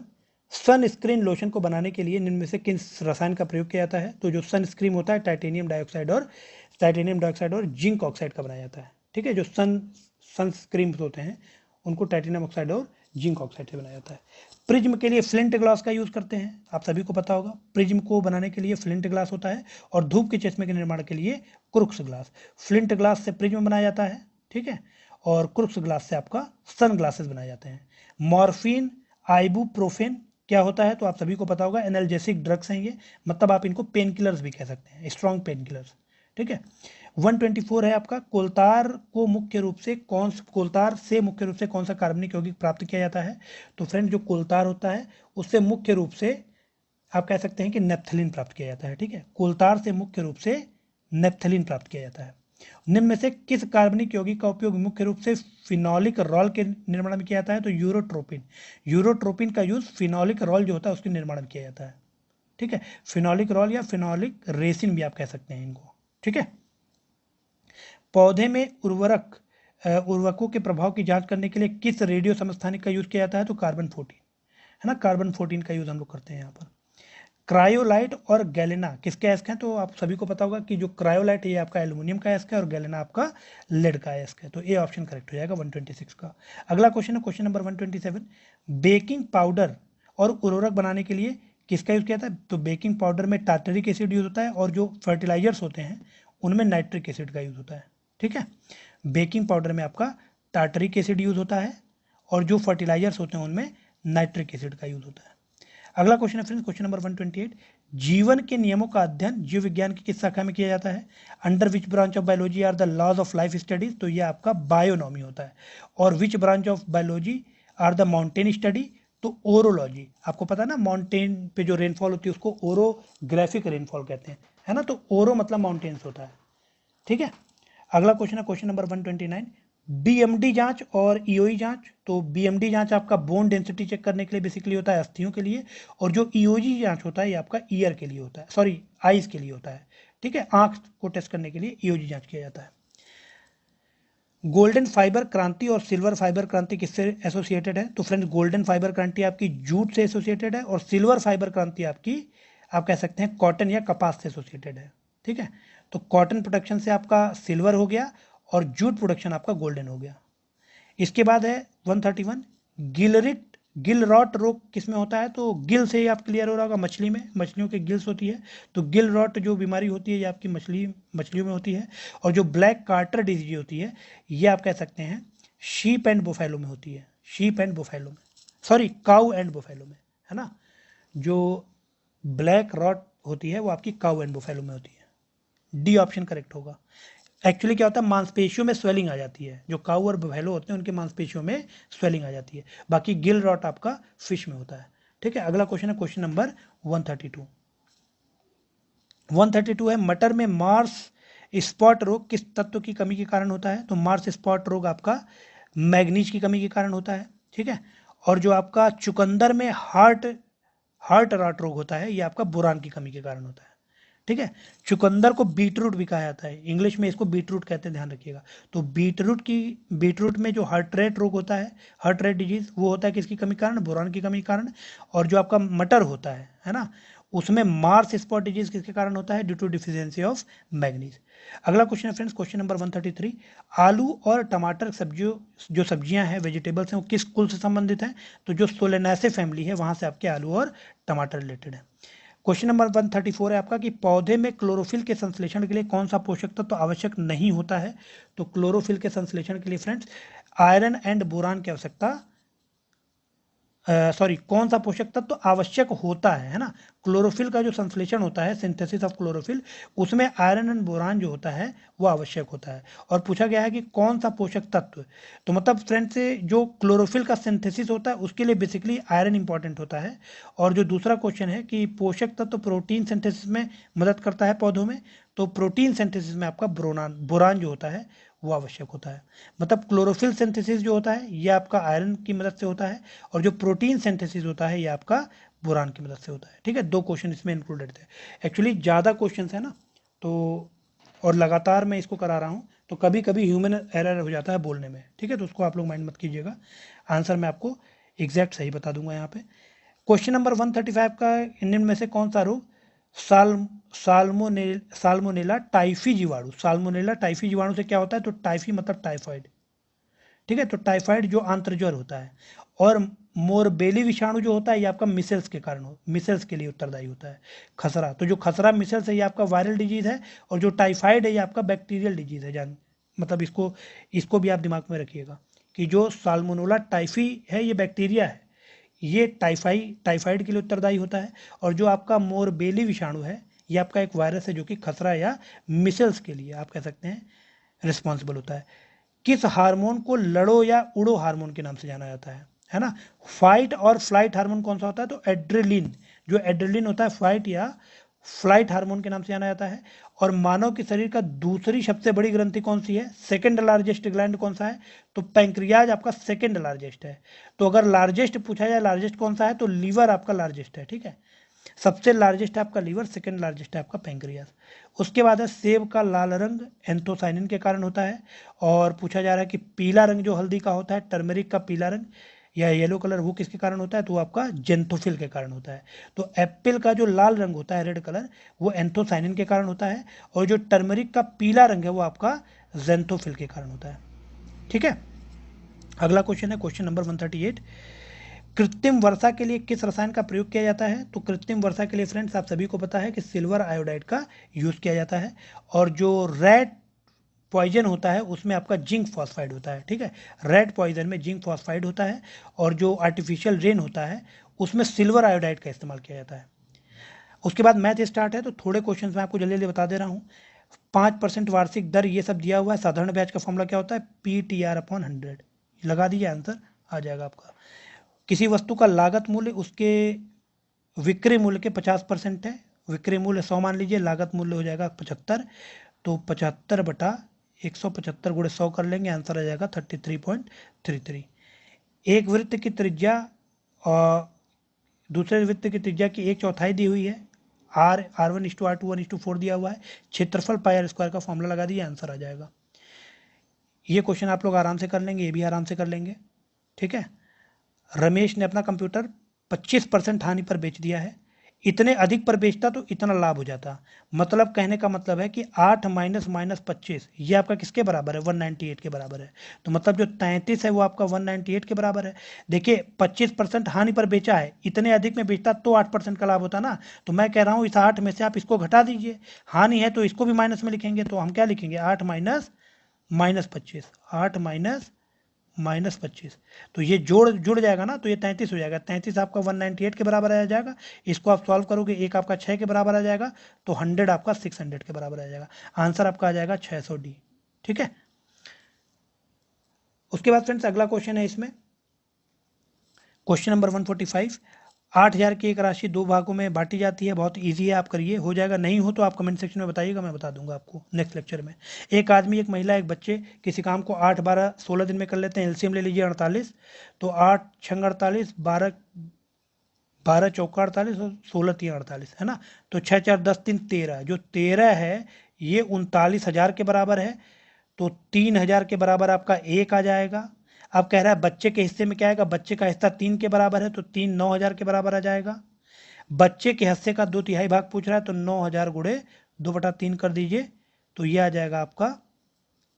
सनस्क्रीन लोशन को बनाने के लिए निम्न में से किस रसायन का प्रयोग किया जाता है? तो जो सनस्क्रीन होता है टाइटेनियम डाइऑक्साइड और जिंक ऑक्साइड का बनाया जाता है। ठीक है, जो सनस्क्रीन होते हैं उनको टाइटेनियम ऑक्साइड और जिंक ऑक्साइड से बनाया जाता है। प्रिज्म के लिए फ्लिंट ग्लास का यूज करते हैं, आप सभी को पता होगा, प्रिज्म को बनाने के लिए फ्लिंट ग्लास होता है, और धूप के चश्मे के निर्माण के लिए क्रुक्स ग्लास। फ्लिंट ग्लास से प्रिज्म बनाया जाता है। ठीक है, और क्रुक्स ग्लास से आपका सन ग्लासेस बनाए जाते हैं। मॉर्फिन, आइबुप्रोफेन क्या होता है? तो आप सभी को पता होगा, एनाल्जेसिक ड्रग्स हैं ये, मतलब आप इनको पेन किलर्स भी कह सकते हैं, स्ट्रॉन्ग पेन किलर्स। ठीक है, 124 है आपका, कोलतार से मुख्य रूप से कौन सा कार्बनिक यौगिक प्राप्त किया जाता है? तो फ्रेंड जो कोलतार होता है उससे मुख्य रूप से आप कह सकते हैं कि नेप्थलीन प्राप्त किया जाता है। ठीक है, कोलतार से मुख्य रूप से नेप्थलीन प्राप्त किया जाता है। निम्न में से किस कार्बनिक यौगिक का उपयोग मुख्य रूप से फिनोलिक रॉल के निर्माण में किया जाता है? तो यूरोट्रोपिन का यूज फिनोलिक रॉल जो होता है उसके निर्माण में किया जाता है। ठीक है, फिनोलिक रॉल या फिनोलिक रेसिन भी आप कह सकते हैं इनको। ठीक है, पौधे में उर्वरकों के प्रभाव की जांच करने के लिए किस रेडियो समस्थानिक का यूज किया जाता है? तो कार्बन 14 है ना, कार्बन 14 का यूज हम लोग करते हैं यहाँ पर। क्रायोलाइट और गैलेना किसके अयस्क हैं? तो आप सभी को पता होगा कि जो क्रायोलाइट है ये आपका एल्युमिनियम का अयस्क है, और गैलेना आपका लेड का अयस्क है, तो ए ऑप्शन करेक्ट हो जाएगा 126 का। अगला क्वेश्चन है क्वेश्चन नंबर 127, बेकिंग पाउडर और उर्वरक बनाने के लिए किसका यूज किया जाता है? तो बेकिंग पाउडर में टार्टरिक एसिड यूज होता है, और जो फर्टिलाइजर्स होते हैं उनमें नाइट्रिक एसिड का यूज होता है। ठीक है, बेकिंग पाउडर में आपका टार्टरिक एसिड यूज होता है, और जो फर्टिलाइजर्स होते हैं उनमें नाइट्रिक एसिड का यूज होता है। अगला क्वेश्चन है फ्रेंड्स क्वेश्चन नंबर 128, जीवन के नियमों का अध्ययन जीव विज्ञान की किस शाखा में किया जाता है? Under which branch of biology are the laws of life studies? तो ये आपका बायोनॉमी होता है। और which branch of biology are the mountain study? तो ओरोलॉजी। आपको पता है ना, माउंटेन पे जो रेनफॉल होती है उसको ओरोग्राफिक रेनफॉल कहते हैं, है ना, तो ओरो मतलब माउंटेन्स होता है। ठीक है, अगला क्वेश्चन है क्वेश्चन नंबर 129, बीएमडी जांच और ईओई जांच। तो बीएमडी जांच आपका बोन डेंसिटी चेक करने के लिए बेसिकली होता है, अस्थियों के लिए, और जो ईओजी जांच होता है ये आपका ईयर के लिए होता है, सॉरी आईज के लिए होता है। ठीक है, आंख को टेस्ट करने के लिए ईओजी जांच किया जाता है। गोल्डन फाइबर क्रांति और सिल्वर फाइबर क्रांति किससे एसोसिएटेड है? तो फ्रेंड्स गोल्डन फाइबर क्रांति आपकी जूट से एसोसिएटेड है और सिल्वर फाइबर क्रांति आपकी आप कह सकते हैं कॉटन या कपास से एसोसिएटेड है। ठीक है, तो कॉटन प्रोडक्शन से आपका सिल्वर हो गया और जूट प्रोडक्शन आपका गोल्डन हो गया। इसके बाद है 131 गिल रॉट रोग किस में होता है? तो गिल से ही आप क्लियर हो रहा होगा, मछली में, मछलियों के गिल्स होती है, तो गिल रॉट जो बीमारी होती है ये आपकी मछलियों में होती है। और जो ब्लैक कार्टर डिजीज होती है ये आप कह सकते हैं शीप एंड बुफेलो में होती है, शीप एंड बुफेलो में, सॉरी काउ एंड बुफेलो में, है ना। जो ब्लैक रॉट होती है वो आपकी काउ एंड बुफेलो में होती है। डी ऑप्शन करेक्ट होगा। एक्चुअली क्या होता है, मांसपेशियों में स्वेलिंग आ जाती है, जो काऊ और बुफेलो होते हैं उनके मांसपेशियों में स्वेलिंग आ जाती है। बाकी गिल रॉट आपका फिश में होता है। ठीक है, अगला क्वेश्चन है क्वेश्चन नंबर 132। 132 है मटर में मार्स स्पॉट रोग किस तत्व की कमी के कारण होता है? तो मार्स स्पॉट रोग आपका मैग्नीज की कमी के कारण होता है। ठीक है, और जो आपका चुकंदर में हार्ट रॉट रोग होता है ये आपका बोरान की कमी के कारण होता है। ठीक है, चुकंदर को बीटरूट भी कहा जाता है, इंग्लिश में इसको बीटरूट कहते हैं, ध्यान रखिएगा। तो बीटरूट में जो हार्ट रेट रोग होता है, हार्ट रेट डिजीज, वो होता है किसकी कमी के कारण? बोरान की कमी के कारण। और जो आपका मटर होता है ना, उसमें मार्स स्पॉट डिजीज किसके कारण होता है? Due to deficiency of manganese. अगला क्वेश्चन है फ्रेंड्स क्वेश्चन नंबर 133। आलू और टमाटर जो सब्जियां हैं, वेजिटेबल्स हैं, वो किस कुल से संबंधित हैं? तो जो सोलेनाceae फैमिली है वहां से आपके आलू और टमाटर रिलेटेड है। क्वेश्चन नंबर 134 है आपका कि पौधे में क्लोरोफिल के संश्लेषण के लिए कौन सा पोषक तत्व तो आवश्यक नहीं होता है? तो क्लोरोफिल के संश्लेषण के लिए फ्रेंड्स आयरन एंड बोरान की आवश्यकता, कौन सा पोषक तत्व तो आवश्यक होता है ना। क्लोरोफिल का जो संश्लेषण होता है, सिंथेसिस ऑफ क्लोरोफिल, उसमें आयरन एंड बोरान जो होता है वो आवश्यक होता है। और पूछा गया है कि कौन सा पोषक तत्व, तो मतलब फ्रेंड्स जो क्लोरोफिल का सिंथेसिस होता है उसके लिए बेसिकली आयरन इंपॉर्टेंट होता है। और जो दूसरा क्वेश्चन है कि पोषक तत्व प्रोटीन सिंथेसिस में मदद करता है पौधों में, तो प्रोटीन सिंथेसिस में आपका बोरान जो होता है वो आवश्यक होता है। मतलब क्लोरोफिल सिंथेसिस जो होता है ये आपका आयरन की मदद से होता है और जो प्रोटीन सिंथेसिस होता है ये आपका बोरान की मदद से होता है। ठीक है, 2 क्वेश्चन इसमें इंक्लूडेड थे। एक्चुअली ज़्यादा क्वेश्चन है ना, तो और लगातार मैं इसको करा रहा हूँ तो कभी कभी ह्यूमन एरर हो जाता है बोलने में। ठीक है, तो उसको आप लोग माइंड मत कीजिएगा, आंसर मैं आपको एग्जैक्ट सही बता दूंगा यहाँ पे। क्वेश्चन नंबर 135 का इनमें में से कौन सा रोग साल्मोनेला टाइफी जीवाणु, साल्मोनेला टाइफी जीवाणु से क्या होता है? तो टाइफी मतलब टाइफाइड। ठीक है, तो टाइफाइड जो आंत्रज्वर होता है, और मोरबेली विषाणु जो होता है ये आपका मिसेल्स के कारण मिसेल्स के लिए उत्तरदायी होता है। खसरा, तो जो खसरा मिसेल्स है ये आपका वायरल डिजीज है, और जो टाइफाइड है ये आपका बैक्टीरियल डिजीज है। मतलब इसको भी आप दिमाग में रखिएगा कि जो साल्मोनेला टाइफी है ये बैक्टीरिया है, ये टाइफाइड के लिए उत्तरदायी होता है। और जो आपका मोरबेली विषाणु है ये आपका एक वायरस है जो कि खसरा या मिसेल्स के लिए आप कह सकते हैं रिस्पॉन्सिबल होता है। किस हार्मोन को लड़ो या उड़ो हार्मोन के नाम से जाना जाता है ना। फाइट और फ्लाइट हार्मोन कौन सा होता है? तो एड्रेलिन, जो एड्रेलिन होता है फाइट या फ्लाइट हार्मोन के नाम से जाना जाता है। और मानव के शरीर का दूसरी सबसे बड़ी ग्रंथि कौन सी है? सेकंड लार्जेस्ट ग्लैंड कौन सा है? तो पैंक्रियाज आपका सेकंड लार्जेस्ट है। तो अगर लार्जेस्ट पूछा जाए लार्जेस्ट कौन सा है, तो लीवर आपका लार्जेस्ट है। ठीक है, सबसे लार्जेस्ट है आपका लीवर, सेकंड लार्जेस्ट है आपका पैंक्रियाज। उसके बाद है सेब का लाल रंग एंथोसाइनिन के कारण होता है। और पूछा जा रहा है कि पीला रंग जो हल्दी का होता है, टर्मरिक का पीला रंग या येलो कलर, वो किसके कारण होता है? तो वो आपका जेंथोफिल के कारण होता है। तो एप्पल का जो लाल रंग होता है, रेड कलर, वो एंथोसाइनिन के कारण होता है, और जो टर्मरिक का पीला रंग है वो आपका जेंथोफिल के कारण होता है। ठीक है, अगला क्वेश्चन है क्वेश्चन नंबर 138। कृत्रिम वर्षा के लिए किस रसायन का प्रयोग किया जाता है? तो कृत्रिम वर्षा के लिए फ्रेंड्स आप सभी को पता है कि सिल्वर आयोडाइड का यूज किया जाता है। और जो रेड पॉइजन होता है उसमें आपका जिंक फॉस्फाइड होता है। ठीक है, रेड पॉइजन में जिंक फॉस्फाइड होता है। और जो आर्टिफिशियल रेन होता है उसमें सिल्वर आयोडाइड का इस्तेमाल किया जाता है। उसके बाद मैथ स्टार्ट है, तो थोड़े क्वेश्चन मैं आपको जल्दी जल्दी बता दे रहा हूँ। 5% वार्षिक दर ये सब दिया हुआ है। साधारण ब्याज का फॉर्मूला क्या होता है? PTR/100। लगा दीजिए, आंसर आ जाएगा आपका। किसी वस्तु का लागत मूल्य उसके विक्रय मूल्य के 50% है। विक्रय मूल्य 100 मान लीजिए, लागत मूल्य हो जाएगा 75। तो 75/175 गुणे 100 कर लेंगे, आंसर आ जाएगा 33.33। एक वृत्त की त्रिज्या और दूसरे वृत्त की त्रिज्या की 1/4 दी हुई है, R1:R2 1:4 दिया हुआ है, क्षेत्रफल पाई आर स्क्वायर का फॉर्मूला लगा दिया, आंसर आ जाएगा। ये क्वेश्चन आप लोग आराम से कर लेंगे, ये भी आराम से कर लेंगे, ठीक है। रमेश ने अपना कंप्यूटर 25% हानि पर बेच दिया है, इतने अधिक पर बेचता तो इतना लाभ हो जाता। मतलब कहने का मतलब है कि 8 माइनस माइनस 25 ये आपका किसके बराबर है, 198 के बराबर है। तो मतलब जो 33 है वो आपका 198 के बराबर है। देखिए 25% हानि पर बेचा है, इतने अधिक में बेचता तो 8% का लाभ होता ना। तो मैं कह रहा हूँ इस 8 में से आप इसको घटा दीजिए, हानि है तो इसको भी माइनस में लिखेंगे, तो हम क्या लिखेंगे 8 माइनस माइनस 25, 8 माइनस माइनस 25, तो ये जुड़ जाएगा ना, तो ये 33 हो जाएगा। 33 आपका 198 के बराबर आ जाएगा। इसको आप सॉल्व करोगे, एक आपका 6 के बराबर आ जाएगा, तो 100 आपका 600 के बराबर आ जाएगा। आंसर आपका आ जाएगा 600D, ठीक है। उसके बाद फ्रेंड्स अगला क्वेश्चन है इसमें, क्वेश्चन नंबर 145। 8000 की एक राशि दो भागों में बांटी जाती है, बहुत इजी है, आप करिए, हो जाएगा। नहीं हो तो आप कमेंट सेक्शन में बताइएगा, मैं बता दूंगा आपको नेक्स्ट लेक्चर में। एक आदमी, एक महिला, एक बच्चे किसी काम को 8, 12, 16 दिन में कर लेते हैं। एलसीएम ले लीजिए 48, तो 8 छंग 48, 12 12 चौका 48 और 16 3 48 है ना। तो 6 4 10 3 13, जो 13 है ये 39,000 के बराबर है, तो 3,000 के बराबर आपका 1 आ जाएगा। अब कह रहा है बच्चे के हिस्से में क्या आएगा, बच्चे का हिस्सा 3 के बराबर है, तो 3 9,000 के बराबर आ जाएगा। बच्चे के हिस्से का 2/3 भाग पूछ रहा है, तो 9,000 गुणे 2/3 कर दीजिए, तो ये आ जाएगा आपका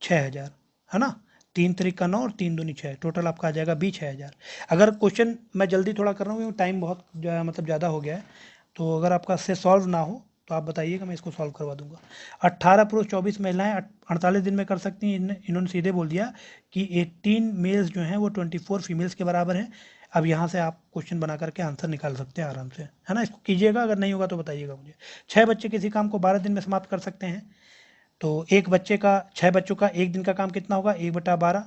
6,000, है ना। 3 3 का 9 और 3 दूनी 6, टोटल आपका आ जाएगा 6,000। अगर क्वेश्चन मैं जल्दी थोड़ा कर रहा हूँ, टाइम बहुत मतलब ज़्यादा हो गया है, तो अगर आपका से सॉल्व ना हो तो आप बताइएगा, मैं इसको सॉल्व करवा दूंगा। 18 पुरुष 24 महिलाएं 48 दिन में कर सकती हैं। इन्होंने सीधे बोल दिया कि 18 मेल्स जो हैं वो 24 फीमेल्स के बराबर हैं। अब यहाँ से आप क्वेश्चन बना करके आंसर निकाल सकते हैं आराम से, है ना। इसको कीजिएगा, अगर नहीं होगा तो बताइएगा मुझे। 6 बच्चे किसी काम को 12 दिन में समाप्त कर सकते हैं, तो एक बच्चे का 6 बच्चों का एक दिन का काम कितना होगा, 1/12,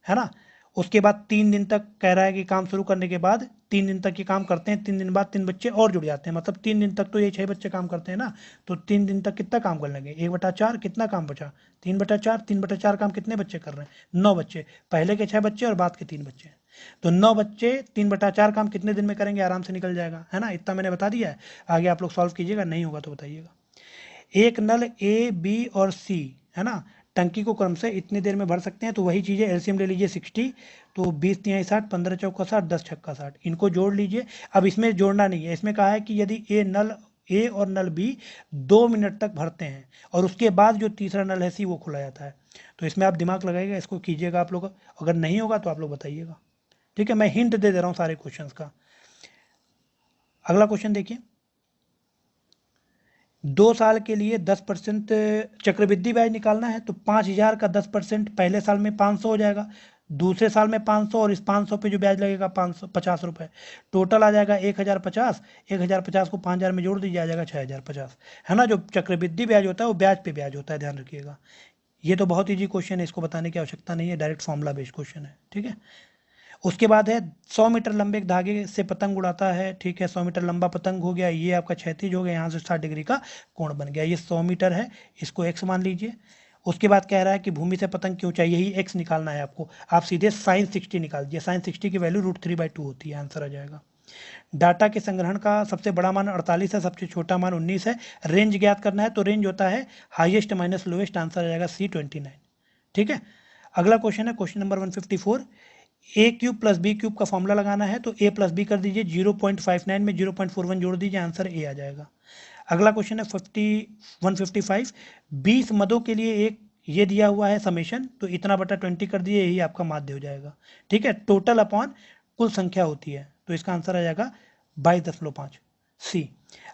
है ना। उसके बाद 3 दिन तक कह रहा है कि काम शुरू करने के बाद 3 दिन तक ये काम करते हैं, 3 दिन बाद 3 बच्चे और जुड़ जाते हैं, मतलब 3 दिन तक तो ये 6 बच्चे काम करते हैं ना। तो 3 दिन तक कितना काम कर लेंगे, 1/4, कितना काम बचा 3/4, 3/4 काम कितने बच्चे कर रहे हैं, 9 बच्चे, पहले के 6 बच्चे और बाद के 3 बच्चे। तो 9 बच्चे 3/4 काम कितने दिन में करेंगे, आराम से निकल जाएगा, है ना। इतना मैंने बता दिया है, आगे आप लोग सॉल्व कीजिएगा, नहीं होगा तो बताइएगा। एक नल ए, बी और सी, है ना, टंकी को क्रम से इतनी देर में भर सकते हैं। तो वही चीज़ है, एलसीएम ले लीजिए 60, तो 20 तिहाई 60, 15 चौका 60, 10 छक्का 60, इनको जोड़ लीजिए। अब इसमें जोड़ना नहीं है, इसमें कहा है कि यदि ए और नल बी 2 मिनट तक भरते हैं और उसके बाद जो तीसरा नल है सी वो खुला जाता है। तो इसमें आप दिमाग लगाइएगा, इसको कीजिएगा आप लोग, अगर नहीं होगा तो आप लोग बताइएगा, ठीक है। मैं हिंट दे रहा हूँ सारे क्वेश्चन का। अगला क्वेश्चन देखिए, 2 साल के लिए 10% चक्रवृद्धि ब्याज निकालना है, तो 5,000 का 10% पहले साल में 500 हो जाएगा, दूसरे साल में 500, और इस 500 पे जो ब्याज लगेगा 550 रुपये, टोटल आ जाएगा 1,050। 1,050 को 5,000 में जोड़ दीजिए, आ जाएगा 6,050, है ना। जो चक्रवृद्धि ब्याज होता है वो ब्याज पे ब्याज होता है, ध्यान रखिएगा। ये तो बहुत ईजी क्वेश्चन है, इसको बताने की आवश्यकता नहीं है, डायरेक्ट फॉर्मूला बेस्ड क्वेश्चन है, ठीक है। उसके बाद है 100 मीटर लंबे एक धागे से पतंग उड़ाता है, ठीक है। 100 मीटर लंबा पतंग हो गया, ये आपका क्षैतिज हो गया, यहाँ से 60 डिग्री का कोण बन गया, ये 100 मीटर है, इसको x मान लीजिए। उसके बाद कह रहा है कि भूमि से पतंग की ऊंचाई, यही x निकालना है आपको, आप सीधे साइन 60 निकाल दीजिए, साइन 60 की वैल्यू √3/2 होती है, आंसर आ जाएगा। डाटा के संग्रहण का सबसे बड़ा मान 48 है, सबसे छोटा मान 19 है। रेंज ज्ञात करना है, तो रेंज होता है हाईएस्ट माइनस लोएस्ट, आंसर आ जाएगा C29, ठीक है। अगला क्वेश्चन है क्वेश्चन नंबर 154। ए क्यूब प्लस बी क्यूब का फॉर्मूला लगाना है, तो ए प्लस बी कर दीजिए, 0.59 में 0.41 जोड़ दीजिए, आंसर ए आ जाएगा। अगला क्वेश्चन है 155। 20 मदों के लिए एक ये दिया हुआ है समेशन, तो इतना बटा 20 कर दिए, यही आपका माध्य हो जाएगा, ठीक है। टोटल अपॉन कुल संख्या होती है, तो इसका आंसर आ जाएगा 22.5 सी।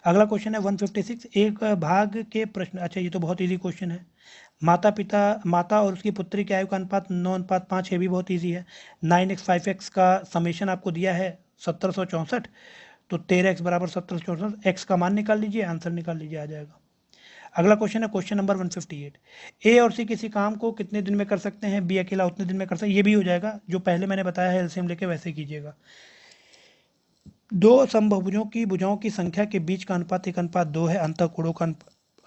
अगला क्वेश्चन है 156। एक भाग के प्रश्न, अच्छा ये तो बहुत इजी क्वेश्चन है। माता और उसकी पुत्री के आयु का अनुपात 9:5 है, भी बहुत इजी है। 9x 5x का समेशन आपको दिया है 1764, तो 13x बराबर 1764, x का मान निकाल लीजिए, आंसर निकाल लीजिए, आ जाएगा। अगला क्वेश्चन है क्वेश्चन नंबर 158। ए और सी किसी काम को कितने दिन में कर सकते हैं, बी अकेला उतने दिन में कर सकते हैं, ये भी हो जाएगा, जो पहले मैंने बताया है एलसीएम लेके वैसे कीजिएगा। दो समभुजों की भुजाओं की संख्या के बीच का अनुपात 1:2 है, अंतःकोणों का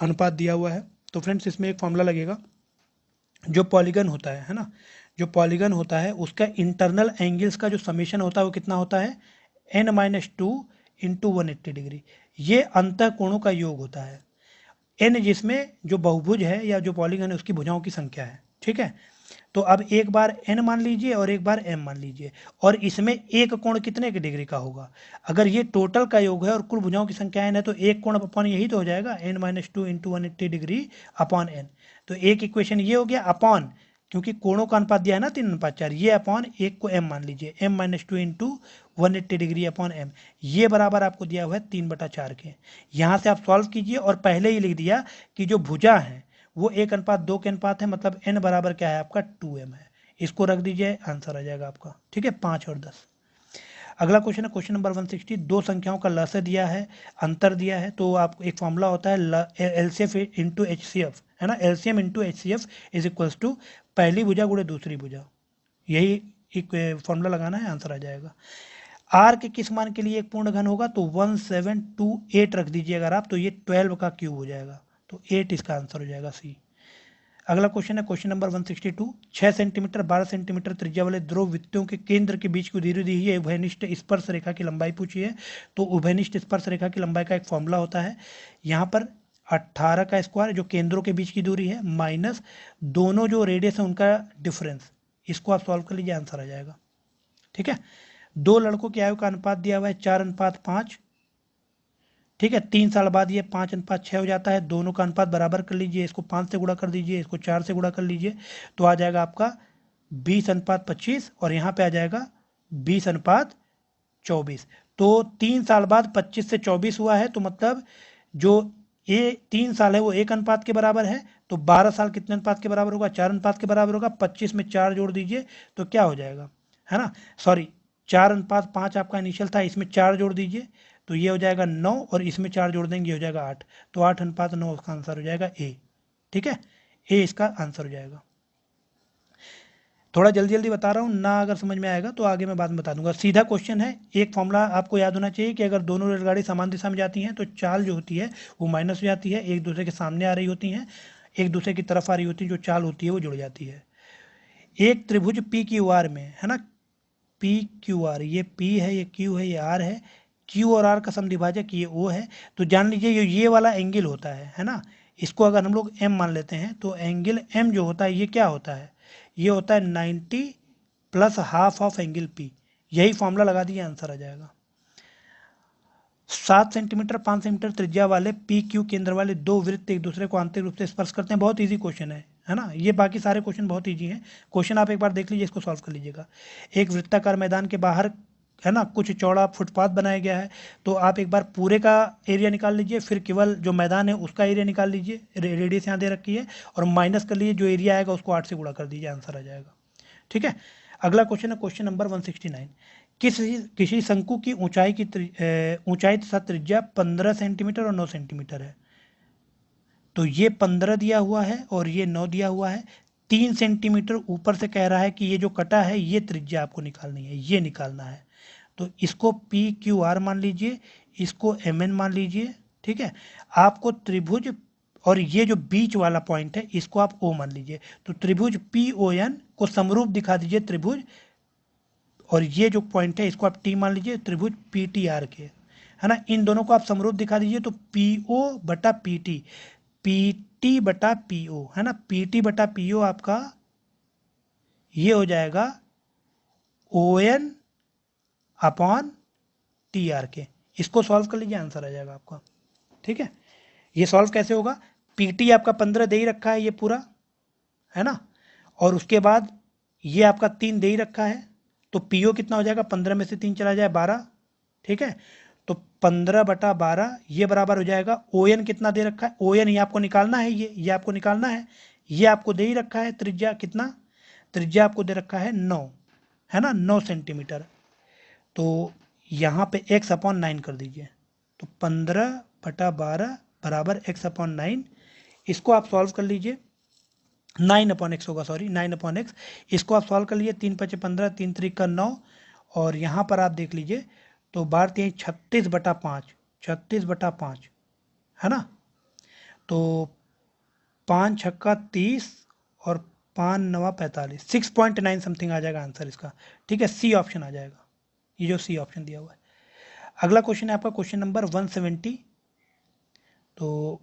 अनुपात दिया हुआ है। तो फ्रेंड्स इसमें एक फॉर्मूला लगेगा, जो पॉलीगन होता है ना, जो पॉलीगन होता है उसका इंटरनल एंगल्स का जो समेशन होता है वो कितना होता है, n-2 इंटू 180 डिग्री, ये अंतः कोणों का योग होता है। n जिसमें जो बहुभुज है या जो पॉलीगन है उसकी भुजाओं की संख्या है, ठीक है। तो अब एक बार n मान लीजिए और एक बार m मान लीजिए, और इसमें एक कोण कितने की डिग्री का होगा? अगर ये टोटल का योग है और कुल भुजाओं की संख्या n है तो एक कोण अपॉन यही तो हो जाएगा, n-2 into 180 degree upon n। तो एक इक्वेशन ये हो गया अपॉन, क्योंकि कोणों का अनुपात दिया है ना 3:4, ये अपॉन एक को m मान लीजिए, m-2 into 180 degree upon m, ये बराबर आपको दिया हुआ है 3/4 के। यहाँ से आप सॉल्व कीजिए और पहले ही लिख दिया कि जो भुजा है वो 1:2 के अनुपात है, मतलब n बराबर क्या है आपका 2m है। इसको रख दीजिए, आंसर आ जाएगा आपका, ठीक है, 5 और 10। अगला क्वेश्चन है क्वेश्चन नंबर 160, दो संख्याओं का लसाअ दिया है, अंतर दिया है, तो आपको एक फॉर्मूला होता है एलसीएफ इंटू एचसीएफ, है ना, LCM into HCF is equals to पहली भुजा गुणे दूसरी भुजा, यही एक फॉर्मूला लगाना है, आंसर आ जाएगा। आर के किस मान के लिए एक पूर्ण घन होगा? तो 1728 रख दीजिए अगर आप, तो ये 12 का क्यूब हो जाएगा, तो 8 इसका आंसर हो जाएगा सी। अगला क्वेश्चन है क्वेश्चन नंबर 162, 6 सेंटीमीटर 12 सेंटीमीटर त्रिज्या वाले ध्रुव वृत्तों के केंद्र के बीच की दूरी दी है, उभयनिष्ठ स्पर्श रेखा की लंबाई पूछी है। तो उभयनिष्ठ स्पर्श रेखा की लंबाई का एक फॉर्मूला होता है, यहाँ पर 18 का स्क्वायर जो केंद्रों के बीच की दूरी है, माइनस दोनों जो रेडियस है उनका डिफरेंस, इसको आप सॉल्व कर लीजिए, आंसर आ जाएगा, ठीक है। दो लड़कों की आयु का अनुपात दिया हुआ है 4:5, ठीक है। 3 साल बाद ये 5:6 हो जाता है, दोनों का अनुपात बराबर कर लीजिए, इसको 5 से गुणा कर दीजिए, इसको 4 से गुणा कर लीजिए, तो आ जाएगा आपका 20:25, और यहाँ पे आ जाएगा 20:24। तो 3 साल बाद 25 से 24 हुआ है, तो मतलब जो ये 3 साल है वो 1 अनुपात के बराबर है, तो 12 साल कितने अनुपात के बराबर होगा? 4 अनुपात के बराबर होगा। 25 में 4 जोड़ दीजिए तो क्या हो जाएगा, है ना, सॉरी 4:5 आपका इनिशियल था, इसमें 4 जोड़ दीजिए तो ये हो जाएगा 9, और इसमें 4 जोड़ देंगे ये हो जाएगा 8, तो 8:9 उसका आंसर हो जाएगा ए, ठीक है, ए इसका आंसर हो जाएगा। थोड़ा जल्दी जल्दी बता रहा हूँ ना, अगर समझ में आएगा तो आगे मैं बाद में बता दूंगा। सीधा क्वेश्चन है, एक फॉर्मूला आपको याद होना चाहिए कि अगर दोनों रेलगाड़ी समान दिशा में जाती हैं तो चाल जो होती है वो माइनस हो जाती है, एक दूसरे के सामने आ रही होती हैं, एक दूसरे की तरफ आ रही होती है, जो चाल होती है वो जुड़ जाती है। एक त्रिभुज पी क्यू आर में, है ना, पी क्यू आर, ये पी है, ये क्यू है, ये आर है, क्यू और आर का समद्विभाजक ये ओ है, तो जान लीजिए ये वाला एंगल होता है ना, इसको अगर हम लोग एम मान लेते हैं तो एंगल एम जो होता है ये क्या होता है? ये होता है 90 plus half of angle P, यही फॉर्मूला लगा दिए, आंसर आ जाएगा। 7 सेंटीमीटर 5 सेंटीमीटर त्रिज्या वाले पी क्यू केंद्र वाले दो वृत्त एक दूसरे को आंतरिक रूप से स्पर्श करते हैं, बहुत इजी क्वेश्चन है ना, ये बाकी सारे क्वेश्चन बहुत इजी हैं। क्वेश्चन आप एक बार देख लीजिए, इसको सॉल्व कर लीजिएगा। एक वृत्ताकार मैदान के बाहर, है ना, कुछ चौड़ा फुटपाथ बनाया गया है, तो आप एक बार पूरे का एरिया निकाल लीजिए, फिर केवल जो मैदान है उसका एरिया निकाल लीजिए, रेडियस यहाँ दे रखी है, और माइनस कर लीजिए, जो एरिया आएगा उसको 8 से गुणा कर दीजिए, आंसर आ जाएगा, ठीक है। अगला क्वेश्चन है क्वेश्चन नंबर 169, किसी शंकु की ऊंचाई तथा त्रिज्या 15 सेंटीमीटर और 9 सेंटीमीटर है, तो ये 15 दिया हुआ है और ये 9 दिया हुआ है। 3 सेंटीमीटर ऊपर से कह रहा है कि ये जो कटा है ये त्रिज्या आपको निकालनी है, ये निकालना है, तो इसको पी क्यू आर मान लीजिए, इसको एम एन मान लीजिए, ठीक है। आपको त्रिभुज, और ये जो बीच वाला पॉइंट है इसको आप ओ मान लीजिए, तो त्रिभुज पी ओ एन को समरूप दिखा दीजिए त्रिभुज, और ये जो पॉइंट है इसको आप टी मान लीजिए त्रिभुज पी टी आर के, है ना, इन दोनों को आप समरूप दिखा दीजिए, तो पी ओ बटा पी टी बटा पी ओ, है ना, पी टी बटा पी ओ आपका ये हो जाएगा O N upon T R K, इसको सॉल्व कर लीजिए, आंसर आ जाएगा आपका, ठीक है। ये सॉल्व कैसे होगा? पी टी आपका 15 दे ही रखा है ये पूरा, है ना, और उसके बाद ये आपका 3 दे ही रखा है, तो पी ओ कितना हो जाएगा? 15 में से 3 चला जाए 12, ठीक है, तो 15/12 ये बराबर हो जाएगा, ओ एन कितना दे रखा है? ओ एन ये आपको निकालना है, ये आपको निकालना है, ये आपको दे ही रखा है, त्रिज्या कितना? त्रिज्या आपको दे रखा है 9, है ना, 9 सेंटीमीटर, तो यहाँ पे x/9 कर दीजिए, तो 15/12 बराबर x/9, इसको आप सॉल्व कर लीजिए, 9/x होगा, सॉरी 9/x, इसको आप सॉल्व कर लीजिए, 3×5 15, 3 3 का 9, और यहाँ पर आप देख लीजिए तो 12 36/5, 36/5, है ना, तो 5 छक्का 30 और 5 9 45, 6.9 समथिंग आ जाएगा आंसर इसका, ठीक है, सी ऑप्शन आ जाएगा, ये जो सी ऑप्शन दिया हुआ है। अगला क्वेश्चन है आपका क्वेश्चन नंबर 170। तो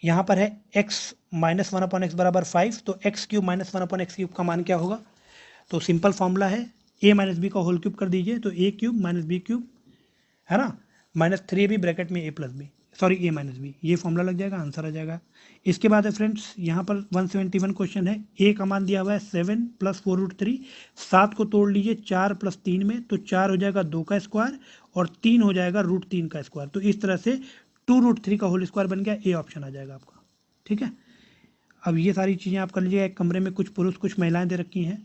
यहाँ पर है x माइनस 1/x बराबर 5, तो x cube minus 1/x cube का मान क्या होगा? तो सिंपल फॉर्मूला है a माइनस बी का होल क्यूब कर दीजिए, तो a cube minus B cube है ना, माइनस 3b ब्रैकेट में a plus B, sorry a minus B, ये फॉर्मूला लग जाएगा, आंसर आ जाएगा। इसके बाद है फ्रेंड्स यहाँ पर 171 क्वेश्चन है, a का मान दिया हुआ है 7 + 4√3, 7 को तोड़ लीजिए 4 + 3 में, तो 4 हो जाएगा 2 का स्क्वायर और 3 हो जाएगा √3 का स्क्वायर। तो इस तरह से 2√3 का होल स्क्वायर बन गया, ए ऑप्शन आ जाएगा आपका। ठीक है, अब ये सारी चीज़ें आप कर लीजिएगा। एक कमरे में कुछ पुरुष कुछ महिलाएं दे रखी हैं,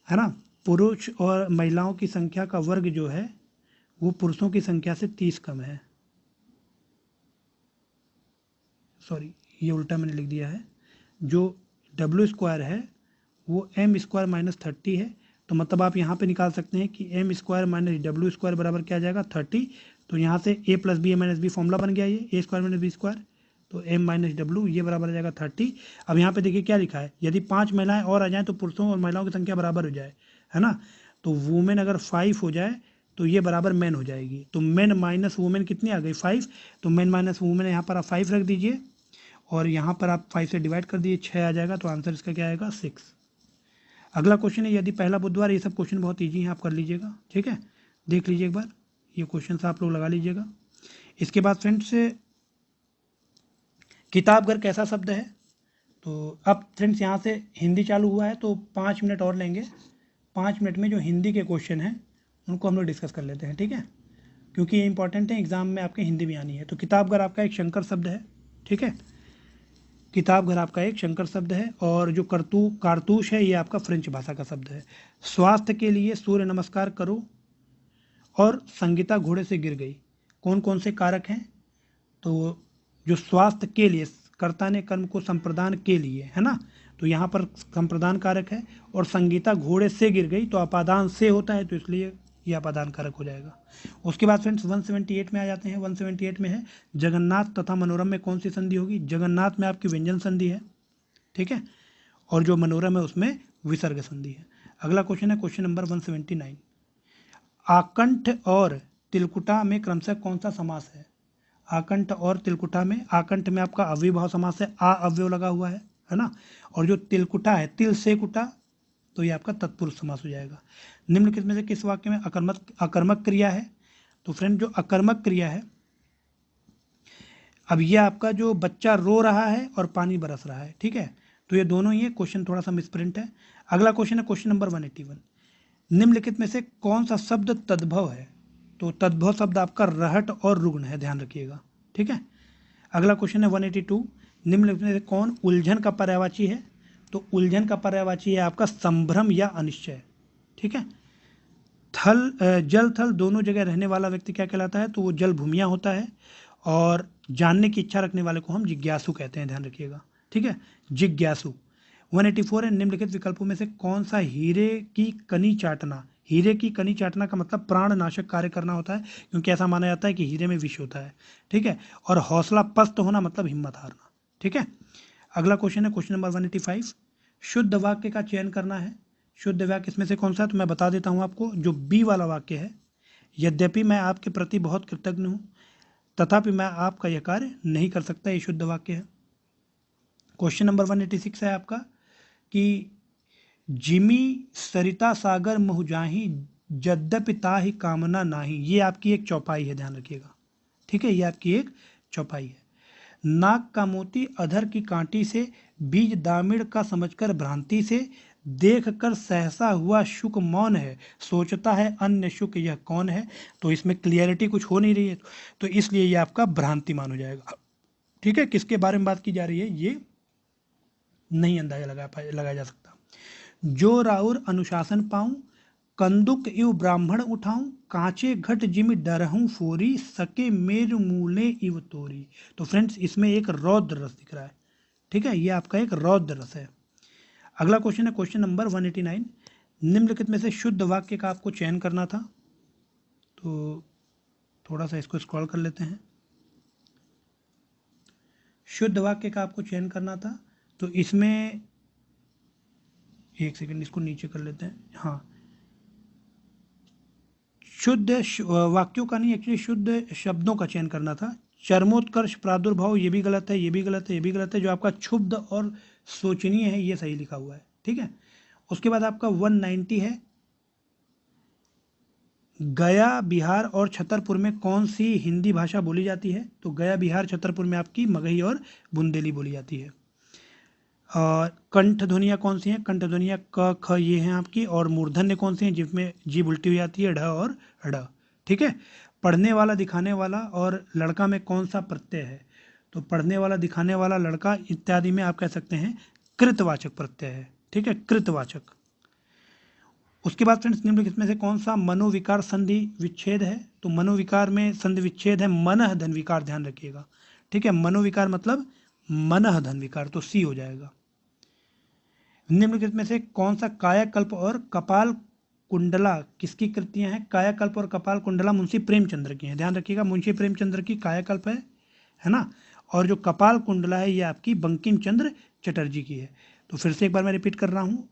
है ना। पुरुष और महिलाओं की संख्या का वर्ग जो है वो पुरुषों की संख्या से 30 कम है। सॉरी, ये उल्टा मैंने लिख दिया है। जो डब्ल्यू स्क्वायर है वो एम स्क्वायर माइनस 30 है, तो मतलब आप यहाँ पे निकाल सकते हैं कि M square minus W square बराबर क्या आ जाएगा 30। तो यहाँ से A plus B A minus B formula बन गया, ये A square minus B square, तो एम माइनस डब्ल्यू ये बराबर आ जाएगा 30। अब यहाँ पे देखिए क्या लिखा है, यदि 5 महिलाएं और आ जाएं तो पुरुषों और महिलाओं की संख्या बराबर हो जाए, है ना। तो वुमेन अगर 5 हो जाए तो ये बराबर मैन हो जाएगी, तो मैन माइनस वुमेन कितनी आ गई 5, तो मैन माइनस वुमेन यहाँ पर आप 5 रख दीजिए और यहाँ पर आप 5 से डिवाइड कर दिए, 6 आ जाएगा, तो आंसर इसका क्या आएगा 6। अगला क्वेश्चन है, यदि पहला बुधवार, ये सब क्वेश्चन बहुत ईजी है, आप कर लीजिएगा। ठीक है, देख लीजिए एक बार, ये क्वेश्चन आप लोग लगा लीजिएगा। इसके बाद फ्रेंड्स किताब घर कैसा शब्द है? तो अब फ्रेंड्स यहाँ से हिंदी चालू हुआ है, तो 5 मिनट और लेंगे। 5 मिनट में जो हिंदी के क्वेश्चन हैं उनको हम लोग डिस्कस कर लेते हैं। ठीक है, क्योंकि ये इंपॉर्टेंट है, एग्जाम में आपके हिंदी भी आनी है। तो किताब घर आपका एक शंकर शब्द है। ठीक है, किताब घर आपका एक शंकर शब्द है, और जो कारतूस है ये आपका फ्रेंच भाषा का शब्द है। स्वास्थ्य के लिए सूर्य नमस्कार करो और संगीता घोड़े से गिर गई, कौन कौन से कारक हैं? तो जो स्वास्थ्य के लिए, कर्ता ने कर्म को संप्रदान के लिए, है ना, तो यहाँ पर संप्रदान कारक है, और संगीता घोड़े से गिर गई तो अपादान से होता है, तो इसलिए यह अपादान कारक हो जाएगा। उसके बाद फ्रेंड्स 178 में आ जाते हैं। 178 में है जगन्नाथ तथा मनोरम में कौन सी संधि होगी? जगन्नाथ में आपकी व्यंजन संधि है। ठीक है, और जो मनोरम है उसमें विसर्ग संधि है। अगला क्वेश्चन है क्वेश्चन नंबर 179, आकंठ और तिलकुटा में क्रमशः कौन सा समास है? आकंठ और तिलकुटा में, आकंठ में आपका अव्ययभाव समास है, आ अव्यय लगा हुआ है ना, और जो तिलकुटा है, तिल से कुटा, तो ये आपका तत्पुरुष समास हो जाएगा। निम्नलिखित में से किस वाक्य में अकर्मक क्रिया है? तो फ्रेंड जो अकर्मक क्रिया है, अब ये आपका जो बच्चा रो रहा है और पानी बरस रहा है, ठीक है, तो ये दोनों ही क्वेश्चन थोड़ा सा मिसप्रिंट है। अगला क्वेश्चन है क्वेश्चन नंबर 181, निम्नलिखित में से कौन सा शब्द तद्भव है? तो तद्भव शब्द आपका रहट और रुग्ण है, ध्यान रखिएगा। ठीक है, अगला क्वेश्चन है 182, निम्नलिखित में से कौन उलझन का पर्यायवाची है? तो उलझन का पर्यायवाची है आपका संभ्रम या अनिश्चय। ठीक है, जल थल दोनों जगह रहने वाला व्यक्ति क्या कहलाता है? तो वो जल भूमिया होता है, और जानने की इच्छा रखने वाले को हम जिज्ञासु कहते हैं, ध्यान रखिएगा। ठीक है, जिज्ञासु। 184 है, निम्नलिखित विकल्पों में से कौन सा हीरे की कनी चाटना? हीरे की कनी चाटना का मतलब प्राणनाशक कार्य करना होता है, क्योंकि ऐसा माना जाता है कि हीरे में विष होता है। ठीक है, और हौसला पस्त होना मतलब हिम्मत हारना। ठीक है, अगला क्वेश्चन है क्वेश्चन नंबर 185, शुद्ध वाक्य का चयन करना है। शुद्ध वाक्य इसमें से कौन सा है? तो मैं बता देता हूँ आपको, जो बी वाला वाक्य है, यद्यपि मैं आपके प्रति बहुत कृतज्ञ हूँ तथापि मैं आपका यह कार्य नहीं कर सकता, ये शुद्ध वाक्य है। क्वेश्चन नंबर 186 है आपका कि जिमी सरिता सागर मुहुजाही यद्यपि ताहि कामना नाही, ये आपकी एक चौपाई है, ध्यान रखिएगा। ठीक है, ये आपकी एक चौपाई है। नाक का मोती अधर की कांटी से, बीज दामिड़ का समझकर भ्रांति से, देख कर सहसा हुआ शुक मौन है, सोचता है अन्य शुक यह कौन है। तो इसमें क्लियरिटी कुछ हो नहीं रही है, तो इसलिए ये आपका भ्रांति मान हो जाएगा। ठीक है, किसके बारे में बात की जा रही है ये नहीं अंदाजा लगाया जा सकता। जो राउर अनुशासन पाऊं, कंदुक इव ब्राह्मण उठाऊं, कांचे घट जिमि डरहूं फोरी, सके मेरु मूले इव तोरी। तो फ्रेंड्स इसमें एक रौद्र रस दिख रहा है। ठीक है, ये आपका एक रौद्र रस है। अगला क्वेश्चन है क्वेश्चन नंबर 189, निम्नलिखित में से शुद्ध वाक्य का आपको चयन करना था, तो थोड़ा सा इसको स्क्रॉल कर लेते हैं। शुद्ध वाक्य का आपको चयन करना था, तो इसमें एक सेकंड इसको नीचे कर लेते हैं। हाँ, वाक्यों का नहीं, एक्चुअली शुद्ध शब्दों का चयन करना था। चरमोत्कर्ष प्रादुर्भाव, ये भी गलत है, ये भी गलत है, ये भी गलत है। जो आपका क्षुब्ध और शोचनीय है ये सही लिखा हुआ है, ठीक है। उसके बाद आपका 190 है, गया बिहार और छतरपुर में कौन सी हिंदी भाषा बोली जाती है? तो गया बिहार छतरपुर में आपकी मगही और बुंदेली बोली जाती है। और कंठ ध्वनियाँ कौन सी हैं? कंठ ध्वनियाँ क ख ये हैं आपकी। और मूर्धन्य कौन सी हैं? जिसमें जीभ उल्टी हो जाती है, ढ और ढ, ठीक है। पढ़ने वाला, दिखाने वाला और लड़का में कौन सा प्रत्यय है? तो पढ़ने वाला, दिखाने वाला, लड़का इत्यादि में आप कह सकते हैं कृतवाचक प्रत्यय है, ठीक है, कृतवाचक। उसके बाद फ्रेंड्स निम्नलिखित में से कौन सा मनोविकार संधि विच्छेद है? तो मनोविकार में संधि विच्छेद है मनः धन विकार, ध्यान रखिएगा, ठीक है। मनोविकार मतलब मनः धन विकार, तो सी हो जाएगा। निम्नलिखित में से कौन सा कायाकल्प और कपाल कुंडला किसकी कृतियां हैं? कायाकल्प और कपाल कुंडला मुंशी प्रेमचंद्र की हैं, ध्यान रखिएगा। मुंशी प्रेमचंद्र की कायाकल्प है ना, और जो कपाल कुंडला है ये आपकी बंकिम चंद्र चटर्जी की है। तो फिर से एक बार मैं रिपीट कर रहा हूँ,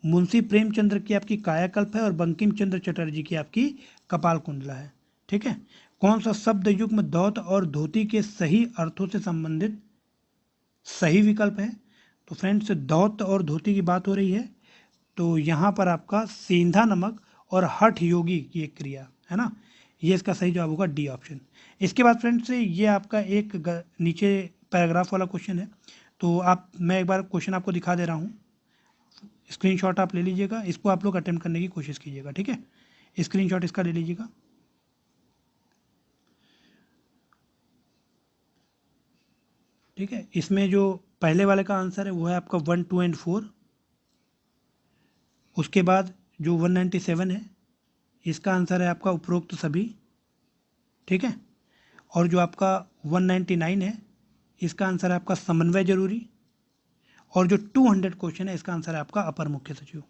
मुंशी प्रेमचंद्र की आपकी कायाकल्प है और बंकिम चंद्र चटर्जी की आपकी कपाल कुंडला है, ठीक है। कौन सा शब्द युग्म धौत और धोती के सही अर्थों से संबंधित सही विकल्प है? तो फ्रेंड्स धौत और धोती की बात हो रही है, तो यहाँ पर आपका सेंधा नमक और हठ योगी की एक क्रिया है ना, ये इसका सही जवाब होगा डी ऑप्शन। इसके बाद फ्रेंड्स ये आपका एक नीचे पैराग्राफ वाला क्वेश्चन है, तो मैं एक बार क्वेश्चन आपको दिखा दे रहा हूँ, स्क्रीनशॉट आप ले लीजिएगा, इसको आप लोग अटेम्प्ट करने की कोशिश कीजिएगा, ठीक है। स्क्रीनशॉट इसका ले लीजिएगा। ठीक है, इसमें जो पहले वाले का आंसर है वो है आपका 1, 2 एंड 4। उसके बाद जो 197 है इसका आंसर है आपका उपरोक्त सभी, ठीक है। और जो आपका 199 है इसका आंसर है आपका समन्वय जरूरी। और जो 200 क्वेश्चन है इसका आंसर है आपका अपर मुख्य सचिव।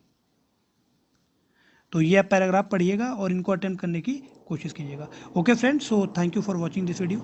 तो ये आप पैराग्राफ पढ़िएगा और इनको अटेम्प्ट करने की कोशिश कीजिएगा। Okay friends, so thank you for watching this video.